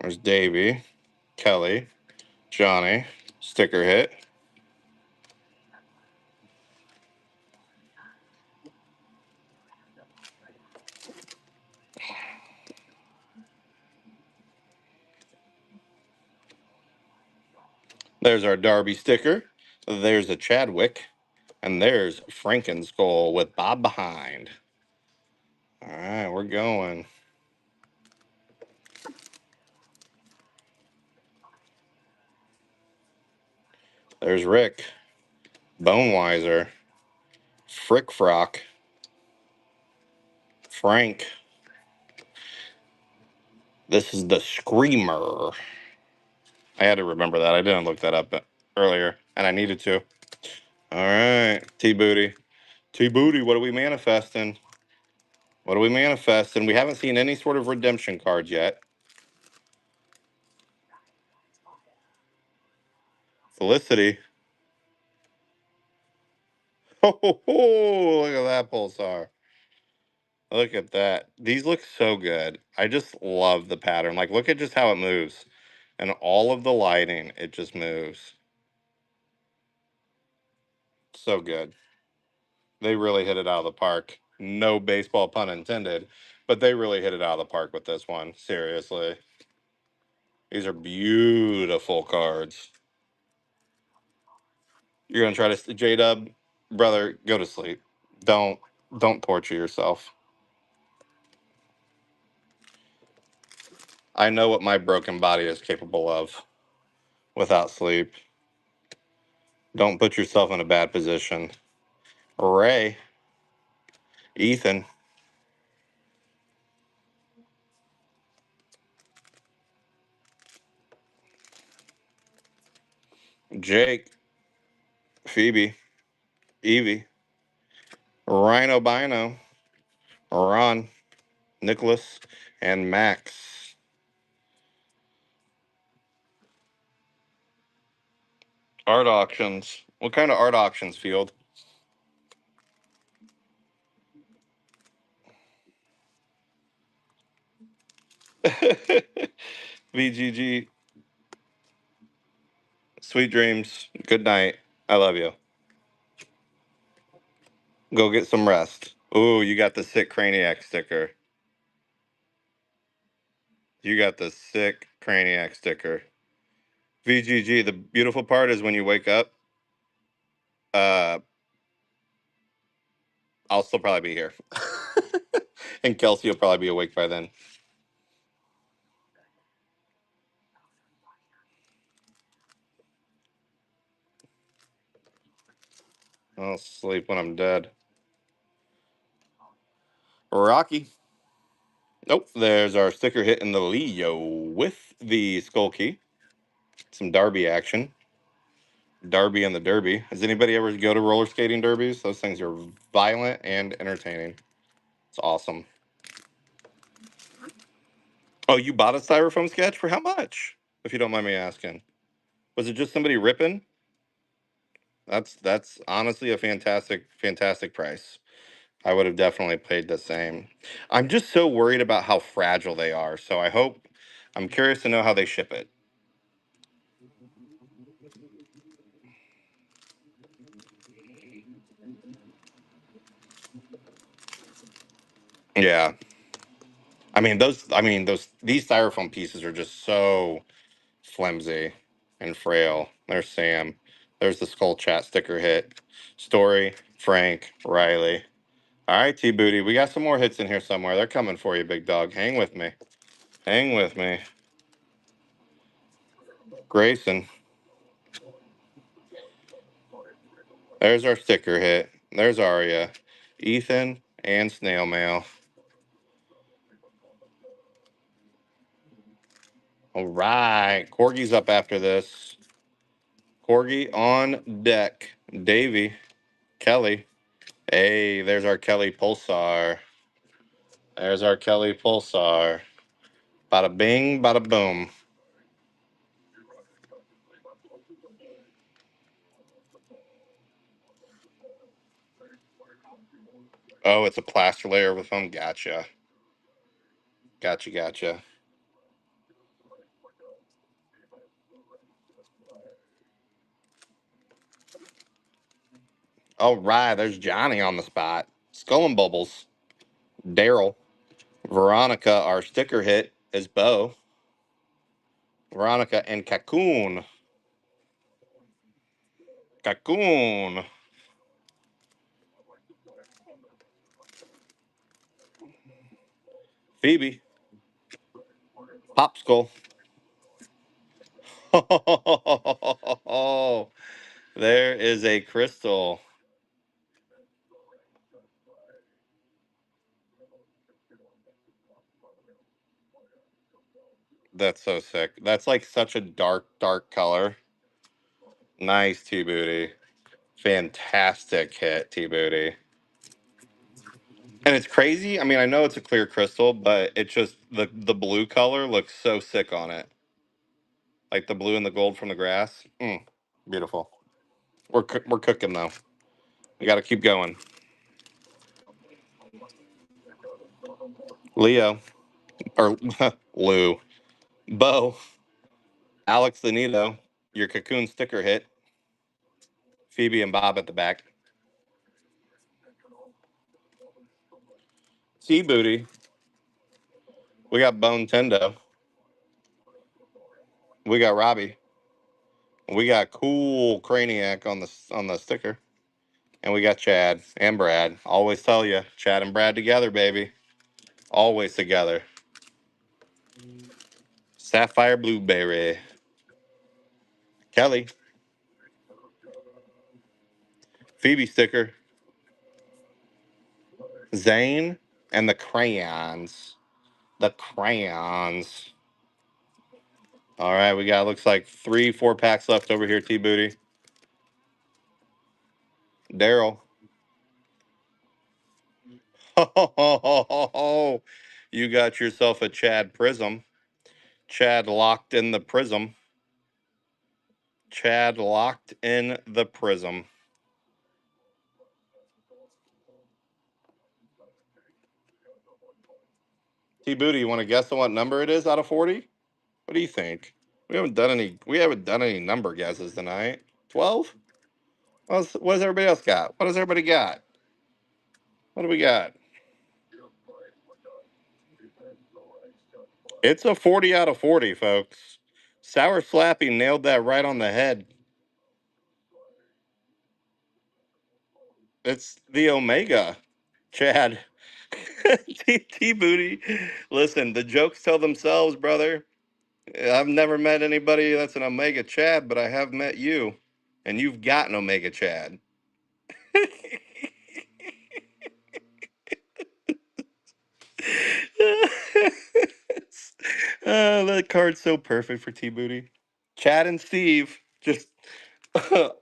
There's Davy, Kelly, Johnny. Sticker hit. There's our Darby sticker. There's a Chadwick. And there's Frankenskull with Bob behind. All right, we're going. There's Rick. Bonewiser. Frick Frock. Frank. This is the Screamer. I had to remember that. I didn't look that up earlier, and I needed to. All right, T Booty. T Booty, what are we manifesting? What are we manifesting? We haven't seen any sort of redemption cards yet. Felicity. Oh, ho, ho, look at that pulsar. Look at that. These look so good. I just love the pattern. Like, look at just how it moves. And all of the lighting, it just moves. So good. They really hit it out of the park. No baseball pun intended, but they really hit it out of the park with this one. Seriously. These are beautiful cards. You're gonna try to J Dub, brother, go to sleep. Don't don't torture yourself. I know what my broken body is capable of without sleep. Don't put yourself in a bad position. Ray, Ethan, Jake, Phoebe, Evie, Rhino Bino, Ron, Nicholas, and Max. Art auctions. What kind of art auctions, Field? VGG. Sweet dreams. Good night. I love you. Go get some rest. Ooh, you got the sick Craniac sticker. You got the sick Craniac sticker. VGG. The beautiful part is when you wake up, uh, I'll still probably be here. And Kelsey will probably be awake by then. I'll sleep when I'm dead. Rocky. Nope. There's our sticker hit in the Leo with the skull key. Some Derby action. Derby and the Derby. Does anybody ever go to roller skating derbies? Those things are violent and entertaining. It's awesome. Oh, you bought a styrofoam sketch for how much? If you don't mind me asking. Was it just somebody ripping? That's honestly a fantastic price. I would have definitely paid the same. I'm just so worried about how fragile they are. So I'm curious to know how they ship it. Yeah. These styrofoam pieces are just so flimsy and frail. There's Sam. There's the skull chat sticker hit. Story, Frank, Riley. All right, T Booty. We got some more hits in here somewhere. They're coming for you, big dog. Hang with me. Hang with me. Grayson. There's our sticker hit. There's Aria. Ethan and Snail Mail. All right. Corgi's up after this. Corgi on deck. Davy. Kelly. Hey, there's our Kelly Pulsar. There's our Kelly Pulsar. Bada bing, bada boom. Oh, it's a plaster layer with foam. Gotcha. Gotcha. All right, there's Johnny on the spot. Skull and Bubbles. Daryl. Veronica, our sticker hit is Bo. Veronica and Cocoon. Cocoon. Phoebe. Popsicle. Oh, there is a crystal. That's so sick. That's like such a dark, dark color. Nice, T Booty. Fantastic hit, T Booty. And it's crazy. I mean, I know it's a clear crystal, but it just the blue color looks so sick on it. Like the blue and the gold from the grass. Beautiful. We're cooking though. We got to keep going. Leo or Lou, Bo, Alex the Nito, your cocoon sticker hit. Phoebe and Bob at the back. T Booty. We got Bone Tendo. We got Robbie. We got cool Craniac on the sticker. And we got Chad and Brad. Always tell you, Chad and Brad together, baby. Always together. Sapphire Blueberry. Kelly. Phoebe sticker. Zane and the crayons. The crayons. All right, we got looks like 3, 4 packs left over here, T Booty. Daryl. You got yourself a Chad Prism. Chad locked in the prism. Chad locked in the prism. T Booty, you want to guess on what number it is out of 40? What do you think? We haven't done any number guesses tonight. 12? What does everybody else got? What does everybody got? What do we got? It's a 40 out of 40, folks. Sour Slappy nailed that right on the head. It's the Omega, Chad. T Booty. Listen, the jokes tell themselves, brother. I've never met anybody that's an Omega Chad, but I have met you. And you've got an Omega Chad. That card's so perfect for T Booty. Chad and Steve just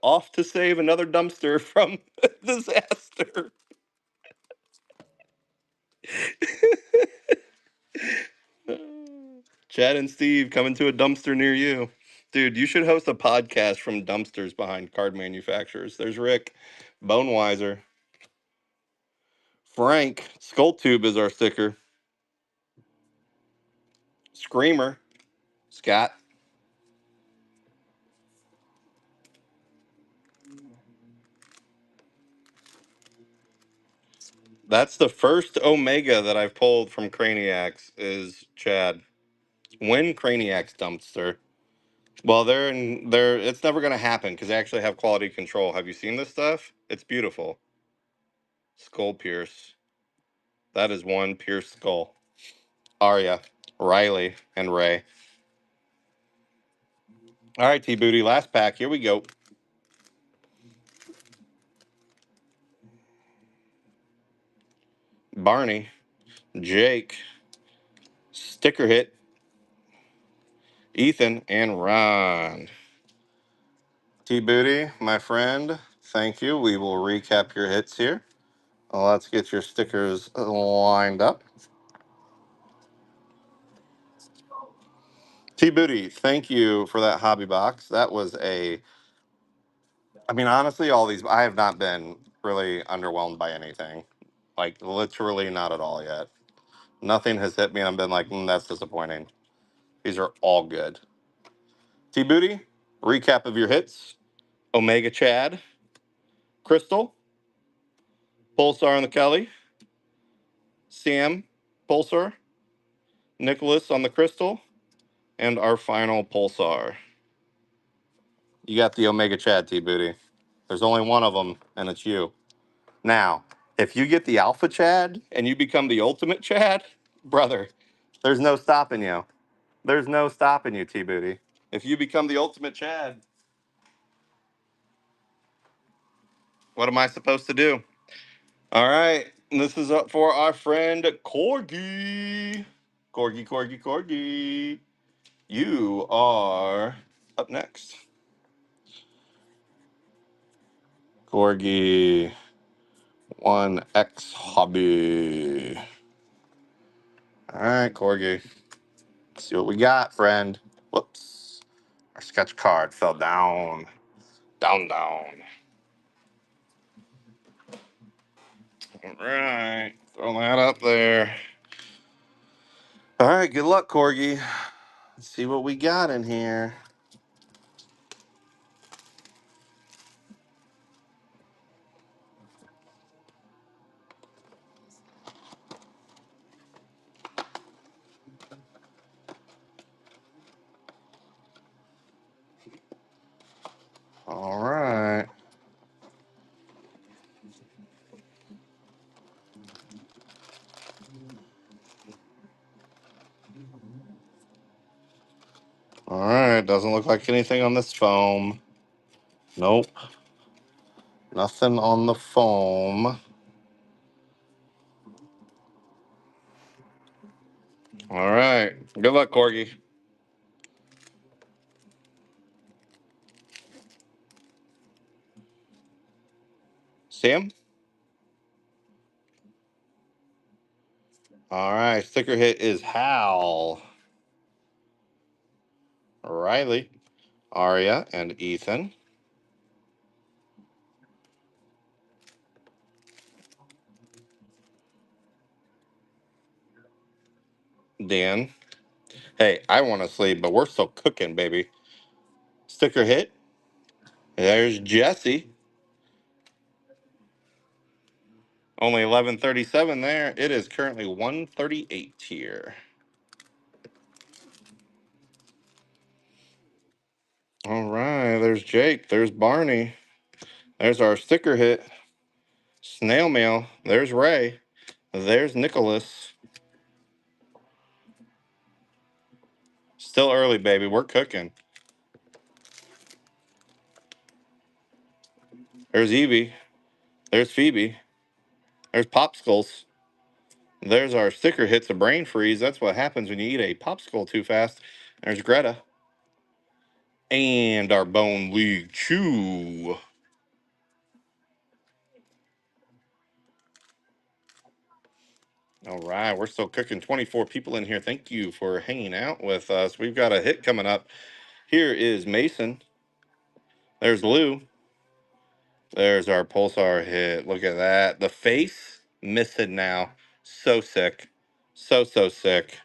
off to save another dumpster from disaster. Chad and Steve coming to a dumpster near you. Dude, you should host a podcast from dumpsters behind card manufacturers. There's Rick, Bonewiser, Frank, Skull Tube is our sticker, Screamer, Scott. That's the first Omega that I've pulled from Craniacs is Chad. Win Craniacs dumpster. Well, they're it's never gonna happen because they actually have quality control. Have you seen this stuff? It's beautiful. Skull Pierce. That is one Pierce skull. Arya, Riley, and Ray. All right, T Booty, last pack. Here we go. Barney, Jake, sticker hit, Ethan, and Ron. T Booty, my friend, thank you. We will recap your hits here. Let's get your stickers lined up. T Booty, thank you for that hobby box. That was I mean, honestly, all these, I have not been really underwhelmed by anything. Like, literally not at all yet. Nothing has hit me and I've been like, that's disappointing. These are all good. T Booty, recap of your hits: Omega Chad, Crystal, Pulsar on the Kelly, Sam, Pulsar, Nicholas on the Crystal, and our final Pulsar. You got the Omega Chad, T Booty. There's only one of them, and it's you. Now, if you get the Alpha Chad and you become the Ultimate Chad, brother, there's no stopping you. There's no stopping you, T Booty. If you become the Ultimate Chad, what am I supposed to do? All right, this is up for our friend Corgi. Corgi, Corgi, Corgi. You are up next. Corgi, 1X Hobby. All right, Corgi. Let's see what we got, friend. Whoops. Our sketch card fell down. Down, down. All right. Throw that up there. All right, good luck, Corgi. Let's see what we got in here. All right. All right. Doesn't look like anything on this foam. Nope. Nothing on the foam. All right. Good luck, Corgi. Sam? All right. Sticker hit is Hal, Riley, Aria, and Ethan. Dan. Hey, I want to sleep, but we're still cooking, baby. Sticker hit. There's Jesse. Only 11:37 there. It is currently 1:38 here. All right. There's Jake. There's Barney. There's our sticker hit. Snail mail. There's Ray. There's Nicholas. Still early, baby. We're cooking. There's Evie. There's Phoebe. There's Popsicles. There's our sticker hits a brain freeze. That's what happens when you eat a popsicle too fast. There's Greta. And our Bone League Chew. All right, we're still cooking. 24 people in here. Thank you for hanging out with us. We've got a hit coming up. Here is Mason. There's Lou. There's our Pulsar hit. Look at that. The face missing now. So sick. So sick.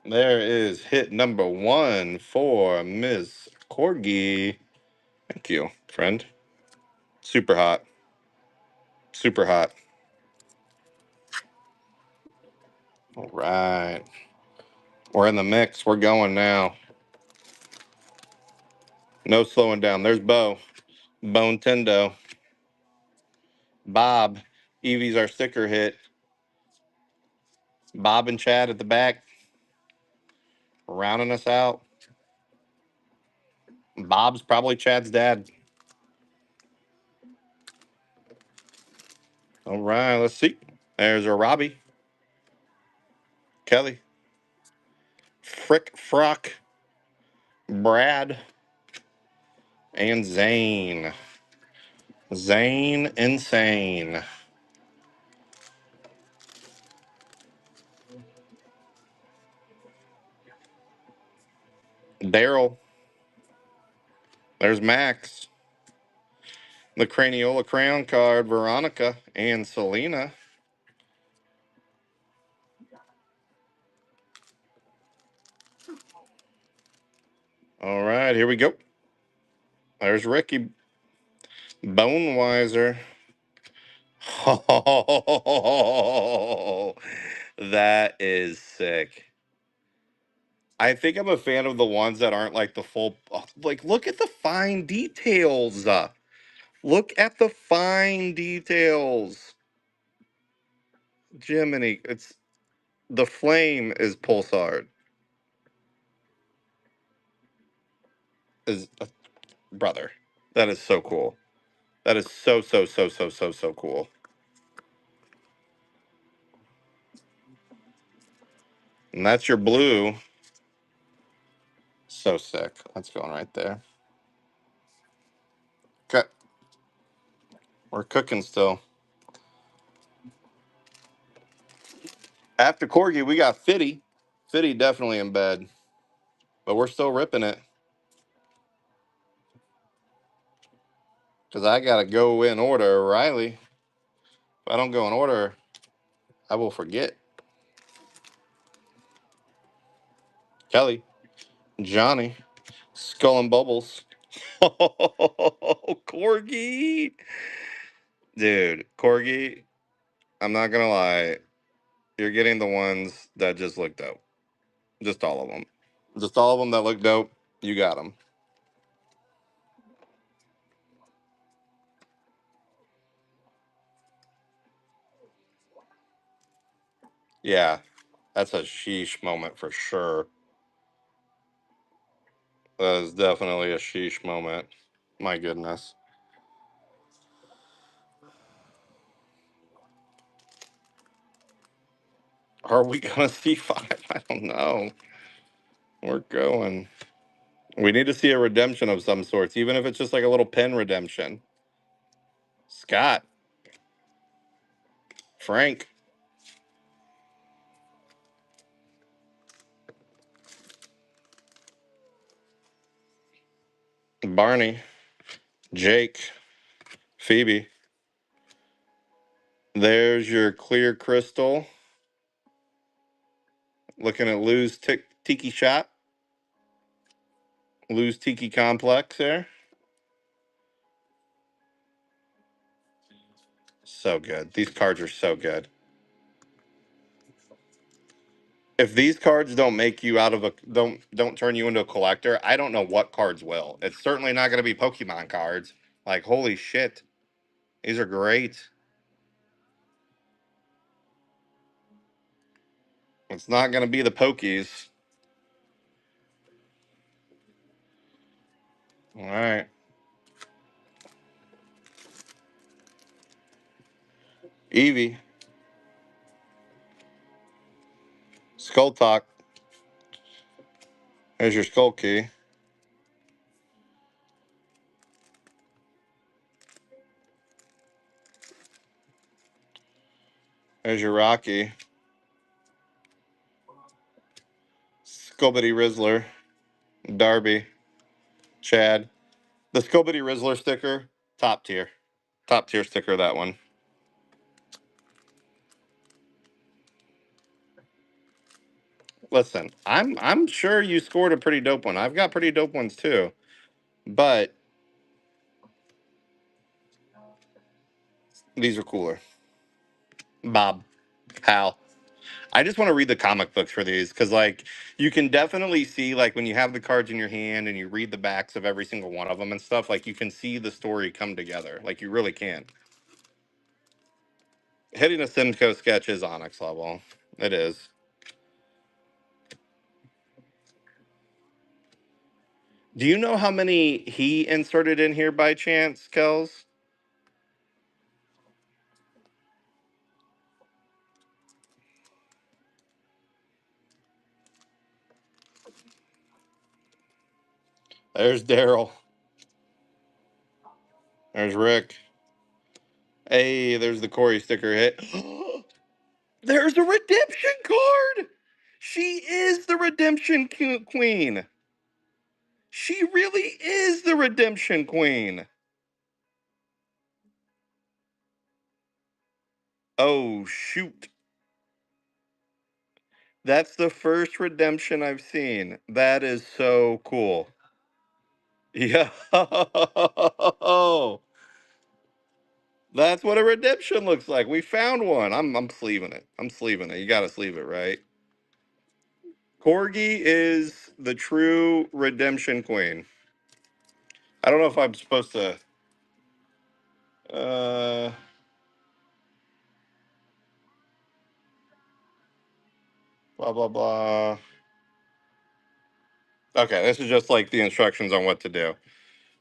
There is hit number 1 for Miss Corgi. Thank you, friend. Super hot. Super hot. All right. We're in the mix. We're going now. No slowing down. There's Bo. Bone Tendo. Bob. Evie's our sticker hit. Bob and Chad at the back. Rounding us out. Bob's probably Chad's dad. All right, let's see. There's a Robbie. Kelly. Frick Frock. Brad. And Zane. Zane Insane. Daryl. There's Max. The Craniola Crown card, Veronica and Selena. All right, here we go. There's Ricky. Bonewiser. Oh, that is sick. I think I'm a fan of the ones that aren't like the full. Like, look at the fine details. Look at the fine details. Jiminy, it's the flame is pulsar. Is brother. That is so cool. That is so cool. And that's your blue. So sick. That's going right there. Okay, we're cooking still. After Corgi, we got Fitty. Fitty definitely in bed, but we're still ripping it because I gotta go in order. Riley, if I don't go in order, I will forget. Kelly, Johnny, Skull and Bubbles. Oh, Corgi, dude, Corgi. I'm not gonna lie, you're getting the ones that just look dope. Just all of them. Just all of them that look dope. You got them. Yeah, that's a sheesh moment for sure. That is definitely a sheesh moment. My goodness. Are we gonna see five? I don't know. We're going. We need to see a redemption of some sorts, even if it's just like a little pen redemption. Scott, Frank, Barney, Jake, Phoebe. There's your clear crystal. Looking at Lou's Tiki Shop. Lou's Tiki Complex there. So good. These cards are so good. If these cards don't make you out of a don't turn you into a collector, I don't know what cards will. It's certainly not going to be Pokemon cards. Like holy shit, these are great. It's not going to be the Pokies. All right, Eevee, Skull Talk. There's your Skull Key. There's your Rocky, Skullbitty Rizzler, Darby, Chad. The Skullbitty Rizzler sticker, top tier sticker. That one. Listen, I'm sure you scored a pretty dope one. I've got pretty dope ones too, but these are cooler. Bob, Hal. I just want to read the comic books for these because, like, you can definitely see, like, when you have the cards in your hand and you read the backs of every single one of them and stuff, like, you can see the story come together. Like, you really can. Hitting a Simcoe sketch is Onyx level. It is. Do you know how many he inserted in here by chance, Kels? There's Daryl. There's Rick. Hey, there's the Corey sticker hit. There's a redemption card. She is the redemption queen. She really is the redemption queen. Oh, shoot. That's the first redemption I've seen. That is so cool. Yeah. That's what a redemption looks like. We found one. I'm sleeving it. I'm sleeving it. You got to sleeve it, right? Corgi is the true redemption queen. I don't know if I'm supposed to. Uh, blah blah blah. Okay, this is just like the instructions on what to do.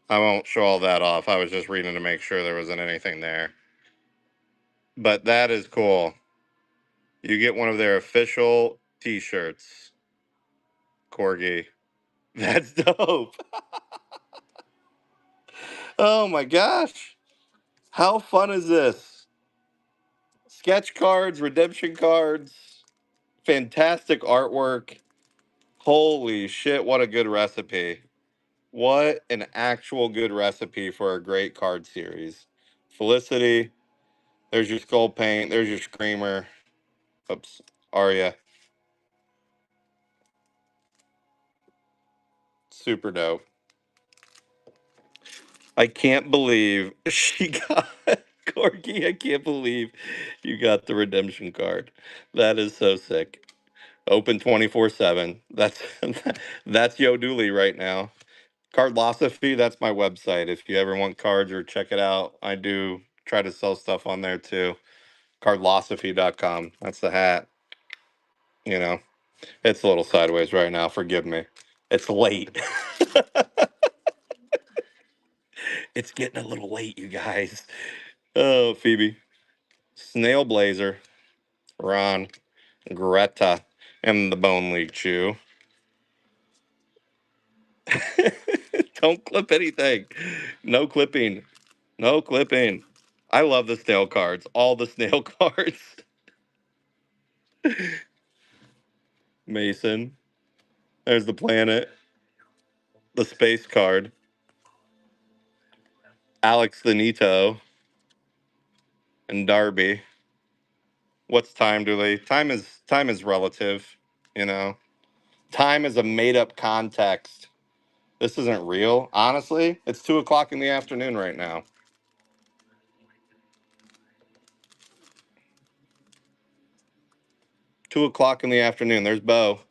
I won't show all that off. I was just reading to make sure there wasn't anything there. But that is cool. You get one of their official T-shirts, Corgi. That's dope. Oh my gosh. How fun is this? Sketch cards, redemption cards, fantastic artwork. Holy shit, what a good recipe. What an actual good recipe for a great card series. Felicity, there's your skull paint, there's your screamer. Oops, Arya. Super dope. I can't believe she got Corgi. I can't believe you got the redemption card. That is so sick. Open 24/7. That's YoDooley right now. Cardlosophy, that's my website. If you ever want cards or check it out, I do try to sell stuff on there too. Cardlosophy.com. That's the hat. You know, it's a little sideways right now. Forgive me. It's late. It's getting a little late, you guys. Oh, Phoebe. Snail Blazer. Ron. Greta. And the Bone League Chew. Don't clip anything. No clipping. No clipping. I love the snail cards. All the snail cards. Mason. There's the planet. The space card. Alex the Nito. And Darby. What's time, Dooley? Time is relative, you know. Time is a made up context. This isn't real. Honestly, it's 2 o'clock in the afternoon right now. 2 o'clock in the afternoon. There's Bo.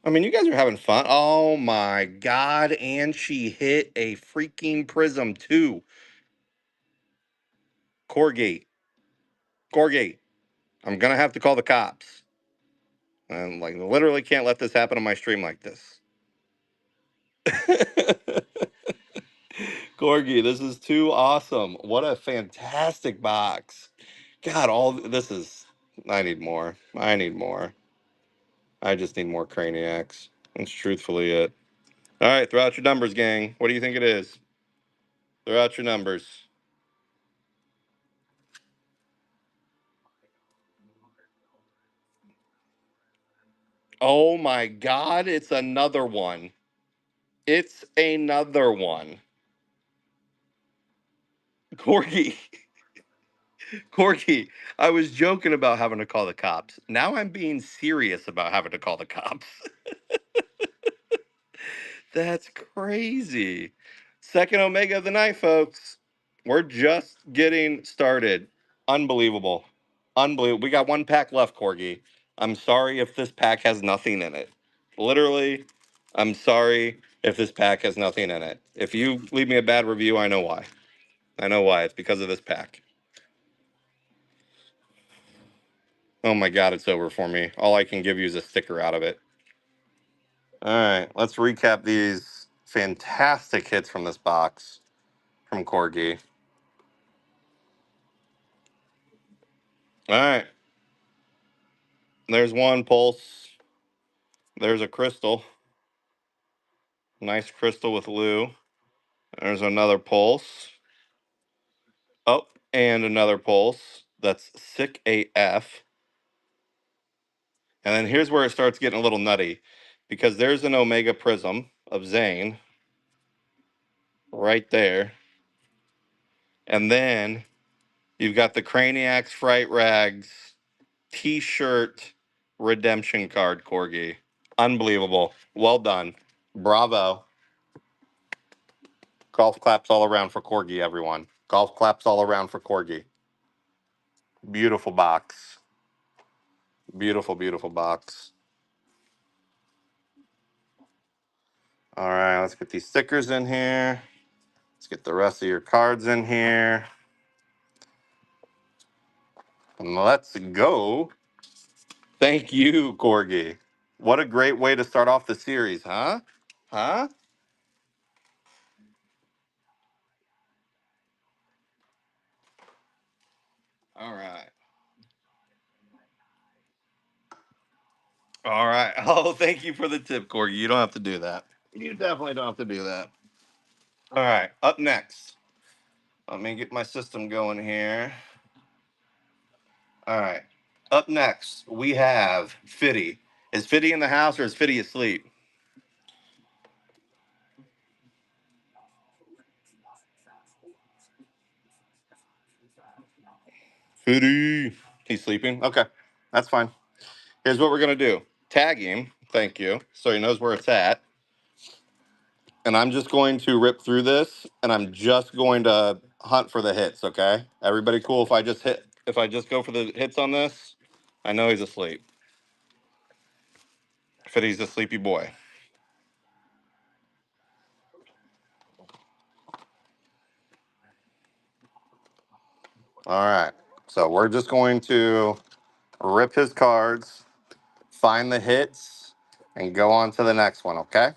I mean, you guys are having fun. Oh my god! And she hit a freaking prism too. Corgi. Corgi. I'm gonna have to call the cops. I'm like literally can't let this happen on my stream like this. Corgi, this is too awesome. What a fantastic box. God, all this is. I need more. I need more. I just need more Craniacs. That's truthfully it. All right, throw out your numbers, gang. What do you think it is? Throw out your numbers. Oh my God, it's another one. It's another one. Corgi. Corgi, I was joking about having to call the cops. Now I'm being serious about having to call the cops. That's crazy. Second Omega of the night, folks. We're just getting started. Unbelievable. Unbelievable. We got one pack left, Corgi. I'm sorry if this pack has nothing in it. Literally, I'm sorry if this pack has nothing in it. If you leave me a bad review, I know why. I know why. It's because of this pack. Oh my God, it's over for me. All I can give you is a sticker out of it. All right, let's recap these fantastic hits from this box from Corgi. All right, there's one pulse. There's a crystal. Nice crystal with Lou. There's another pulse. Oh, and another pulse. That's sick AF. And then here's where it starts getting a little nutty because there's an Omega Prism of Zane right there. And then you've got the Craniacs Fright Rags T-shirt redemption card, Corgi. Unbelievable. Well done. Bravo. Golf claps all around for Corgi, everyone. Golf claps all around for Corgi. Beautiful box. Beautiful, beautiful box. All right, let's get these stickers in here. Let's get the rest of your cards in here. And let's go. Thank you, Corgi. What a great way to start off the series, huh? Huh? All right. All right. Oh, thank you for the tip, Corgi. You don't have to do that. You definitely don't have to do that. All right. Up next. Let me get my system going here. All right. Up next, we have Fitty. Is Fitty in the house or is Fitty asleep? Fitty. He's sleeping? Okay. That's fine. Here's what we're going to do tag him. Thank you. So he knows where it's at. And I'm just going to rip through this and I'm just going to hunt for the hits, okay? Everybody cool if I just go for the hits on this? I know he's asleep. Fitty's a sleepy boy. All right. So we're just going to rip his cards, find the hits, and go on to the next one, okay?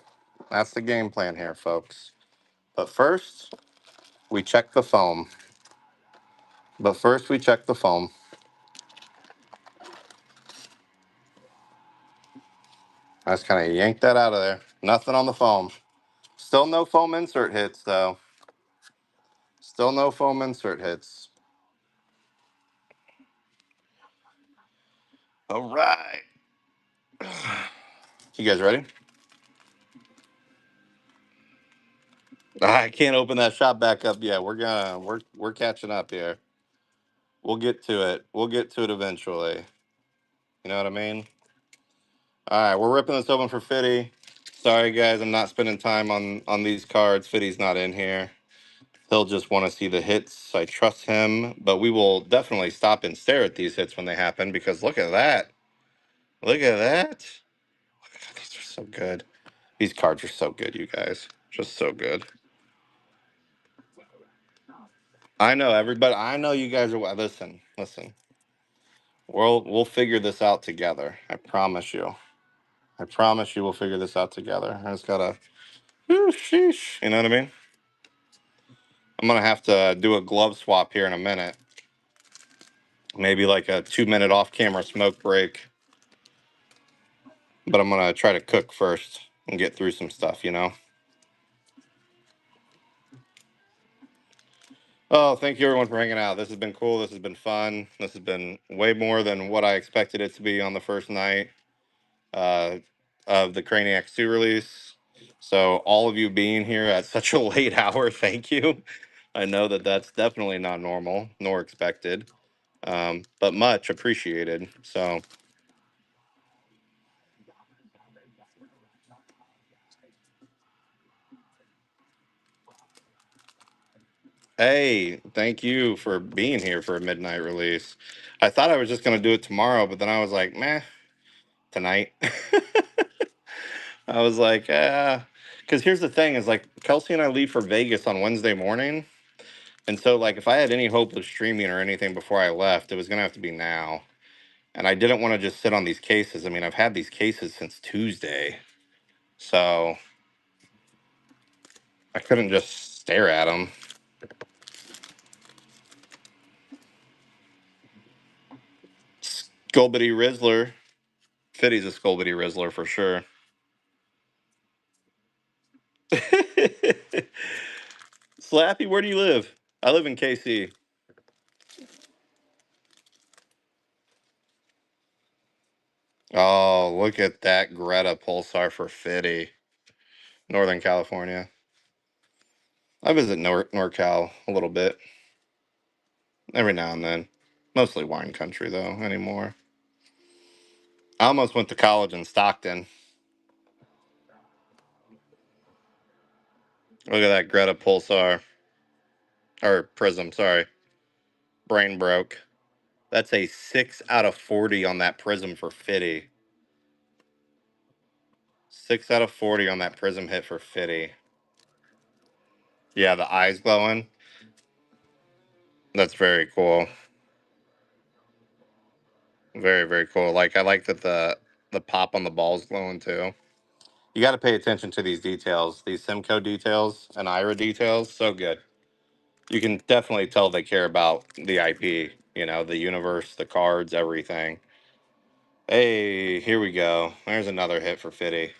That's the game plan here, folks. But first, we check the foam. I just kind of yank that out of there. Nothing on the foam. Still no foam insert hits, though. Still no foam insert hits. All right. You guys ready? I can't open that shop back up yet. We're catching up here. We'll get to it. We'll get to it eventually. You know what I mean? All right, we're ripping this open for Fitty. Sorry guys, I'm not spending time on these cards. Fitty's not in here. He'll just want to see the hits. I trust him, but we will definitely stop and stare at these hits when they happen because look at that. Look at that. God, these are so good. These cards are so good, you guys. Just so good. I know everybody. I know you guys are. Listen. We'll figure this out together. I promise you. I promise you, we'll figure this out together. I just gotta. Ooh, sheesh. You know what I mean? I'm gonna have to do a glove swap here in a minute. Maybe like a 2-minute off-camera smoke break. But I'm gonna try to cook first and get through some stuff. You know. Oh, thank you everyone for hanging out. This has been cool. This has been fun. This has been way more than what I expected it to be on the first night uh, of the Craniacs 2 release. So all of you being here at such a late hour, thank you. I know that that's definitely not normal nor expected, but much appreciated. So, hey, thank you for being here for a midnight release. I thought I was just going to do it tomorrow, but then I was like, meh, tonight. I was like, because here's the thing is like Kelsey and I leave for Vegas on Wednesday morning. And so like if I had any hope of streaming or anything before I left, it was gonna have to be now. And I didn't want to just sit on these cases. I mean, I've had these cases since Tuesday. So I couldn't just stare at them. Skulbity Rizzler. Fitty's a Skulbity Rizzler for sure. Slappy, where do you live? I live in KC. Oh, look at that Greta Pulsar for Fitty. Northern California. I visit NorCal a little bit. Every now and then. Mostly wine country, though, anymore. I almost went to college in Stockton. Look at that Greta Pulsar. Or Prism, sorry. Brain broke. That's a 6 out of 40 on that Prism for Fitty. 6 out of 40 on that prism hit for Fitty. Yeah, the eyes glowing. That's very cool. Very, very cool. Like, I like that the pop on the ball's glowing too. You got to pay attention to these details, these Simcoe details and Ira details. So good. You can definitely tell they care about the IP, you know, the universe, the cards, everything. Hey, here we go. There's another hit for Fitty.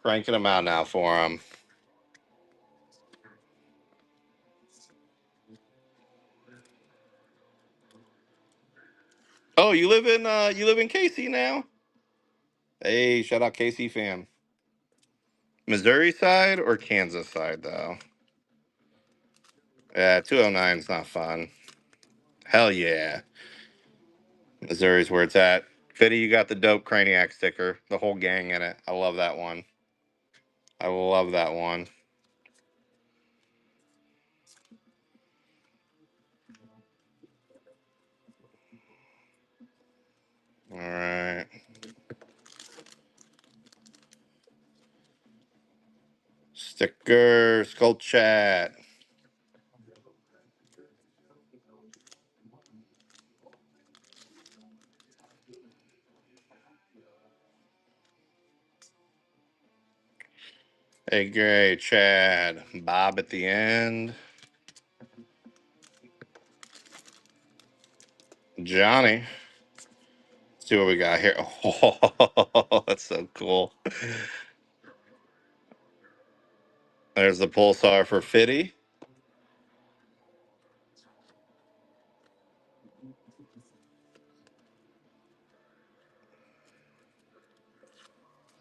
Cranking them out now for him. Oh, you live in KC now? Hey, shout out KC fam. Missouri side or Kansas side though? Yeah, 209's not fun. Hell yeah. Missouri's where it's at. Fitty, you got the dope Craniac sticker. The whole gang in it. I love that one. I love that one. All right. Sticker, Skull Chat. Hey, great, Chad. Bob at the end. Johnny. Let's see what we got here. Oh, that's so cool. There's the pulsar for Fitty.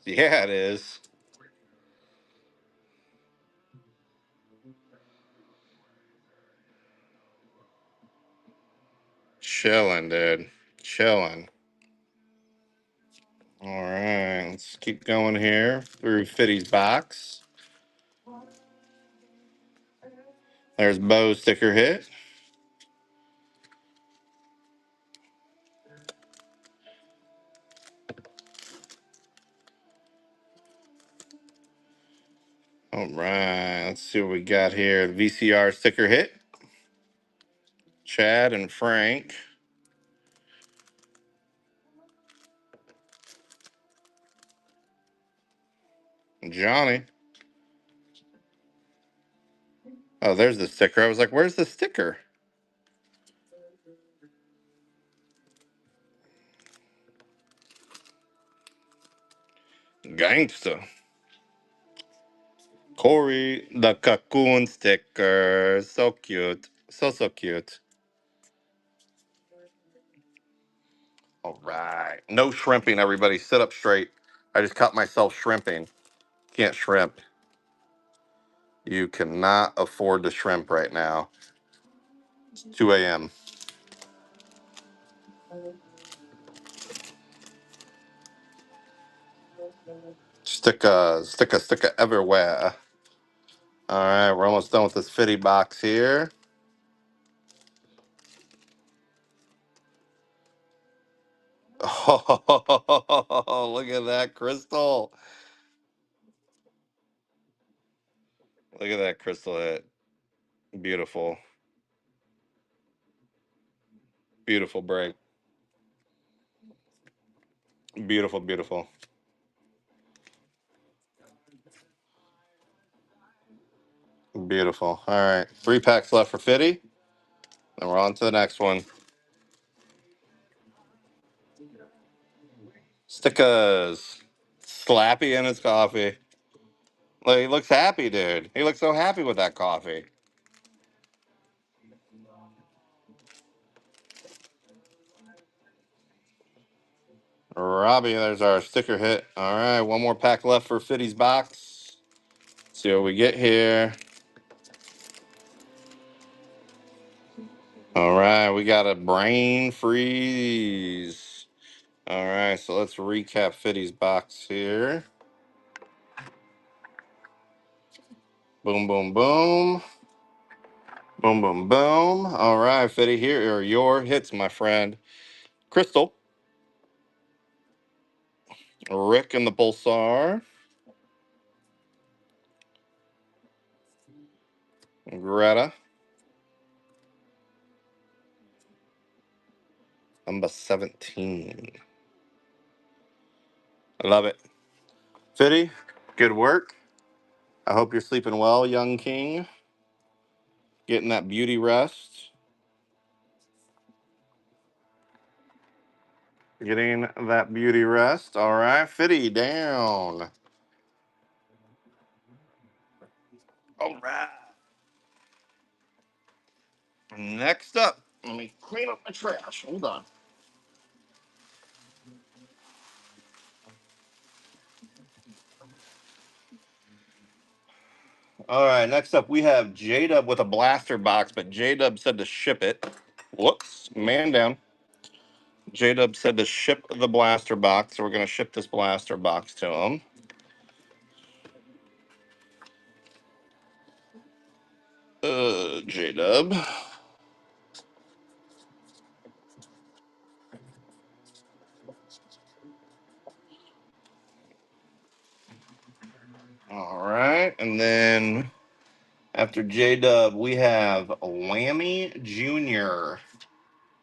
Yeah, it is. Chilling, dude. Chilling. All right, let's keep going here through Fitty's box. There's Bo's sticker hit. All right, let's see what we got here. VCR sticker hit. Chad and Frank. Johnny. Oh, there's the sticker. I was like, where's the sticker? Gangsta. Corey, the cocoon sticker. So cute. So, so cute. All right. No shrimping, everybody. Sit up straight. I just caught myself shrimping. Can't shrimp. You cannot afford to shrimp right now. It's 2 a.m. Sticker everywhere. All right, we're almost done with this Fitty box here. Oh, look at that crystal. Look at that crystal hit. Beautiful. Beautiful break. Beautiful, beautiful. Beautiful. All right. 3 packs left for Fitty. And we're on to the next one. Stickers. Slappy in his coffee. Look, he looks happy, dude. He looks so happy with that coffee. Robbie, there's our sticker hit. All right, one more pack left for Fitty's box. See what we get here. All right, we got a brain freeze. All right, so let's recap Fitty's box here. Boom, boom, boom. Boom, boom, boom. All right, Fitty, here are your hits, my friend. Crystal, Rick and the Pulsar. Greta. Number 17. I love it. Fitty, good work. I hope you're sleeping well, young king. Getting that beauty rest. Getting that beauty rest. All right, Fitty, down. All right. Next up, let me clean up my trash. Hold on. All right, next up we have J-Dub with a blaster box, but J-Dub said to ship it. Whoops, man down. J-Dub said to ship the blaster box, so we're going to ship this blaster box to him. J-Dub. All right, and then after J-Dub, we have Whammy Jr.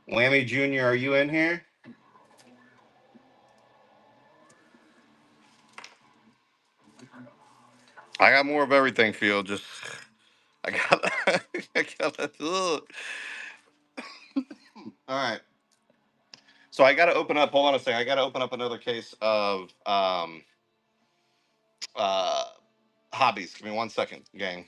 Whammy Jr., are you in here? I got more of everything, Phil. Just I got, I got. Ugh. All right. So I got to open up. Hold on a second. I got to open up another case of uh hobbies. Give me 1 second, gang.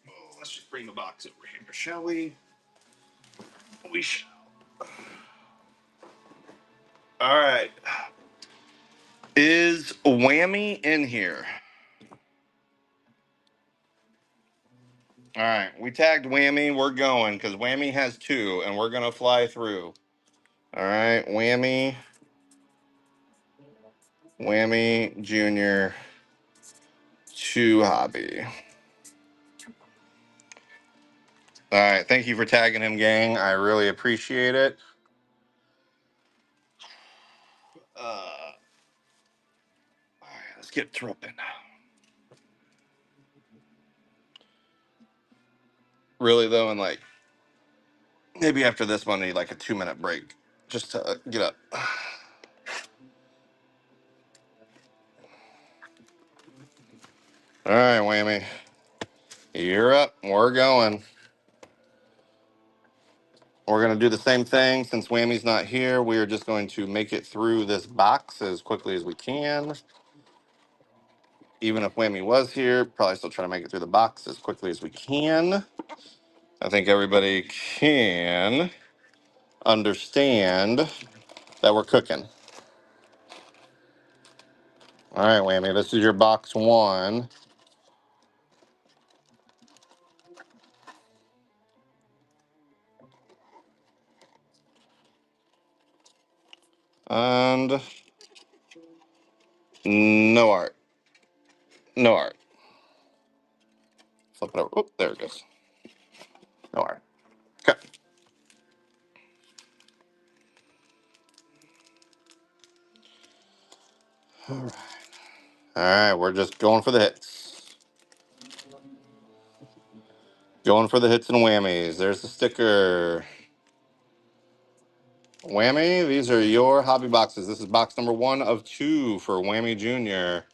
Oh, let's just bring the box over here, shall we? We shall. All right. Is Whammy in here? All right. We tagged Whammy. We're going because Whammy has two, and we're gonna fly through. All right, Whammy. Whammy Junior. Two hobby. All right. Thank you for tagging him, gang. I really appreciate it. All right, let's get tripping. Really though, and like maybe after this one, I need like a 2 minute break just to get up. All right, Whammy, you're up. We're going. We're gonna do the same thing since Whammy's not here. We are just going to make it through this box as quickly as we can. Even if Whammy was here, probably still trying to make it through the box as quickly as we can. I think everybody can understand that we're cooking. All right, Whammy, this is your box one. And no art. No art. Flip it over. Oh, there it goes. No art. Okay. All right. All right, we're just going for the hits. Going for the hits and whammies. There's the sticker. Whammy, these are your hobby boxes. This is box number 1 of 2 for Whammy Jr.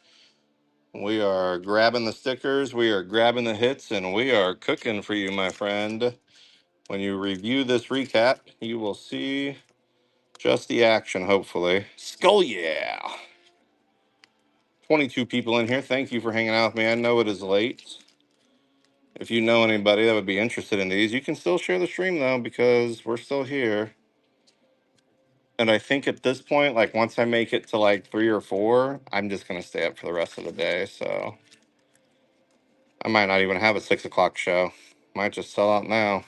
We are grabbing the stickers, we are grabbing the hits, and we are cooking for you, my friend. When you review this recap, you will see just the action, hopefully. Skull, yeah. 22 people in here. Thank you for hanging out with me. I know it is late. If you know anybody that would be interested in these, you can still share the stream, though, because we're still here. And I think at this point, like once I make it to like 3 or 4, I'm just going to stay up for the rest of the day. So I might not even have a 6 o'clock show. Might just sell out now.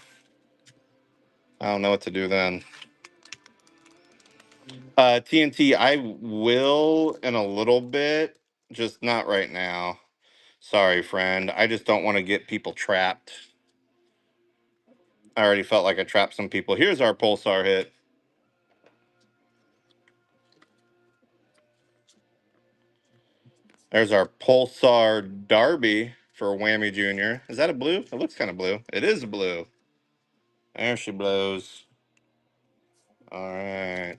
I don't know what to do then. TNT, I will in a little bit, just not right now. Sorry, friend. I just don't want to get people trapped. I already felt like I trapped some people. Here's our pulsar hit. There's our pulsar Darby for Whammy Jr. Is that a blue? It looks kind of blue. It is blue. There she blows. All right.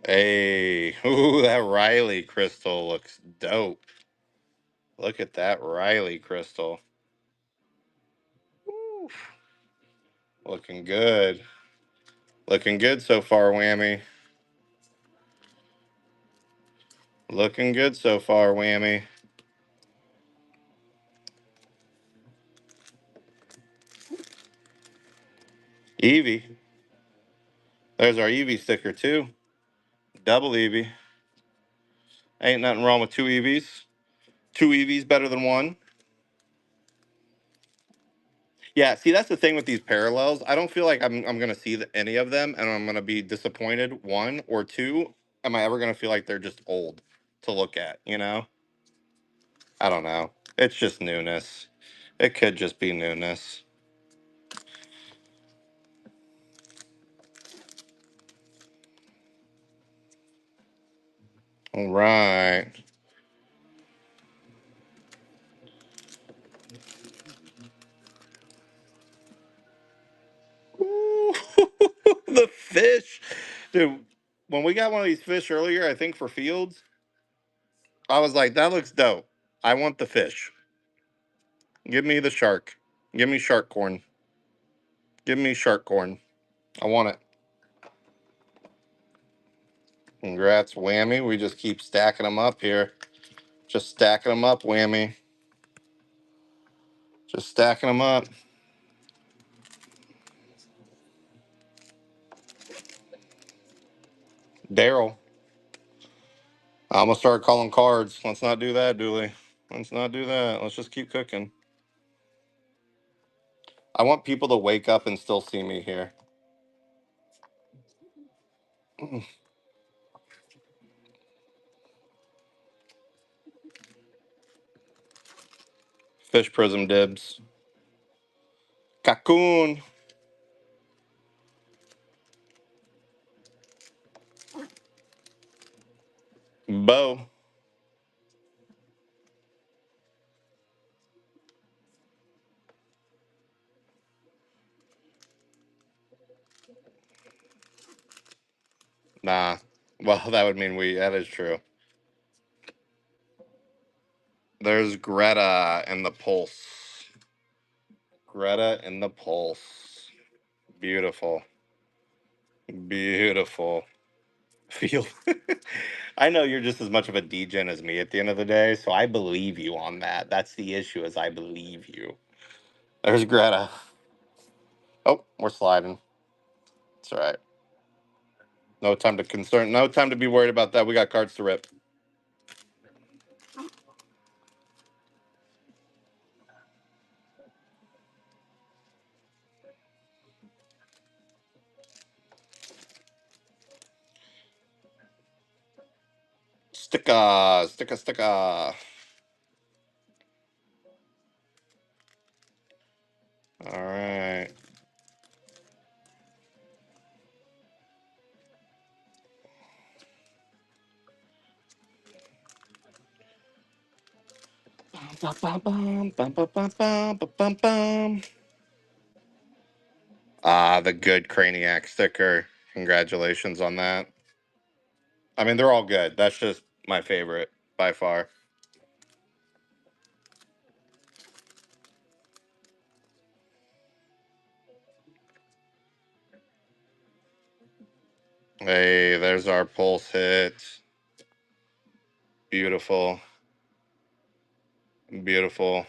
Hey, ooh, that Riley crystal looks dope. Look at that Riley crystal. Woo. Looking good. Looking good so far, Whammy. Looking good so far, Whammy. Eevee. There's our Eevee sticker too. Double Eevee. Ain't nothing wrong with two Eevees. Two Eevees better than one. Yeah, see, that's the thing with these parallels. I don't feel like I'm gonna see any of them, and I'm gonna be disappointed. One or two, am I ever gonna feel like they're just old to look at? You know, I don't know. It's just newness. It could just be newness. All right. Ooh, the fish, dude. When we got one of these fish earlier, I think for Fields, I was like, that looks dope. I want the fish. Give me the shark. Give me shark corn. Give me shark corn. I want it. Congrats, Whammy. We just keep stacking them up here. Just stacking them up, Whammy. Just stacking them up. Daryl. I'm going to start calling cards. Let's not do that, Dooley. Let's not do that. Let's just keep cooking. I want people to wake up and still see me here. Fish prism dibs. Cocoon. Bo. Nah. Well, that would mean that is true. There's Greta and the Pulse. Greta and the Pulse. Beautiful. Beautiful. Feel. I know you're just as much of a degen as me at the end of the day, so I believe you on that. That's the issue, is I believe you. There's Greta. Oh, we're sliding. It's all right. No time to concern. No time to be worried about that. We got cards to rip. Sticker, sticker, sticker. All right. Bum, bum, bum, bum, bum, bum, bum, bum, bum, bum. Ah, the good Craniac sticker. Congratulations on that. I mean, they're all good. That's just my favorite by far. Hey, there's our pulse hit. Beautiful. Beautiful.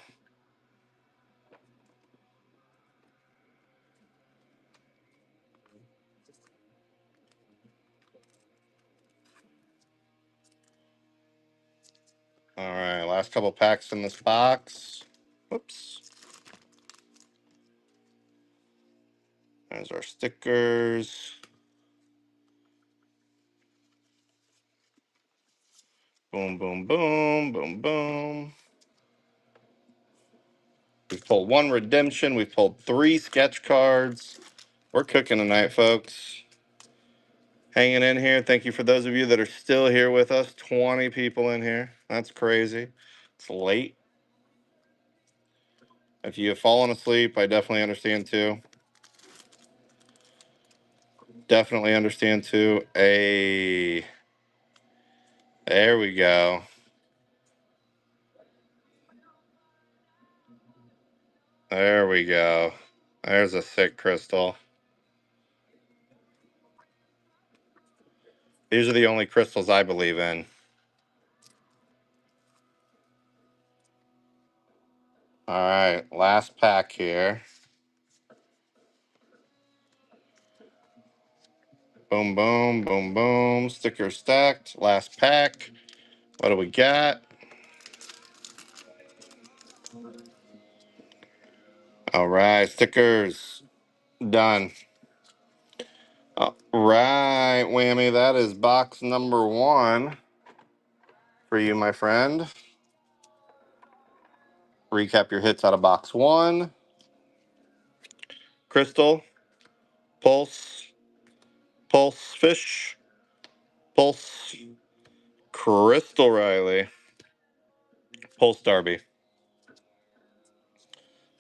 All right, last couple packs in this box. Whoops. There's our stickers. Boom, boom, boom, boom, boom. We've pulled one redemption. We've pulled 3 sketch cards. We're cooking tonight, folks. Hanging in here. Thank you for those of you that are still here with us. 20 people in here. That's crazy. It's late. If you have fallen asleep, I definitely understand too. Definitely understand too. There we go. There we go. There's a sick crystal. These are the only crystals I believe in. All right, last pack here. Boom, boom, boom, boom. Sticker stacked. Last pack. What do we got? All right, stickers. Done. All right, Whammy. That is box number 1 for you, my friend. Recap your hits out of box 1. Crystal, Pulse, Pulse Fish, Pulse, Crystal Riley, Pulse Darby.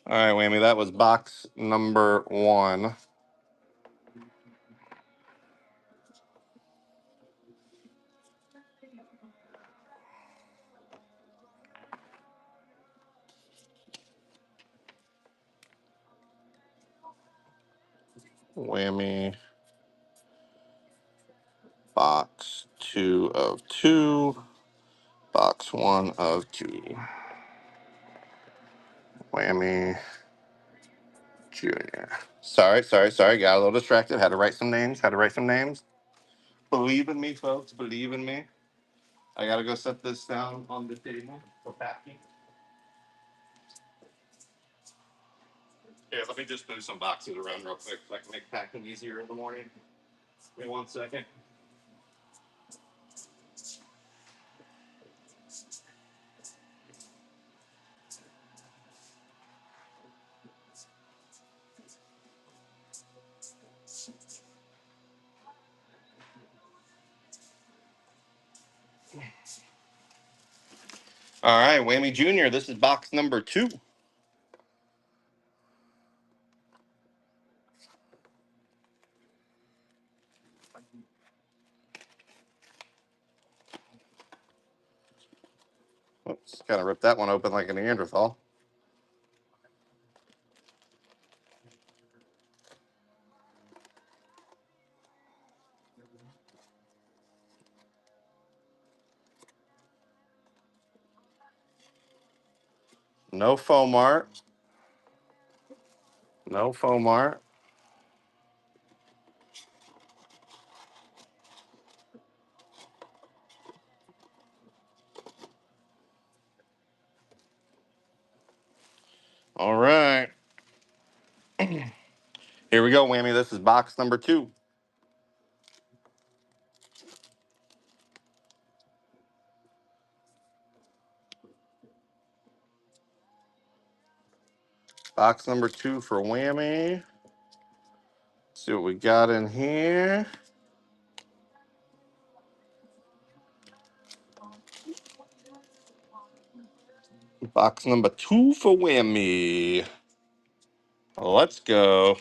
All right, Whammy. That was box number 1. Whammy. Box 2 of 2. Box 1 of 2. Whammy Junior. Sorry. Got a little distracted. Had to write some names. Believe in me, folks. Believe in me. I got to go set this down on the table for packing. Here, let me just move some boxes around real quick so I can make packing easier in the morning. Give me 1 second. All right, Whammy Junior. This is box number 2. Oops, kind of ripped that one open like a Neanderthal. No foam art. No foam art. All right. Here we go, Whammy. This is box number 2. Box number 2 for Whammy. Let's see what we got in here. Box number 2 for Whammy. Let's go.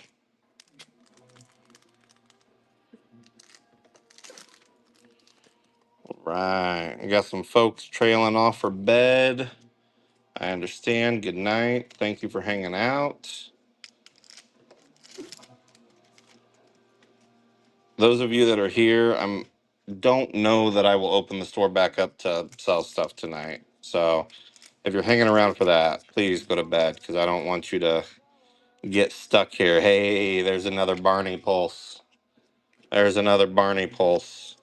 All right. We got some folks trailing off for bed. I understand. Good night. Thank you for hanging out. Those of you that are here, don't know that I will open the store back up to sell stuff tonight. So if you're hanging around for that, please go to bed because I don't want you to get stuck here. Hey, there's another Barney Pulse. There's another Barney Pulse.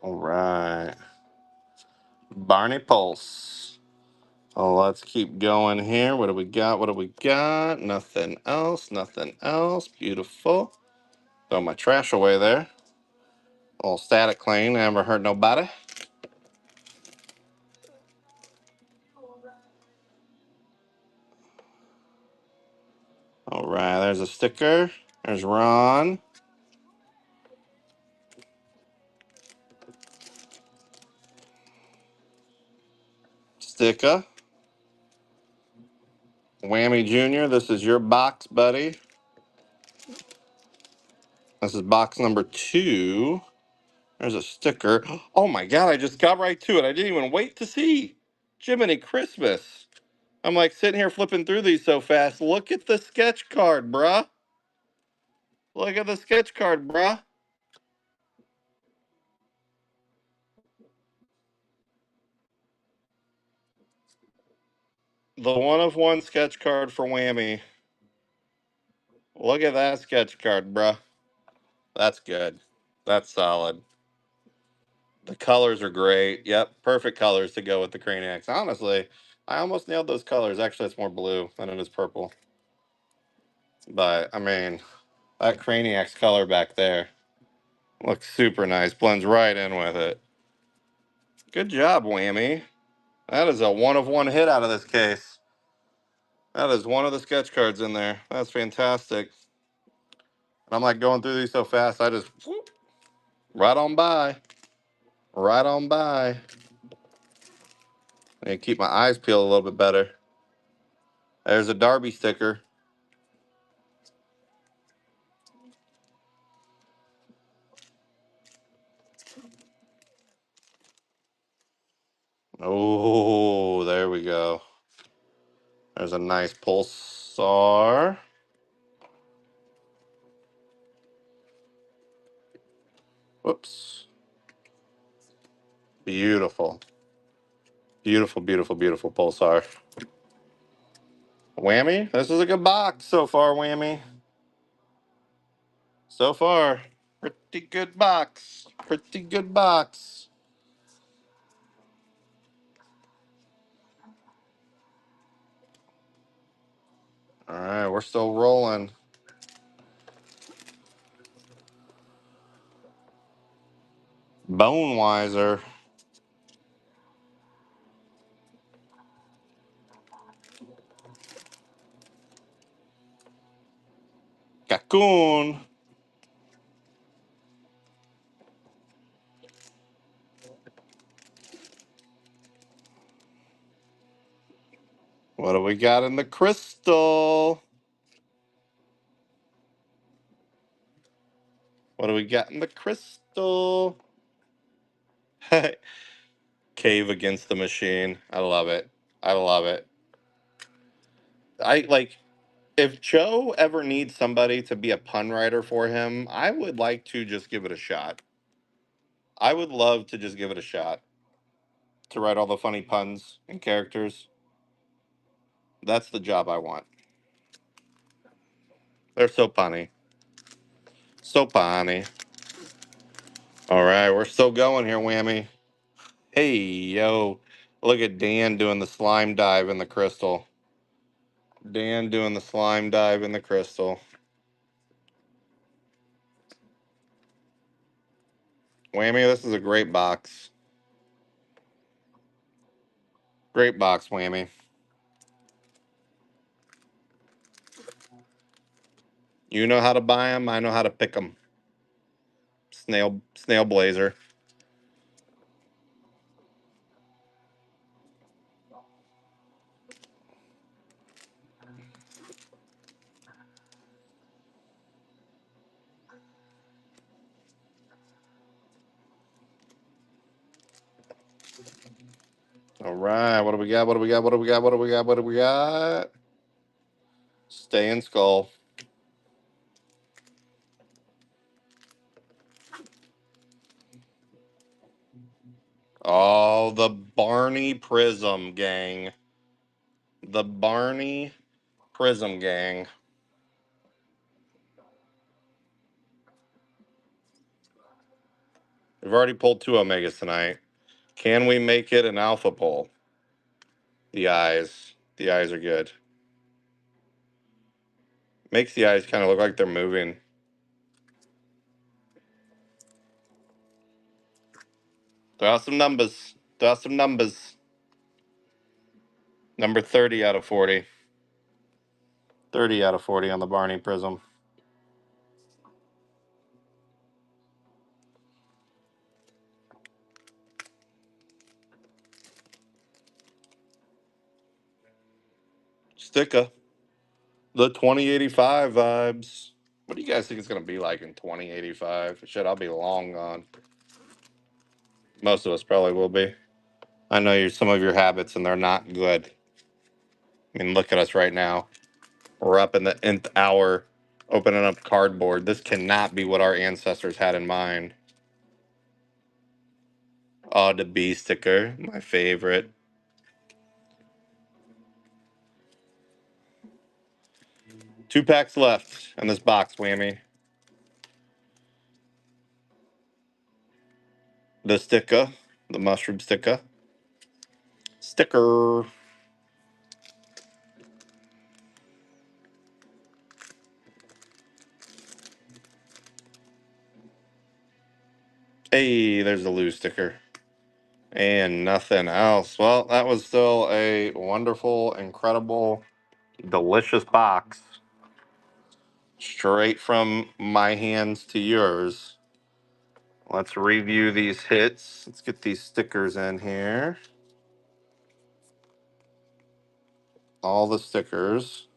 All right. Barney Pulse. Oh, let's keep going here. What do we got? What do we got? Nothing else. Nothing else. Beautiful. Throw my trash away there. All static clean. Never hurt nobody. All right. There's a sticker. There's Ron. Sticker. Whammy Jr., this is your box, buddy. This is box number 2. There's a sticker. Oh my god, I just got right to it. I didn't even wait to see. Jiminy Christmas. I'm like sitting here flipping through these so fast. Look at the sketch card, bruh. Look at the sketch card, bruh. The one of one sketch card for Whammy. Look at that sketch card, bruh. That's good. That's solid. The colors are great. Yep, perfect colors to go with the Craniacs. Honestly, I almost nailed those colors. Actually, it's more blue than it is purple. But, I mean, that Craniacs color back there looks super nice. Blends right in with it. Good job, Whammy. That is a one of one hit out of this case. That is one of the sketch cards in there. That's fantastic. And I'm like going through these so fast, I just whoop, right on by. Right on by. And keep my eyes peeled a little bit better. There's a Derby sticker. Oh, there we go. There's a nice pulsar. Whoops. Beautiful. Beautiful, beautiful, beautiful pulsar. Whammy, this is a good box so far, Whammy. So far, pretty good box. Pretty good box. All right, we're still rolling. Bone Wiser. Cocoon. What do we got in the crystal? What do we got in the crystal? Cave against the machine. I love it. I love it. I like if Joe ever needs somebody to be a pun writer for him, I would like to just give it a shot. I would love to just give it a shot to write all the funny puns and characters. That's the job I want. They're so punny. So punny. All right, we're still going here, Whammy. Hey, yo. Look at Dan doing the slime dive in the crystal. Dan doing the slime dive in the crystal. Whammy, this is a great box. Great box, Whammy. You know how to buy them. I know how to pick them. Snail Blazer. All right, what do we got? What do we got? What do we got? What do we got? What do we got? Stay in skull. Oh, the Barney Prism gang. The Barney Prism gang. We've already pulled 2 Omegas tonight. Can we make it an alpha pole? The eyes. The eyes are good. Makes the eyes kind of look like they're moving. Throw out some numbers. Throw out some numbers. Number 30 out of 40. 30 out of 40 on the Barney Prism. Sticker. The 2085 vibes. What do you guys think it's going to be like in 2085? Shit, I'll be long gone. Most of us probably will be. I know some of your habits, and they're not good. I mean, look at us right now. We're up in the nth hour opening up cardboard. This cannot be what our ancestors had in mind. Oh, the B sticker, my favorite. Two packs left in this box, Whammy. The sticker, the mushroom sticker. Sticker. Hey, there's the lose sticker. And nothing else. Well, that was still a wonderful, incredible, delicious box. Straight from my hands to yours. Let's review these hits. Let's get these stickers in here. All the stickers.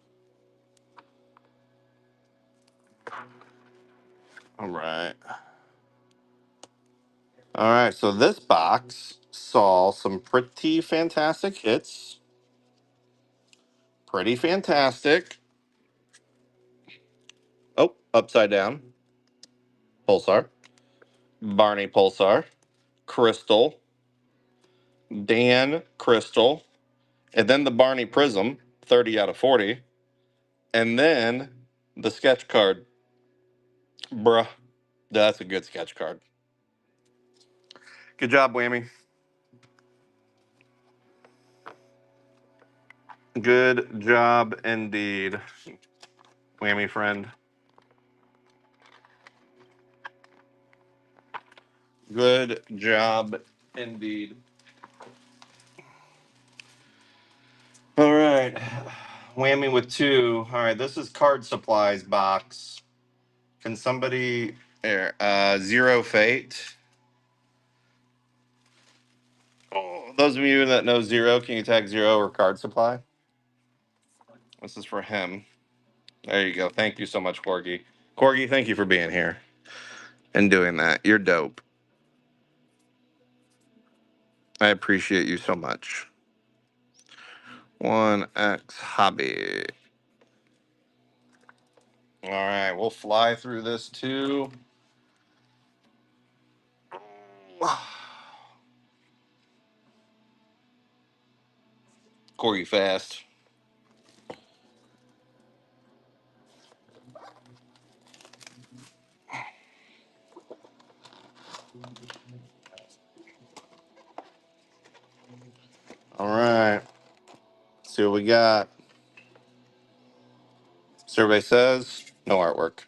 All right. All right, so this box saw some pretty fantastic hits. Pretty fantastic. Oh, upside down. Pulsar. Barney Pulsar. Crystal. Dan Crystal. And then the Barney Prism, 30 out of 40. And then the sketch card. Bruh. That's a good sketch card. Good job, Whammy. Good job indeed, Whammy friend. Good job indeed. All right. Whammy with two. All right, this is card supplies box. Can somebody here, Zero Fate? Oh, those of you that know Zero, can you tag Zero or card supply? This is for him. There you go. Thank you so much, Corgi. Corgi, thank you for being here and doing that. You're dope. I appreciate you so much. 1X Hobby. All right, we'll fly through this too. Corgi fast. All right. See what we got. Survey says no artwork.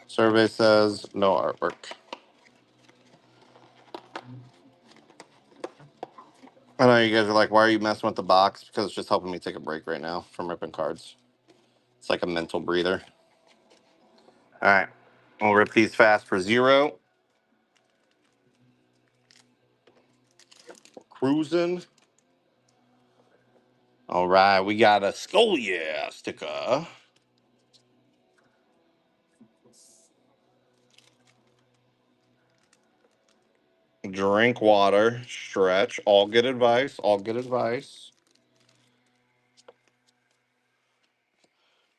Survey says no artwork. I know you guys are like, why are you messing with the box? Because it's just helping me take a break right now from ripping cards. It's like a mental breather. All right. We'll rip these fast for Zero. Cruising. All right. We got a Skull Yeah sticker. Drink water. Stretch. All good advice. All good advice.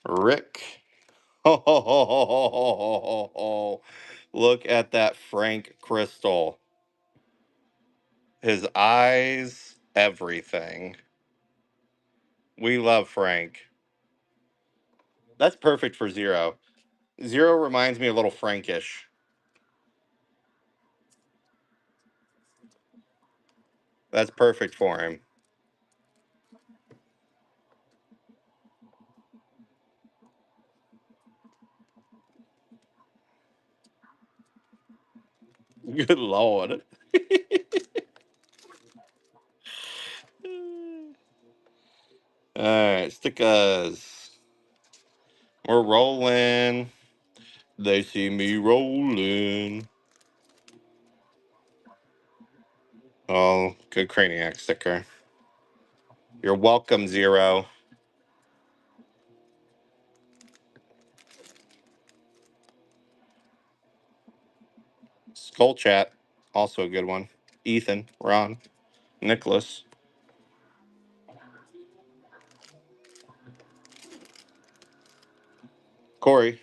Rick. Oh, look at that Frank crystal. His eyes, everything. We love Frank. That's perfect for Zero. Zero reminds me a little Frankish. That's perfect for him. Good Lord. All right, stickers. We're rolling. They see me rolling. Oh, good Craniac sticker. You're welcome, Zero. Skull Chat, also a good one. Ethan, Ron, Nicholas, Corey,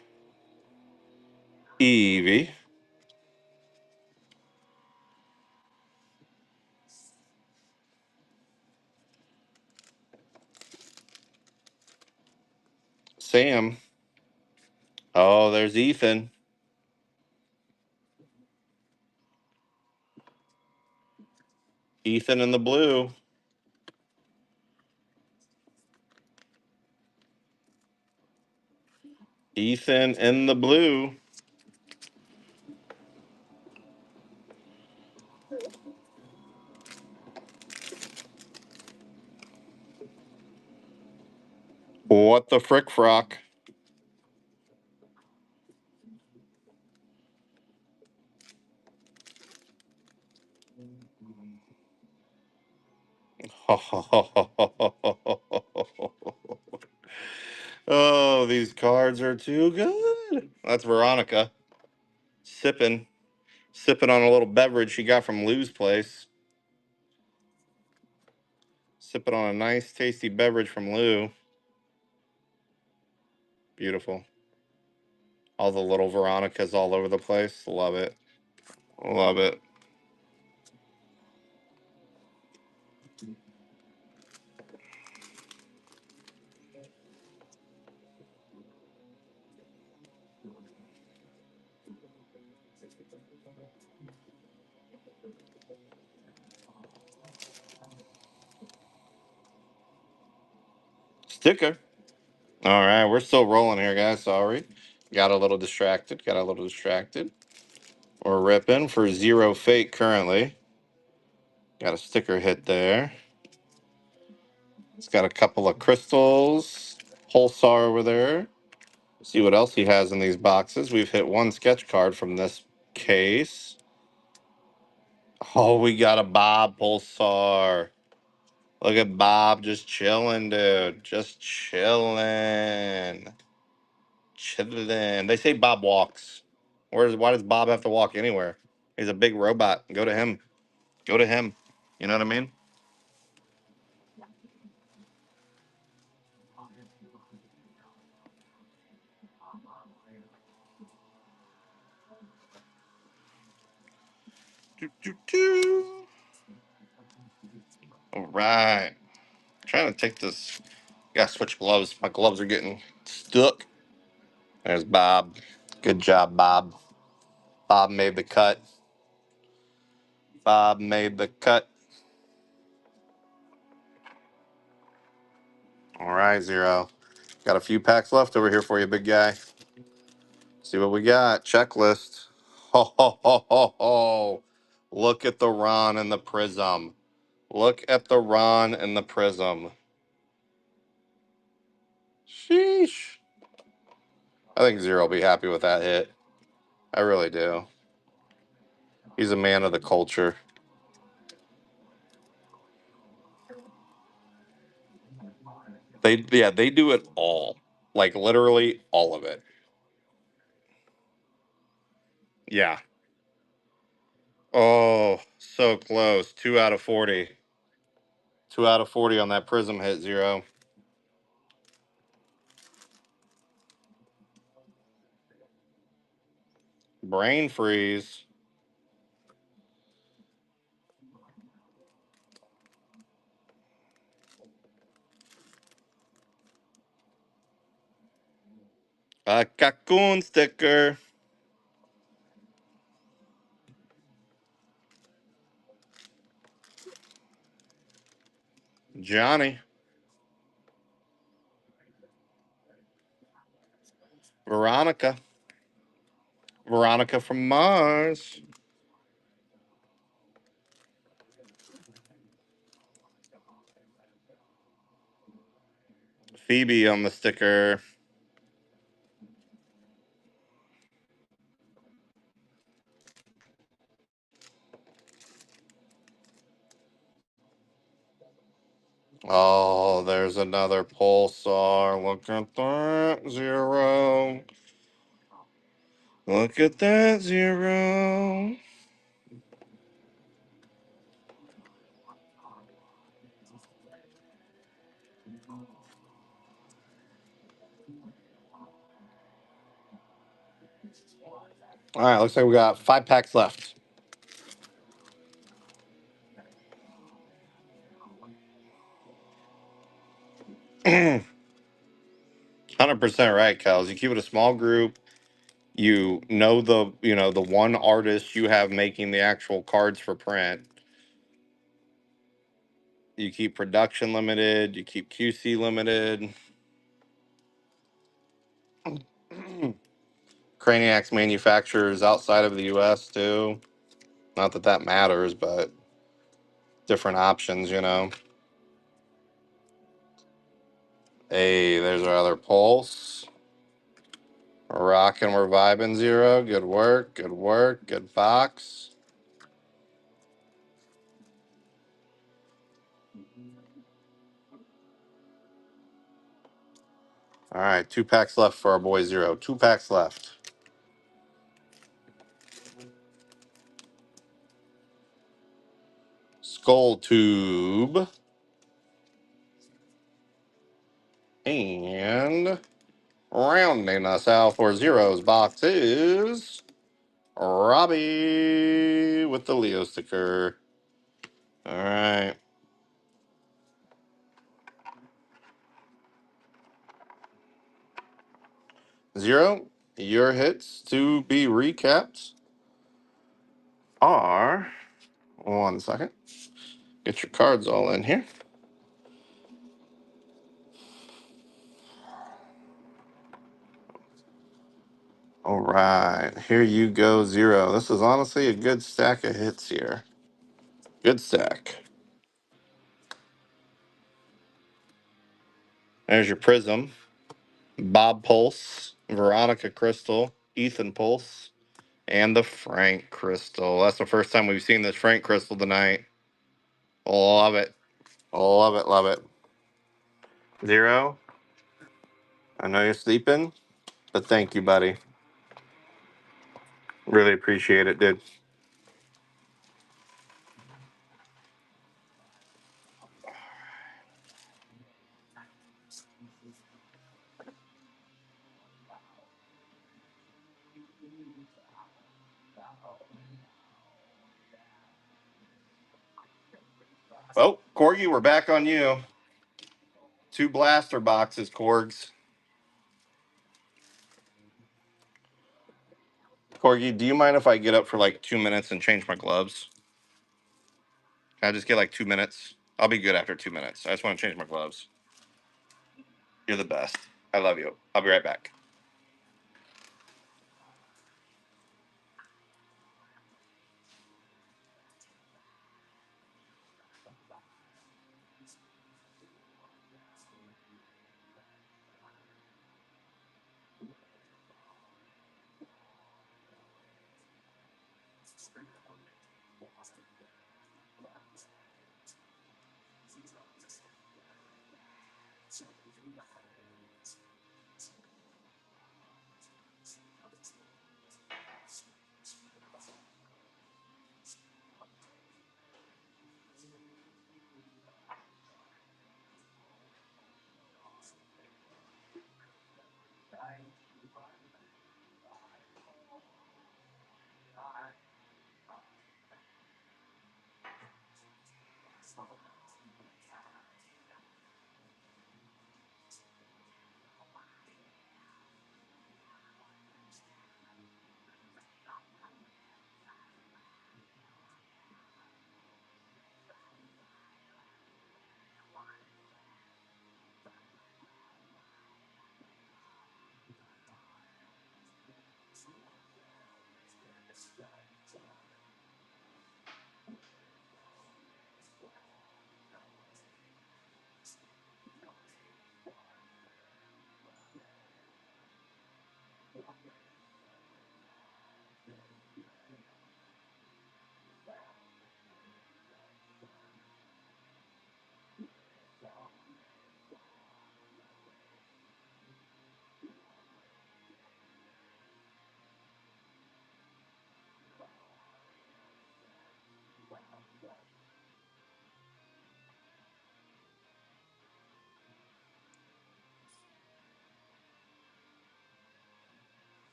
Evie, Sam. Oh, there's Ethan. Ethan in the blue. Ethan in the blue. What the frick frock? Oh, these cards are too good. That's Veronica. Sipping on a little beverage she got from Lou's place. Sipping on a nice, tasty beverage from Lou. Beautiful. All the little Veronicas all over the place. Love it. Love it. Sticker. All right, we're still rolling here, guys. Sorry. Got a little distracted. We're ripping for Zero Fate currently. Got a sticker hit there. It's got a couple of crystals. Pulsar over there. See what else he has in these boxes. We've hit one sketch card from this case. Oh, we got a Bob Pulsar. Look at Bob just chilling, dude. Just chilling. Chilling. They say Bob walks. Why does Bob have to walk anywhere? He's a big robot. Go to him. Go to him. You know what I mean? Doo, doo, doo. All right. Trying to take this. Gotta switch gloves. My gloves are getting stuck. There's Bob. Good job, Bob. Bob made the cut. Bob made the cut. All right, Zero. Got a few packs left over here for you, big guy. See what we got. Checklist. Ho, ho, ho, ho, ho. Look at the Ron and the Prism. Look at the Ron and the Prism. Sheesh. I think Zero will be happy with that hit. I really do. He's a man of the culture. They do it all. Like literally all of it. Yeah. Oh, so close. 2 out of 40. 2 out of 40 on that Prism hit, Zero. Brain freeze. A cocoon sticker. Johnny. Veronica. Veronica from Mars. Phoebe on the sticker. Oh, there's another pulsar. Look at that. 0. Look at that 0. All right, looks like we got 5 packs left. Hundred percent right, Kels. You keep it a small group. The one artist you have making the actual cards for print. You keep production limited. You keep QC limited. Craniacs manufacturers outside of the U.S. too. Not that that matters, but different options. Hey, there's our other pulse. We're rocking, we're vibing 0. Good work, good work, good box. All right, 2 packs left for our boy 0. 2 packs left. Skull Tube. And rounding us out for 0's box is Robbie with the Leo sticker. All right. 0, your hits to be recapped are, 1 second, get your cards all in here. All right, here you go, 0. This is honestly a good stack of hits here. Good stack. There's your Prism, Bob Pulse, Veronica Crystal, Ethan Pulse, and the Frank Crystal. That's the first time we've seen this Frank Crystal tonight. Love it. Love it, love it. 0, I know you're sleeping, but thank you, buddy. Really appreciate it, dude. Oh, Corgi, we're back on you. 2 blaster boxes, Corgs. Corgi, do you mind if I get up for like 2 minutes and change my gloves? Can I just get like 2 minutes? I'll be good after 2 minutes. I just want to change my gloves. You're the best. I love you. I'll be right back.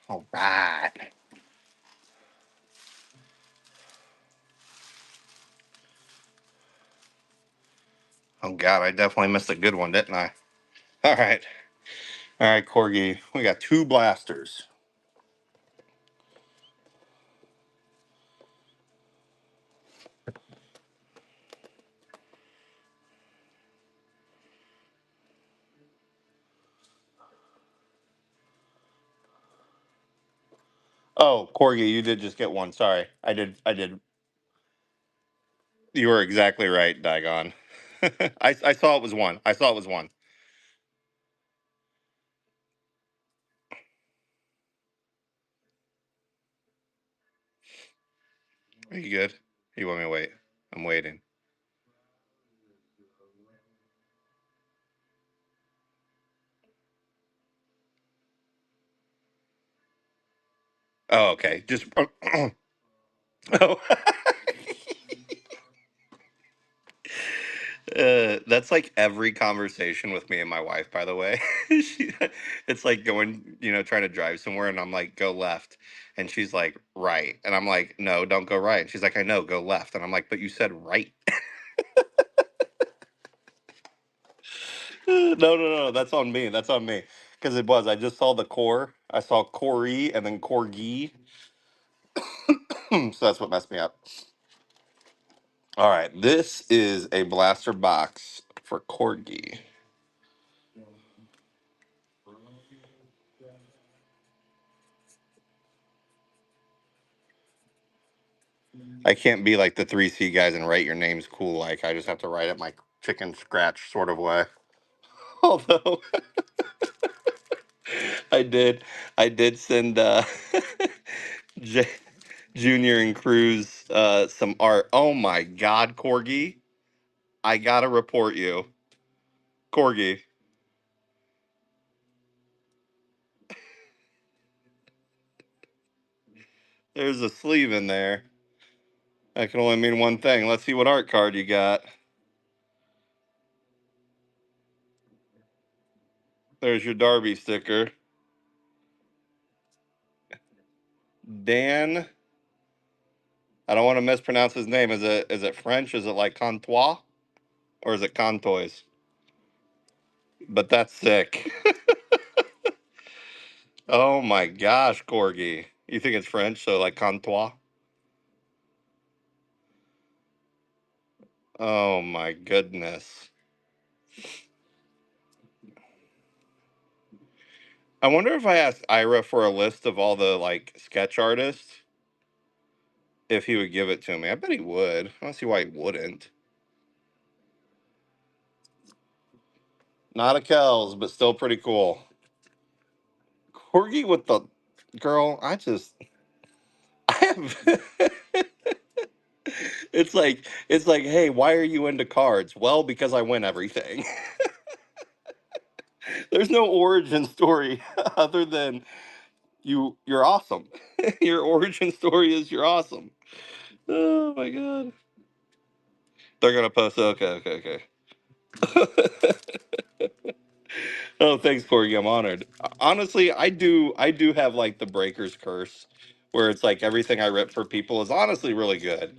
All right. Oh God, I definitely missed a good one, didn't I? All right. All right, Corgi. We got two blasters. Oh, Corgi, you did just get one. Sorry. I did. You were exactly right, Dagon. I saw it was one. I saw it was one. Are you good? You want me to wait? I'm waiting. Oh, okay. Just oh. That's like every conversation with me and my wife, by the way. It's like going, trying to drive somewhere, and I'm like, go left. And she's like, right. And I'm like, no, don't go right. And she's like, I know, go left. And I'm like, but you said right. No. That's on me. That's on me. Because it was. I just saw the core. I saw Corey and then Corgi. So that's what messed me up. All right. This is a blaster box for Corgi. I can't be like the 3C guys and write your names cool. Like, I just have to write it my chicken scratch sort of way. Although I did, I did send J- Junior and Cruz some art. Oh my God, Corgi! I gotta report you, Corgi. There's a sleeve in there. That can only mean one thing. Let's see what art card you got. There's your Derby sticker. Dan. I don't want to mispronounce his name. Is it French? Is it like Contois or is it Contois? But that's sick. Oh my gosh, Corgi. You think it's French, so like Contois? Oh my goodness. I wonder if I asked Ira for a list of all the like sketch artists, if he would give it to me. I bet he would. I don't see why he wouldn't. Not a Kells, but still pretty cool. Corgi with the girl, I have it's like, hey, why are you into cards? Well, because I win everything. There's no origin story other than you're awesome. Your origin story is you're awesome. Oh my God. They're gonna post. Okay. Oh, thanks, Corey. I'm honored. Honestly, I do have like the breaker's curse, where it's like everything I rip for people is honestly really good,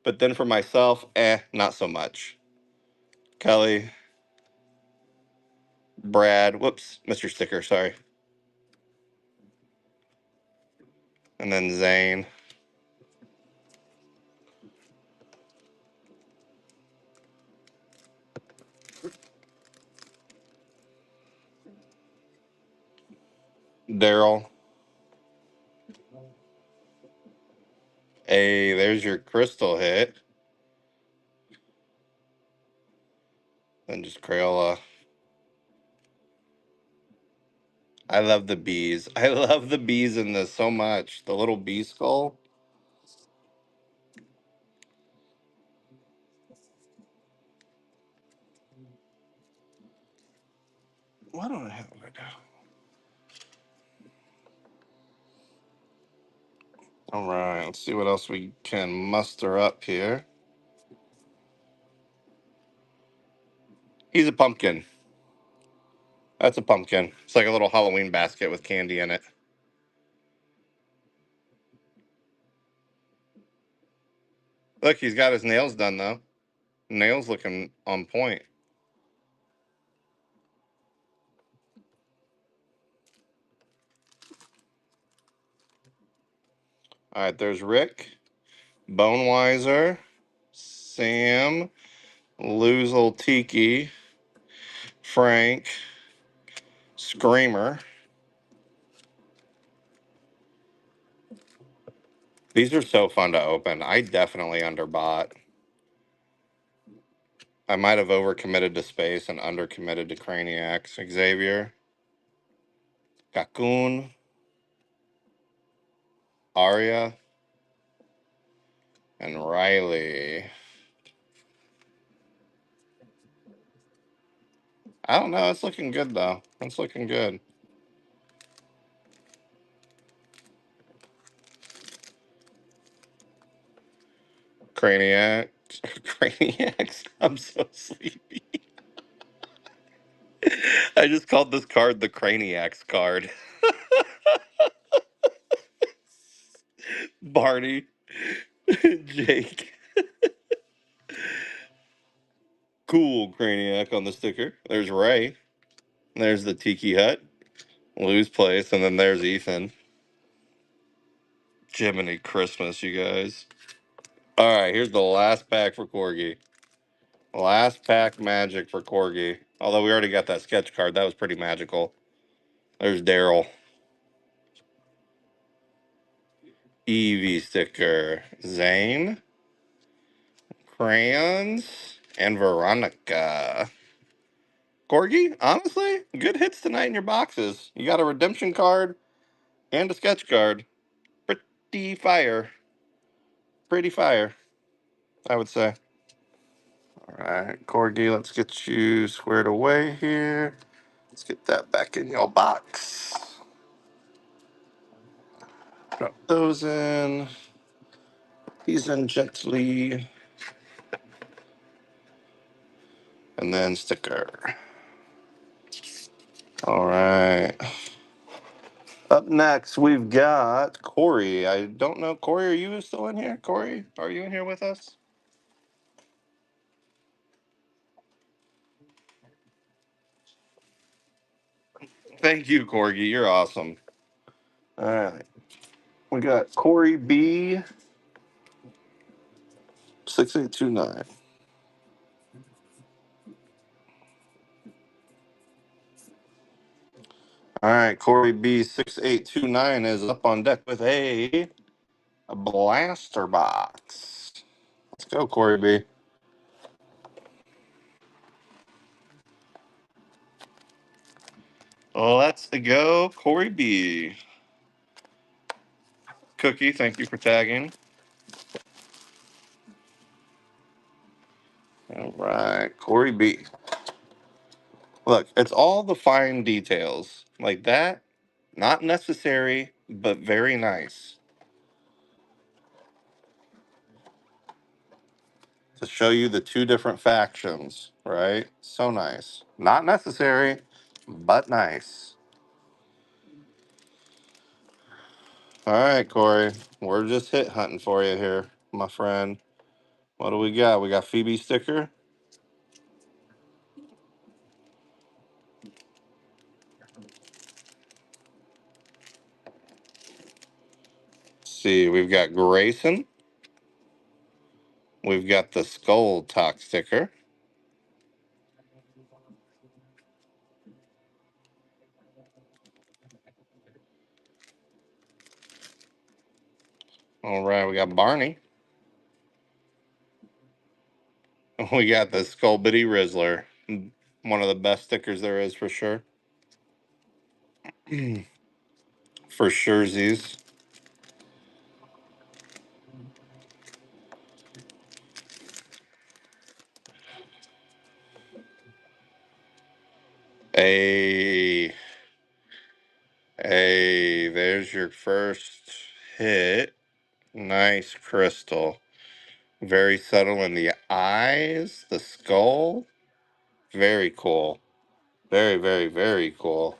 but then for myself, not so much. Kelly, Brad, whoops, Mr. Sticker, sorry, and then Zane, Daryl. Hey, there's your crystal hit. Then just Crayola. I love the bees. I love the bees in this so much. The little bee skull. Why don't I have it right now? All right, let's see what else we can muster up here. He's a pumpkin. That's a pumpkin. It's like a little Halloween basket with candy in it. Look, he's got his nails done though. Nails looking on point. All right, there's Rick, Bonewiser, Sam, Loozle Tiki, Frank, Screamer. These are so fun to open. I definitely underbought. I might have overcommitted to space and undercommitted to Craniacs. Xavier, Cocoon, Arya, and Riley. I don't know. It's looking good though. It's looking good. Craniacs. Craniacs. I'm so sleepy. I just called this card the Craniacs card. Barney, Jake, cool Craniac on the sticker. There's Ray. There's the Tiki Hut, Lou's Place, and then there's Ethan. Jiminy Christmas, you guys. All right, here's the last pack for Corgi. Last pack magic for Corgi. Although we already got that sketch card. That was pretty magical. There's Daryl. Evie sticker. Zane. Crayons. And Veronica. Corgi, honestly, good hits tonight in your boxes. You got a redemption card and a sketch card. Pretty fire. Pretty fire, I would say. All right, Corgi, let's get you squared away here. Let's get that back in your box. Drop those in. These in gently. And then sticker. All right. Up next, we've got Corey. I don't know. Corey, are you still in here? Corey, are you in here with us? Thank you, Corgi. You're awesome. All right. We got Corey B 6829. All right, Corey B 6829 is up on deck with a blaster box. Let's go, Corey B. Let's go, Corey B. Cookie, thank you for tagging. All right, Corey B. Look, it's all the fine details like that. Not necessary, but very nice to show you the two different factions, right? So nice. Not necessary, but nice. All right, Corey, we're just hit hunting for you here, my friend. What do we got? We got Phoebe sticker. Let's see, we've got Grayson. We've got the Skull Talk sticker. All right, we got Barney. We got the Skull Bitty Rizzler. One of the best stickers there is for sure. For surezies. A there's your first hit. Nice crystal. Very subtle in the eyes, the skull. Very cool. Very, very, very cool.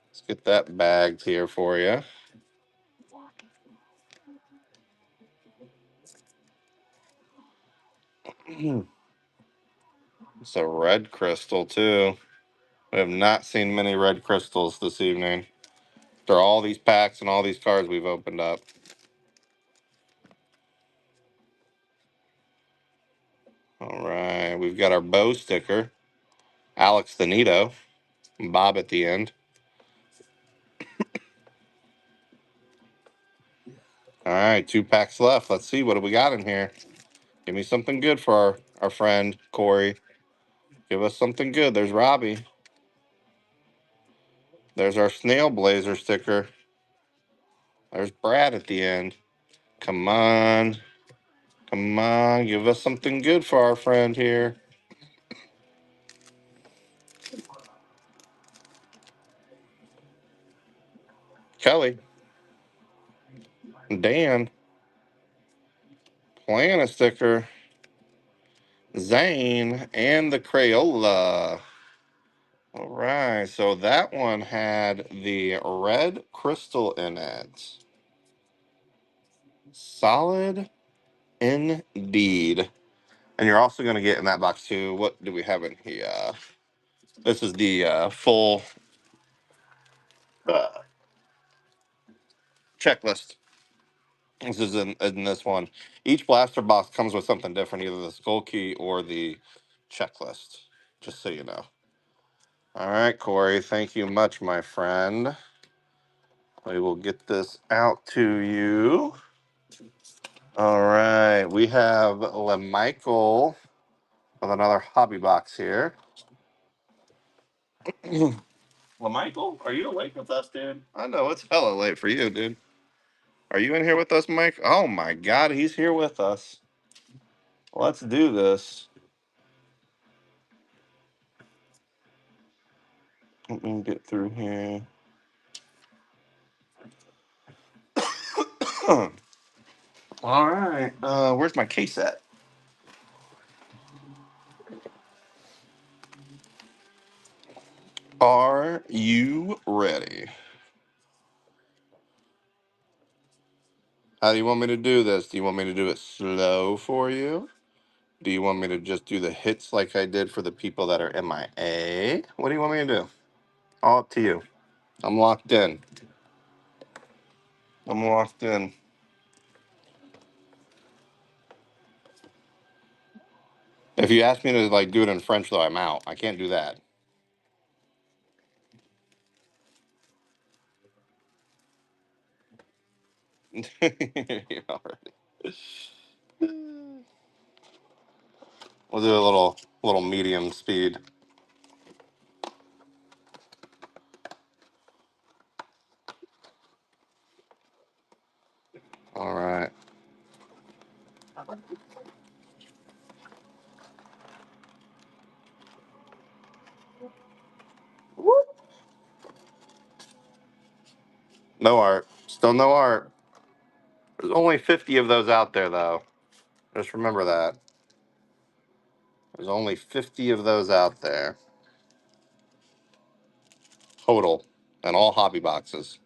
Let's get that bagged here for you. It's a red crystal too. We have not seen many red crystals this evening. There are all these packs and all these cards we've opened up. All right, we've got our bow sticker, Alex the Nito, Bob at the end. All right, 2 packs left. Let's see, what do we got in here? Give me something good for our friend Corey. Give us something good. There's Robbie. There's our Snail Blazer sticker. There's Brad at the end. Come on. Come on. Give us something good for our friend here. Kelly. Dan. Plana sticker. Zane. And the Crayola. All right. So that one had the red crystal in it. Solid indeed. And you're also going to get in that box too. What do we have in here? This is the full uh, checklist. This is in this one. Each blaster box comes with something different, either the skull key or the checklist. Just so you know. All right, Corey. Thank you much, my friend. We will get this out to you. All right. We have LeMichael with another hobby box here. LeMichael, are you awake with us, dude? I know it's hella late for you, dude. Are you in here with us, Mike? Oh my God, he's here with us. Let's do this. Let me get through here. All right. Where's my case at? Are you ready? How do you want me to do this? Do you want me to do it slow for you? Do you want me to just do the hits like I did for the people that are MIA? What do you want me to do? All up to you. I'm locked in. I'm locked in. If you ask me to like do it in French, though, I'm out. I can't do that. You're already. We'll do a little medium speed. All right. No art. Still no art. There's only 50 of those out there, though. Just remember that. There's only 50 of those out there. Total. And all hobby boxes.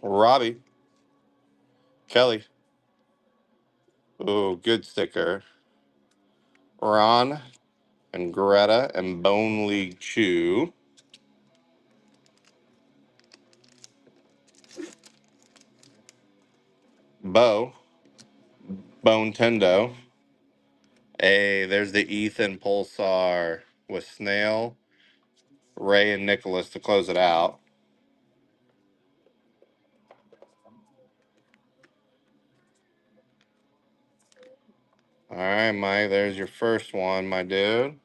Robbie. Kelly. Ooh, good sticker. Ron and Greta and Bone League Chew. Bo. Bone Tendo. Hey, there's the Ethan Pulsar with Snail, Ray, and Nicholas to close it out. All right, Mike, there's your first one, my dude.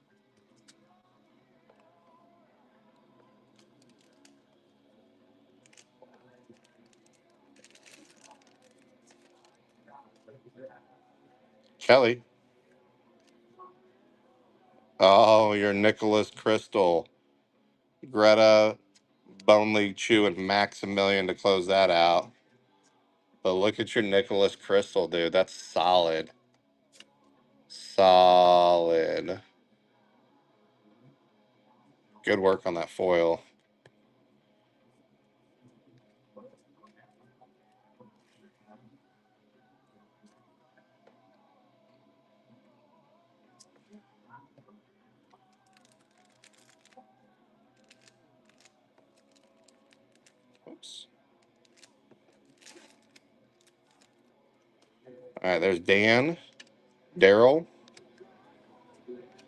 Kelly. Oh, your Nicholas Crystal. Greta, Bone League Chew, and Maximilian to close that out. But look at your Nicholas Crystal, dude. That's solid. Solid. Good work on that foil. All right, there's Dan, Daryl,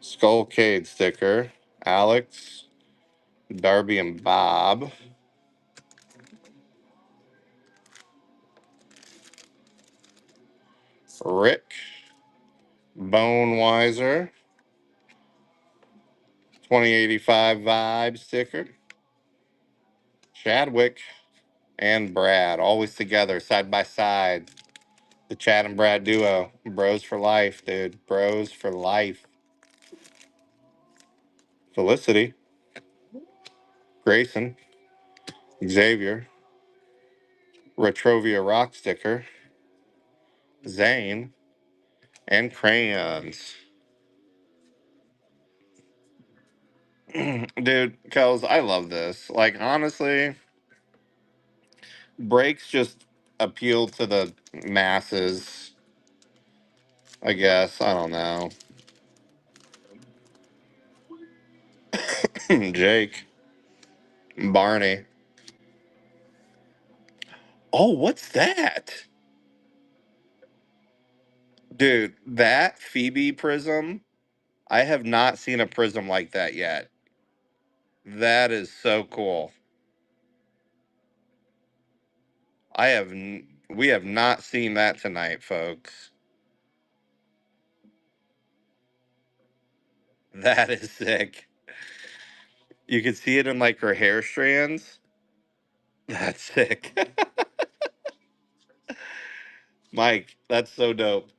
Skullcade sticker, Alex, Darby and Bob, Rick, Bone Wiser, 2085 Vibe sticker, Chadwick, and Brad, always together, side by side. The Chad and Brad duo. Bros for life, dude. Bros for life. Felicity, Grayson, Xavier, Retrovia Rock sticker, Zane, and Crayons. Dude, Kels, I love this. Like, honestly, breaks just appeal to the masses, I guess. I don't know. Jake, Barney. Oh, what's that? Dude, that Phoebe prism, I have not seen a prism like that yet. That is so cool. We have not seen that tonight, folks. That is sick. You can see it in like her hair strands. That's sick. Mike, that's so dope.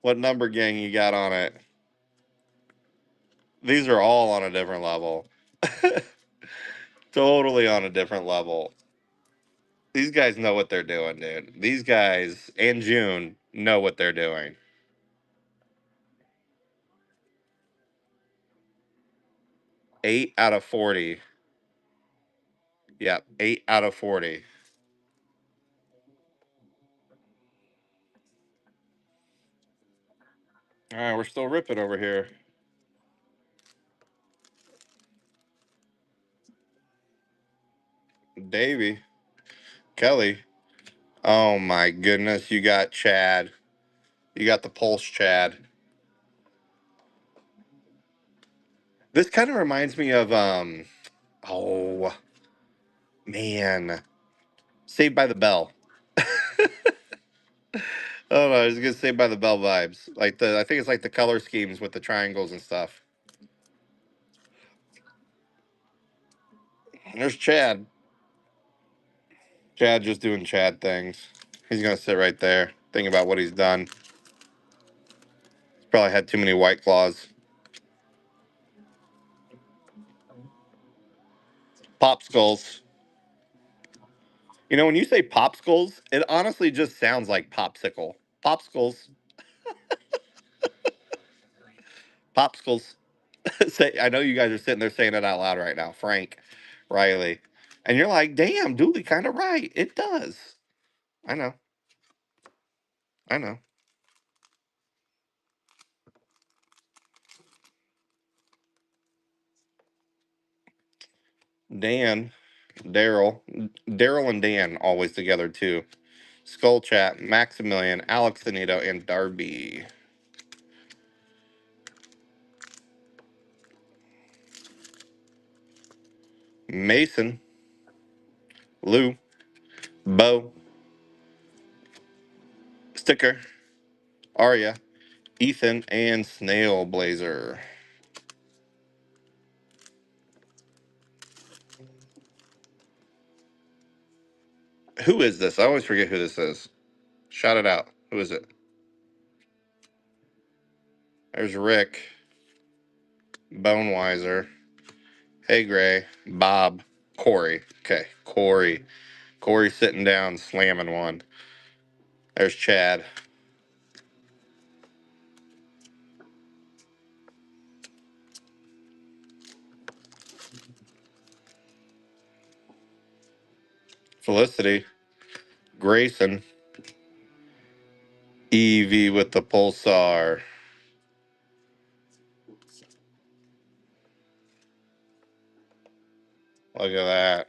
What number gang you got on it? These are all on a different level. Totally on a different level. These guys know what they're doing, dude. These guys and June know what they're doing. 8 out of 40. Yep, 8 out of 40. All right, we're still ripping over here. Davey, Kelly. Oh my goodness, you got Chad. You got the Pulse Chad. This kind of reminds me of oh man, Saved by the Bell. Oh no, I was gonna Saved by the Bell vibes. Like I think it's like the color schemes with the triangles and stuff. There's Chad. Chad just doing Chad things. He's gonna sit right there, thinking about what he's done. He's probably had too many White Claws. Popskulls. You know, when you say popsicles, it honestly just sounds like popsicle. Popsicles. Popsicles. Say, I know you guys are sitting there saying it out loud right now, Frank, Riley, and you're like, "Damn, Dooley, kind of right. It does." I know. I know. Dan, Daryl and Dan always together too. Skull Chat, Maximilian, Alex Anito, and Darby. Mason, Lou, Bo, Sticker, Arya, Ethan, and Snail Blazer. Who is this? I always forget who this is. Shout it out. Who is it? There's Rick, Bonewiser, Hey Gray, Bob, Corey. Okay, Corey. Corey sitting down, slamming one. There's Chad. Felicity, Grayson, Evie with the pulsar. Look at that.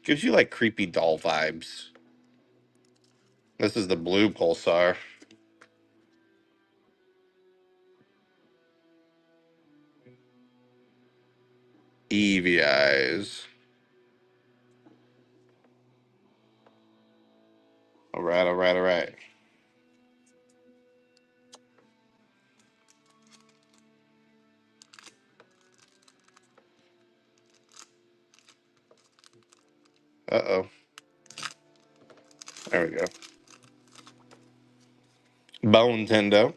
Gives you like creepy doll vibes. This is the blue Pulsar. Eevee eyes. All right, all right, all right. Uh-oh. There we go. Bone Tendo.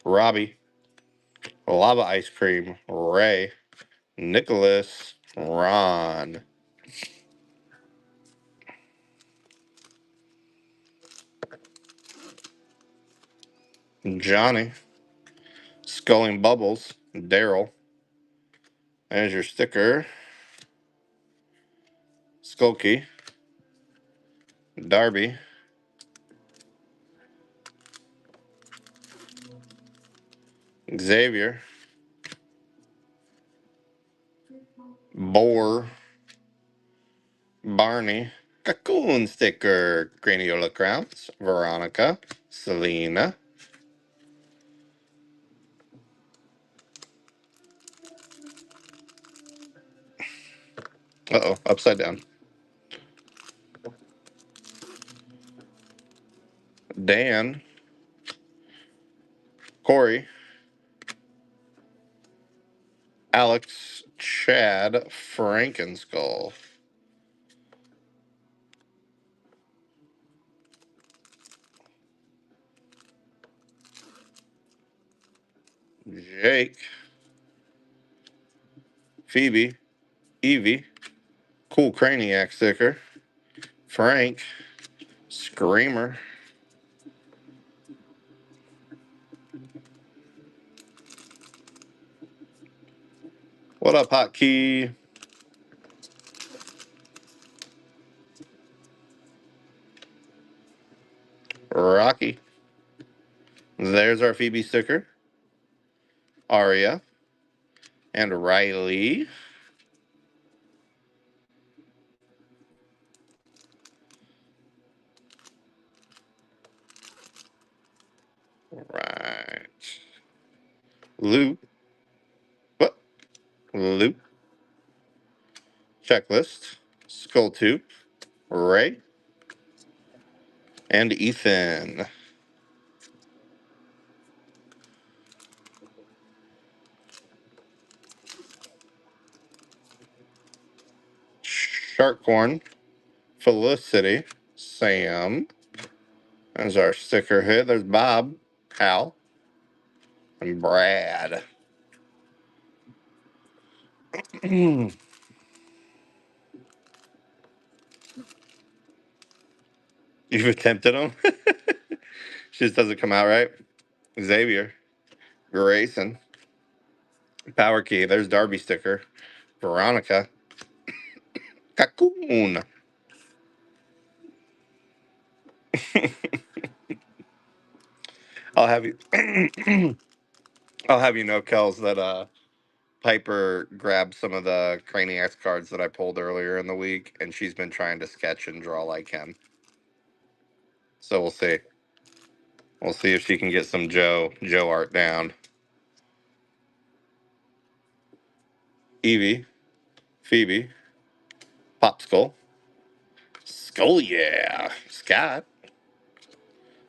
Robbie. Lava Ice Cream. Ray. Nicholas. Ron. Johnny. Sculling Bubbles. Daryl. There's your sticker. Skulky. Darby. Xavier. Boar. Barney. Cocoon sticker. Graniola Crowns. Veronica. Selena. Uh-oh. Upside down. Dan. Corey. Alex. Chad. Frankenskull. Jake. Phoebe. Evie. Cool Craniac sticker. Frank. Screamer. What up, Hotkey? Rocky. There's our Phoebe sticker. Aria. And Riley. Right. Lou. What? Lou. Checklist. Skulltooth. Ray. And Ethan. Sharkcorn. Felicity. Sam. There's our sticker hit. There's Bob. Hal. And Brad. You've attempted them. Just doesn't come out right. Xavier. Grayson. Power key. There's Darby sticker. Veronica. Cocoon. I'll have you I'll have you know, Kels, that Piper grabbed some of the Craniacs cards that I pulled earlier in the week, and she's been trying to sketch and draw like him. So we'll see. We'll see if she can get some Joe art down. Evie, Phoebe, Popskull, Skull, yeah, Scott.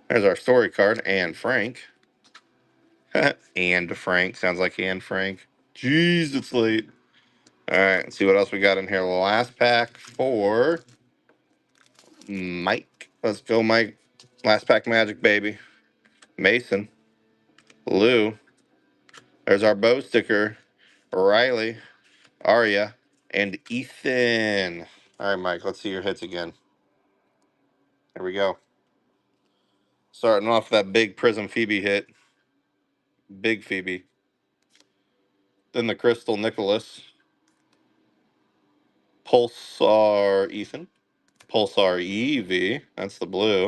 There's our story card, and Frank. And Frank sounds like and Frank. Jeez, it's late. All right, let's see what else we got in here. Last pack for Mike. Let's go, Mike. Last pack magic, baby. Mason. Lou. There's our bow sticker. Riley. Aria. And Ethan. All right, Mike, let's see your hits again. There we go. Starting off that big Prism Phoebe hit. Big Phoebe. Then the Crystal Nicholas. Pulsar Ethan. Pulsar Evie. That's the blue.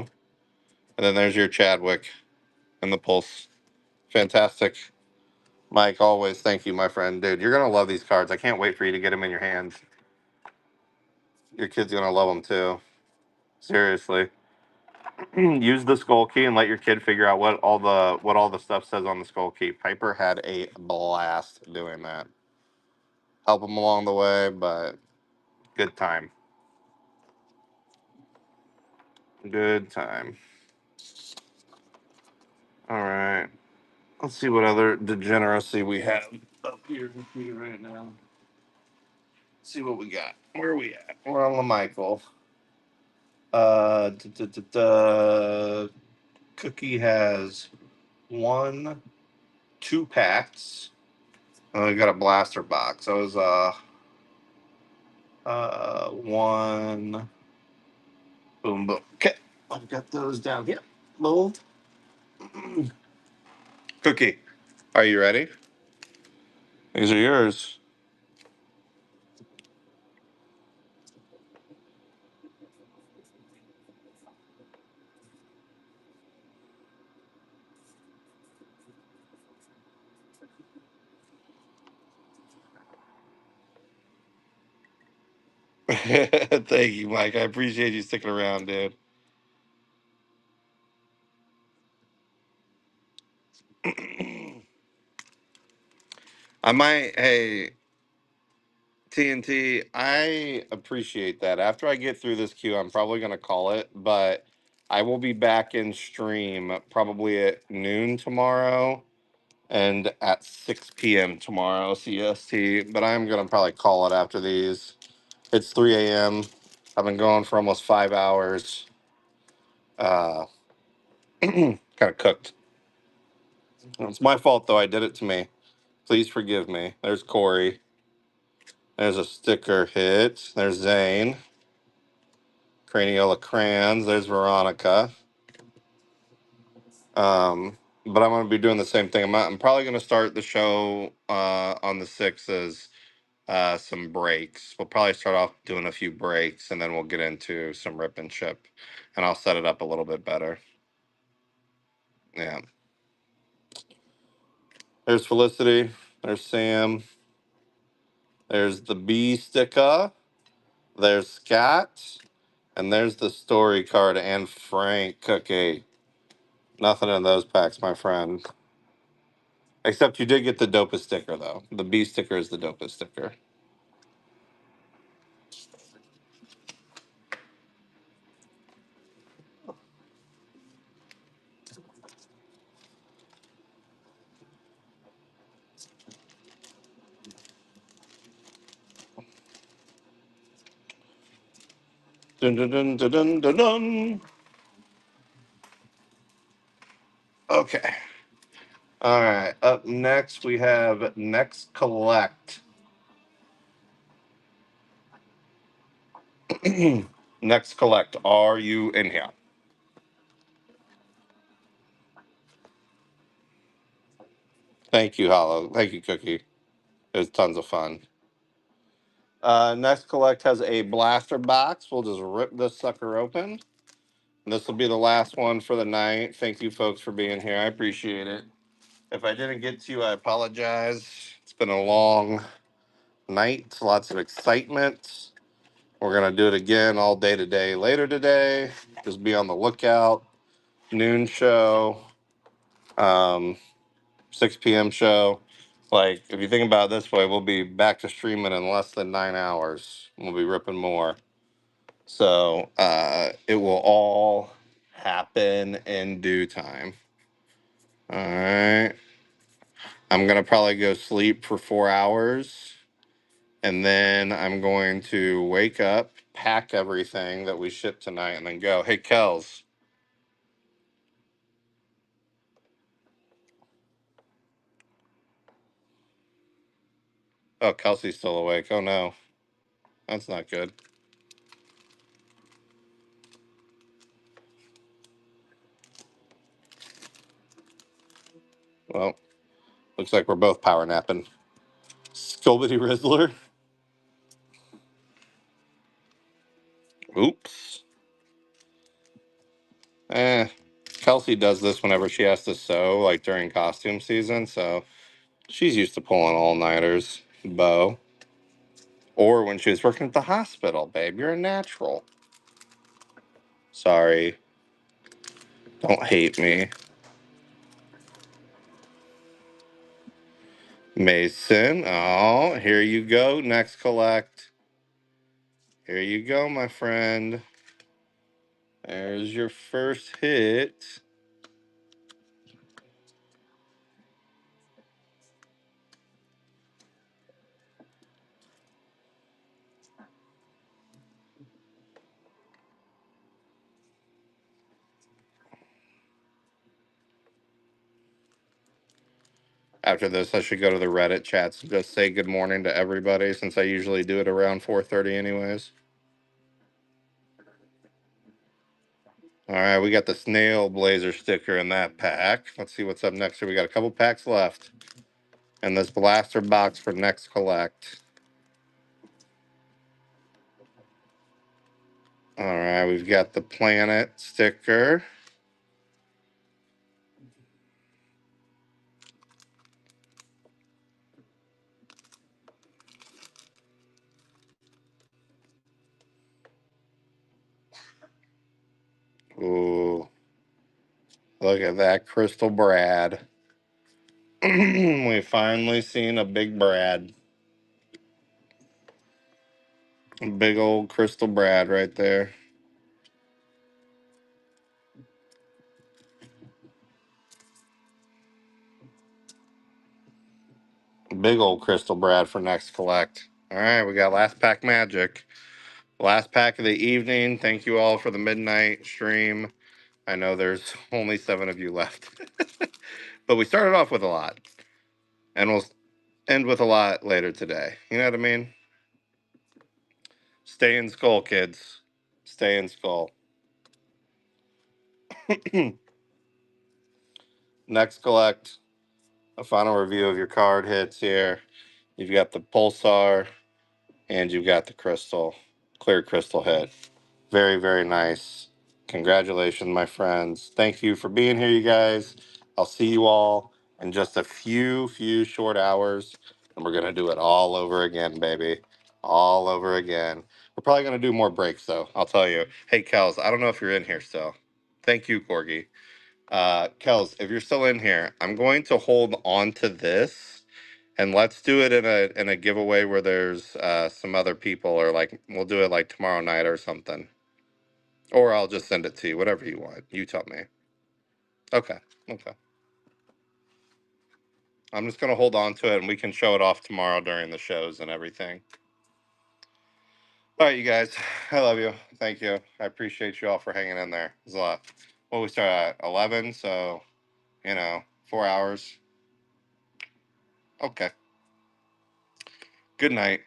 And then there's your Chadwick and the Pulse. Fantastic. Mike, always thank you, my friend. Dude, you're going to love these cards. I can't wait for you to get them in your hands. Your kid's gonna love them too. Seriously. Use the skull key and let your kid figure out what all the stuff says on the skull key. Piper had a blast doing that. Help him along the way, but good time. Good time. All right. Let's see what other degeneracy we have up here with me right now. Let's see what we got. Where are we at? We're on Michael. Uh, d- d- d- d- Cookie has one, two packs. We got a blaster box. That was one. Boom, boom. Okay, I've got those down here. Load. Cookie, are you ready? These are yours. Thank you, Mike. I appreciate you sticking around, dude. I might, hey, TNT, I appreciate that. After I get through this queue, I'm probably going to call it, but I will be back in stream probably at noon tomorrow and at 6 p.m. tomorrow, CST. But I'm going to probably call it after these. It's 3 a.m. I've been going for almost 5 hours. Uh, kind of cooked. It's my fault, though. I did it to me. Please forgive me. There's Corey. There's a sticker hit. There's Zane. Craniola crayons. There's Veronica. But I'm going to be doing the same thing. I'm probably going to start the show on the 6th as some breaks. We'll probably start off doing a few breaks, and then we'll get into some rip and chip, and I'll set it up a little bit better. Yeah. There's Felicity. There's Sam. There's the B sticker. There's Scott. And there's the story card and Frank Cookie. Nothing in those packs, my friend. Except you did get the dopest sticker, though. The B sticker is the dopest sticker. Dun, dun, dun, dun, dun, dun, dun. Okay. All right. Up next, we have Next Collect. Next Collect. Are you in here? Thank you, Hollow. Thank you, Cookie. It was tons of fun. Next Collect has a blaster box. We'll just rip this sucker open. This will be the last one for the night. Thank you, folks, for being here. I appreciate it. If I didn't get to you, I apologize. It's been a long night, lots of excitement. We're going to do it again all day today, later today. Just be on the lookout. Noon show, um, 6 p.m. show. Like, if you think about it this way, we'll be back to streaming in less than 9 hours. We'll be ripping more. So it will all happen in due time. All right. I'm going to probably go sleep for 4 hours. And then I'm going to wake up, pack everything that we ship tonight, and then go. Hey, Kels. Oh, Kelsey's still awake. Oh, no. That's not good. Well, looks like we're both power napping. Scobity Rizzler. Oops. Eh. Kelsey does this whenever she has to sew, like during costume season. So she's used to pulling all nighters. Bo. Or when she was working at the hospital, babe. You're a natural. Sorry. Don't hate me. Mason. Oh, here you go. Next collect. Here you go, my friend. There's your first hit. After this, I should go to the Reddit chats and just say good morning to everybody since I usually do it around 4:30 anyways. All right, we got the Snail Blazer sticker in that pack. Let's see what's up next here. We got a couple packs left. And this blaster box for next collect. All right, we've got the Planet sticker. Ooh, look at that Crystal Brad. We finally seen a big Brad. Big old Crystal Brad right there. Big old Crystal Brad for next collect. All right, we got last pack magic. Last pack of the evening. Thank you all for the midnight stream. I know there's only 7 of you left. But we started off with a lot. And we'll end with a lot later today. You know what I mean? Stay in skull, kids. Stay in skull. Next collect. A final review of your card hits here. You've got the Pulsar and you've got the Crystal. Clear Crystal hit. Very, very nice. Congratulations, my friends. Thank you for being here, you guys. I'll see you all in just a few short hours. And we're going to do it all over again, baby. All over again. We're probably going to do more breaks, though. I'll tell you. Hey, Kels, I don't know if you're in here still. Thank you, Corgi. Kels, if you're still in here, I'm going to hold on to this. And let's do it in a giveaway where there's some other people, or like we'll do it like tomorrow night or something. Or I'll just send it to you, whatever you want. You tell me. Okay. Okay. I'm just gonna hold on to it and we can show it off tomorrow during the shows and everything. All right, you guys. I love you. Thank you. I appreciate you all for hanging in there. It's a lot. Well, we start at 11, so 4 hours. Okay. Good night.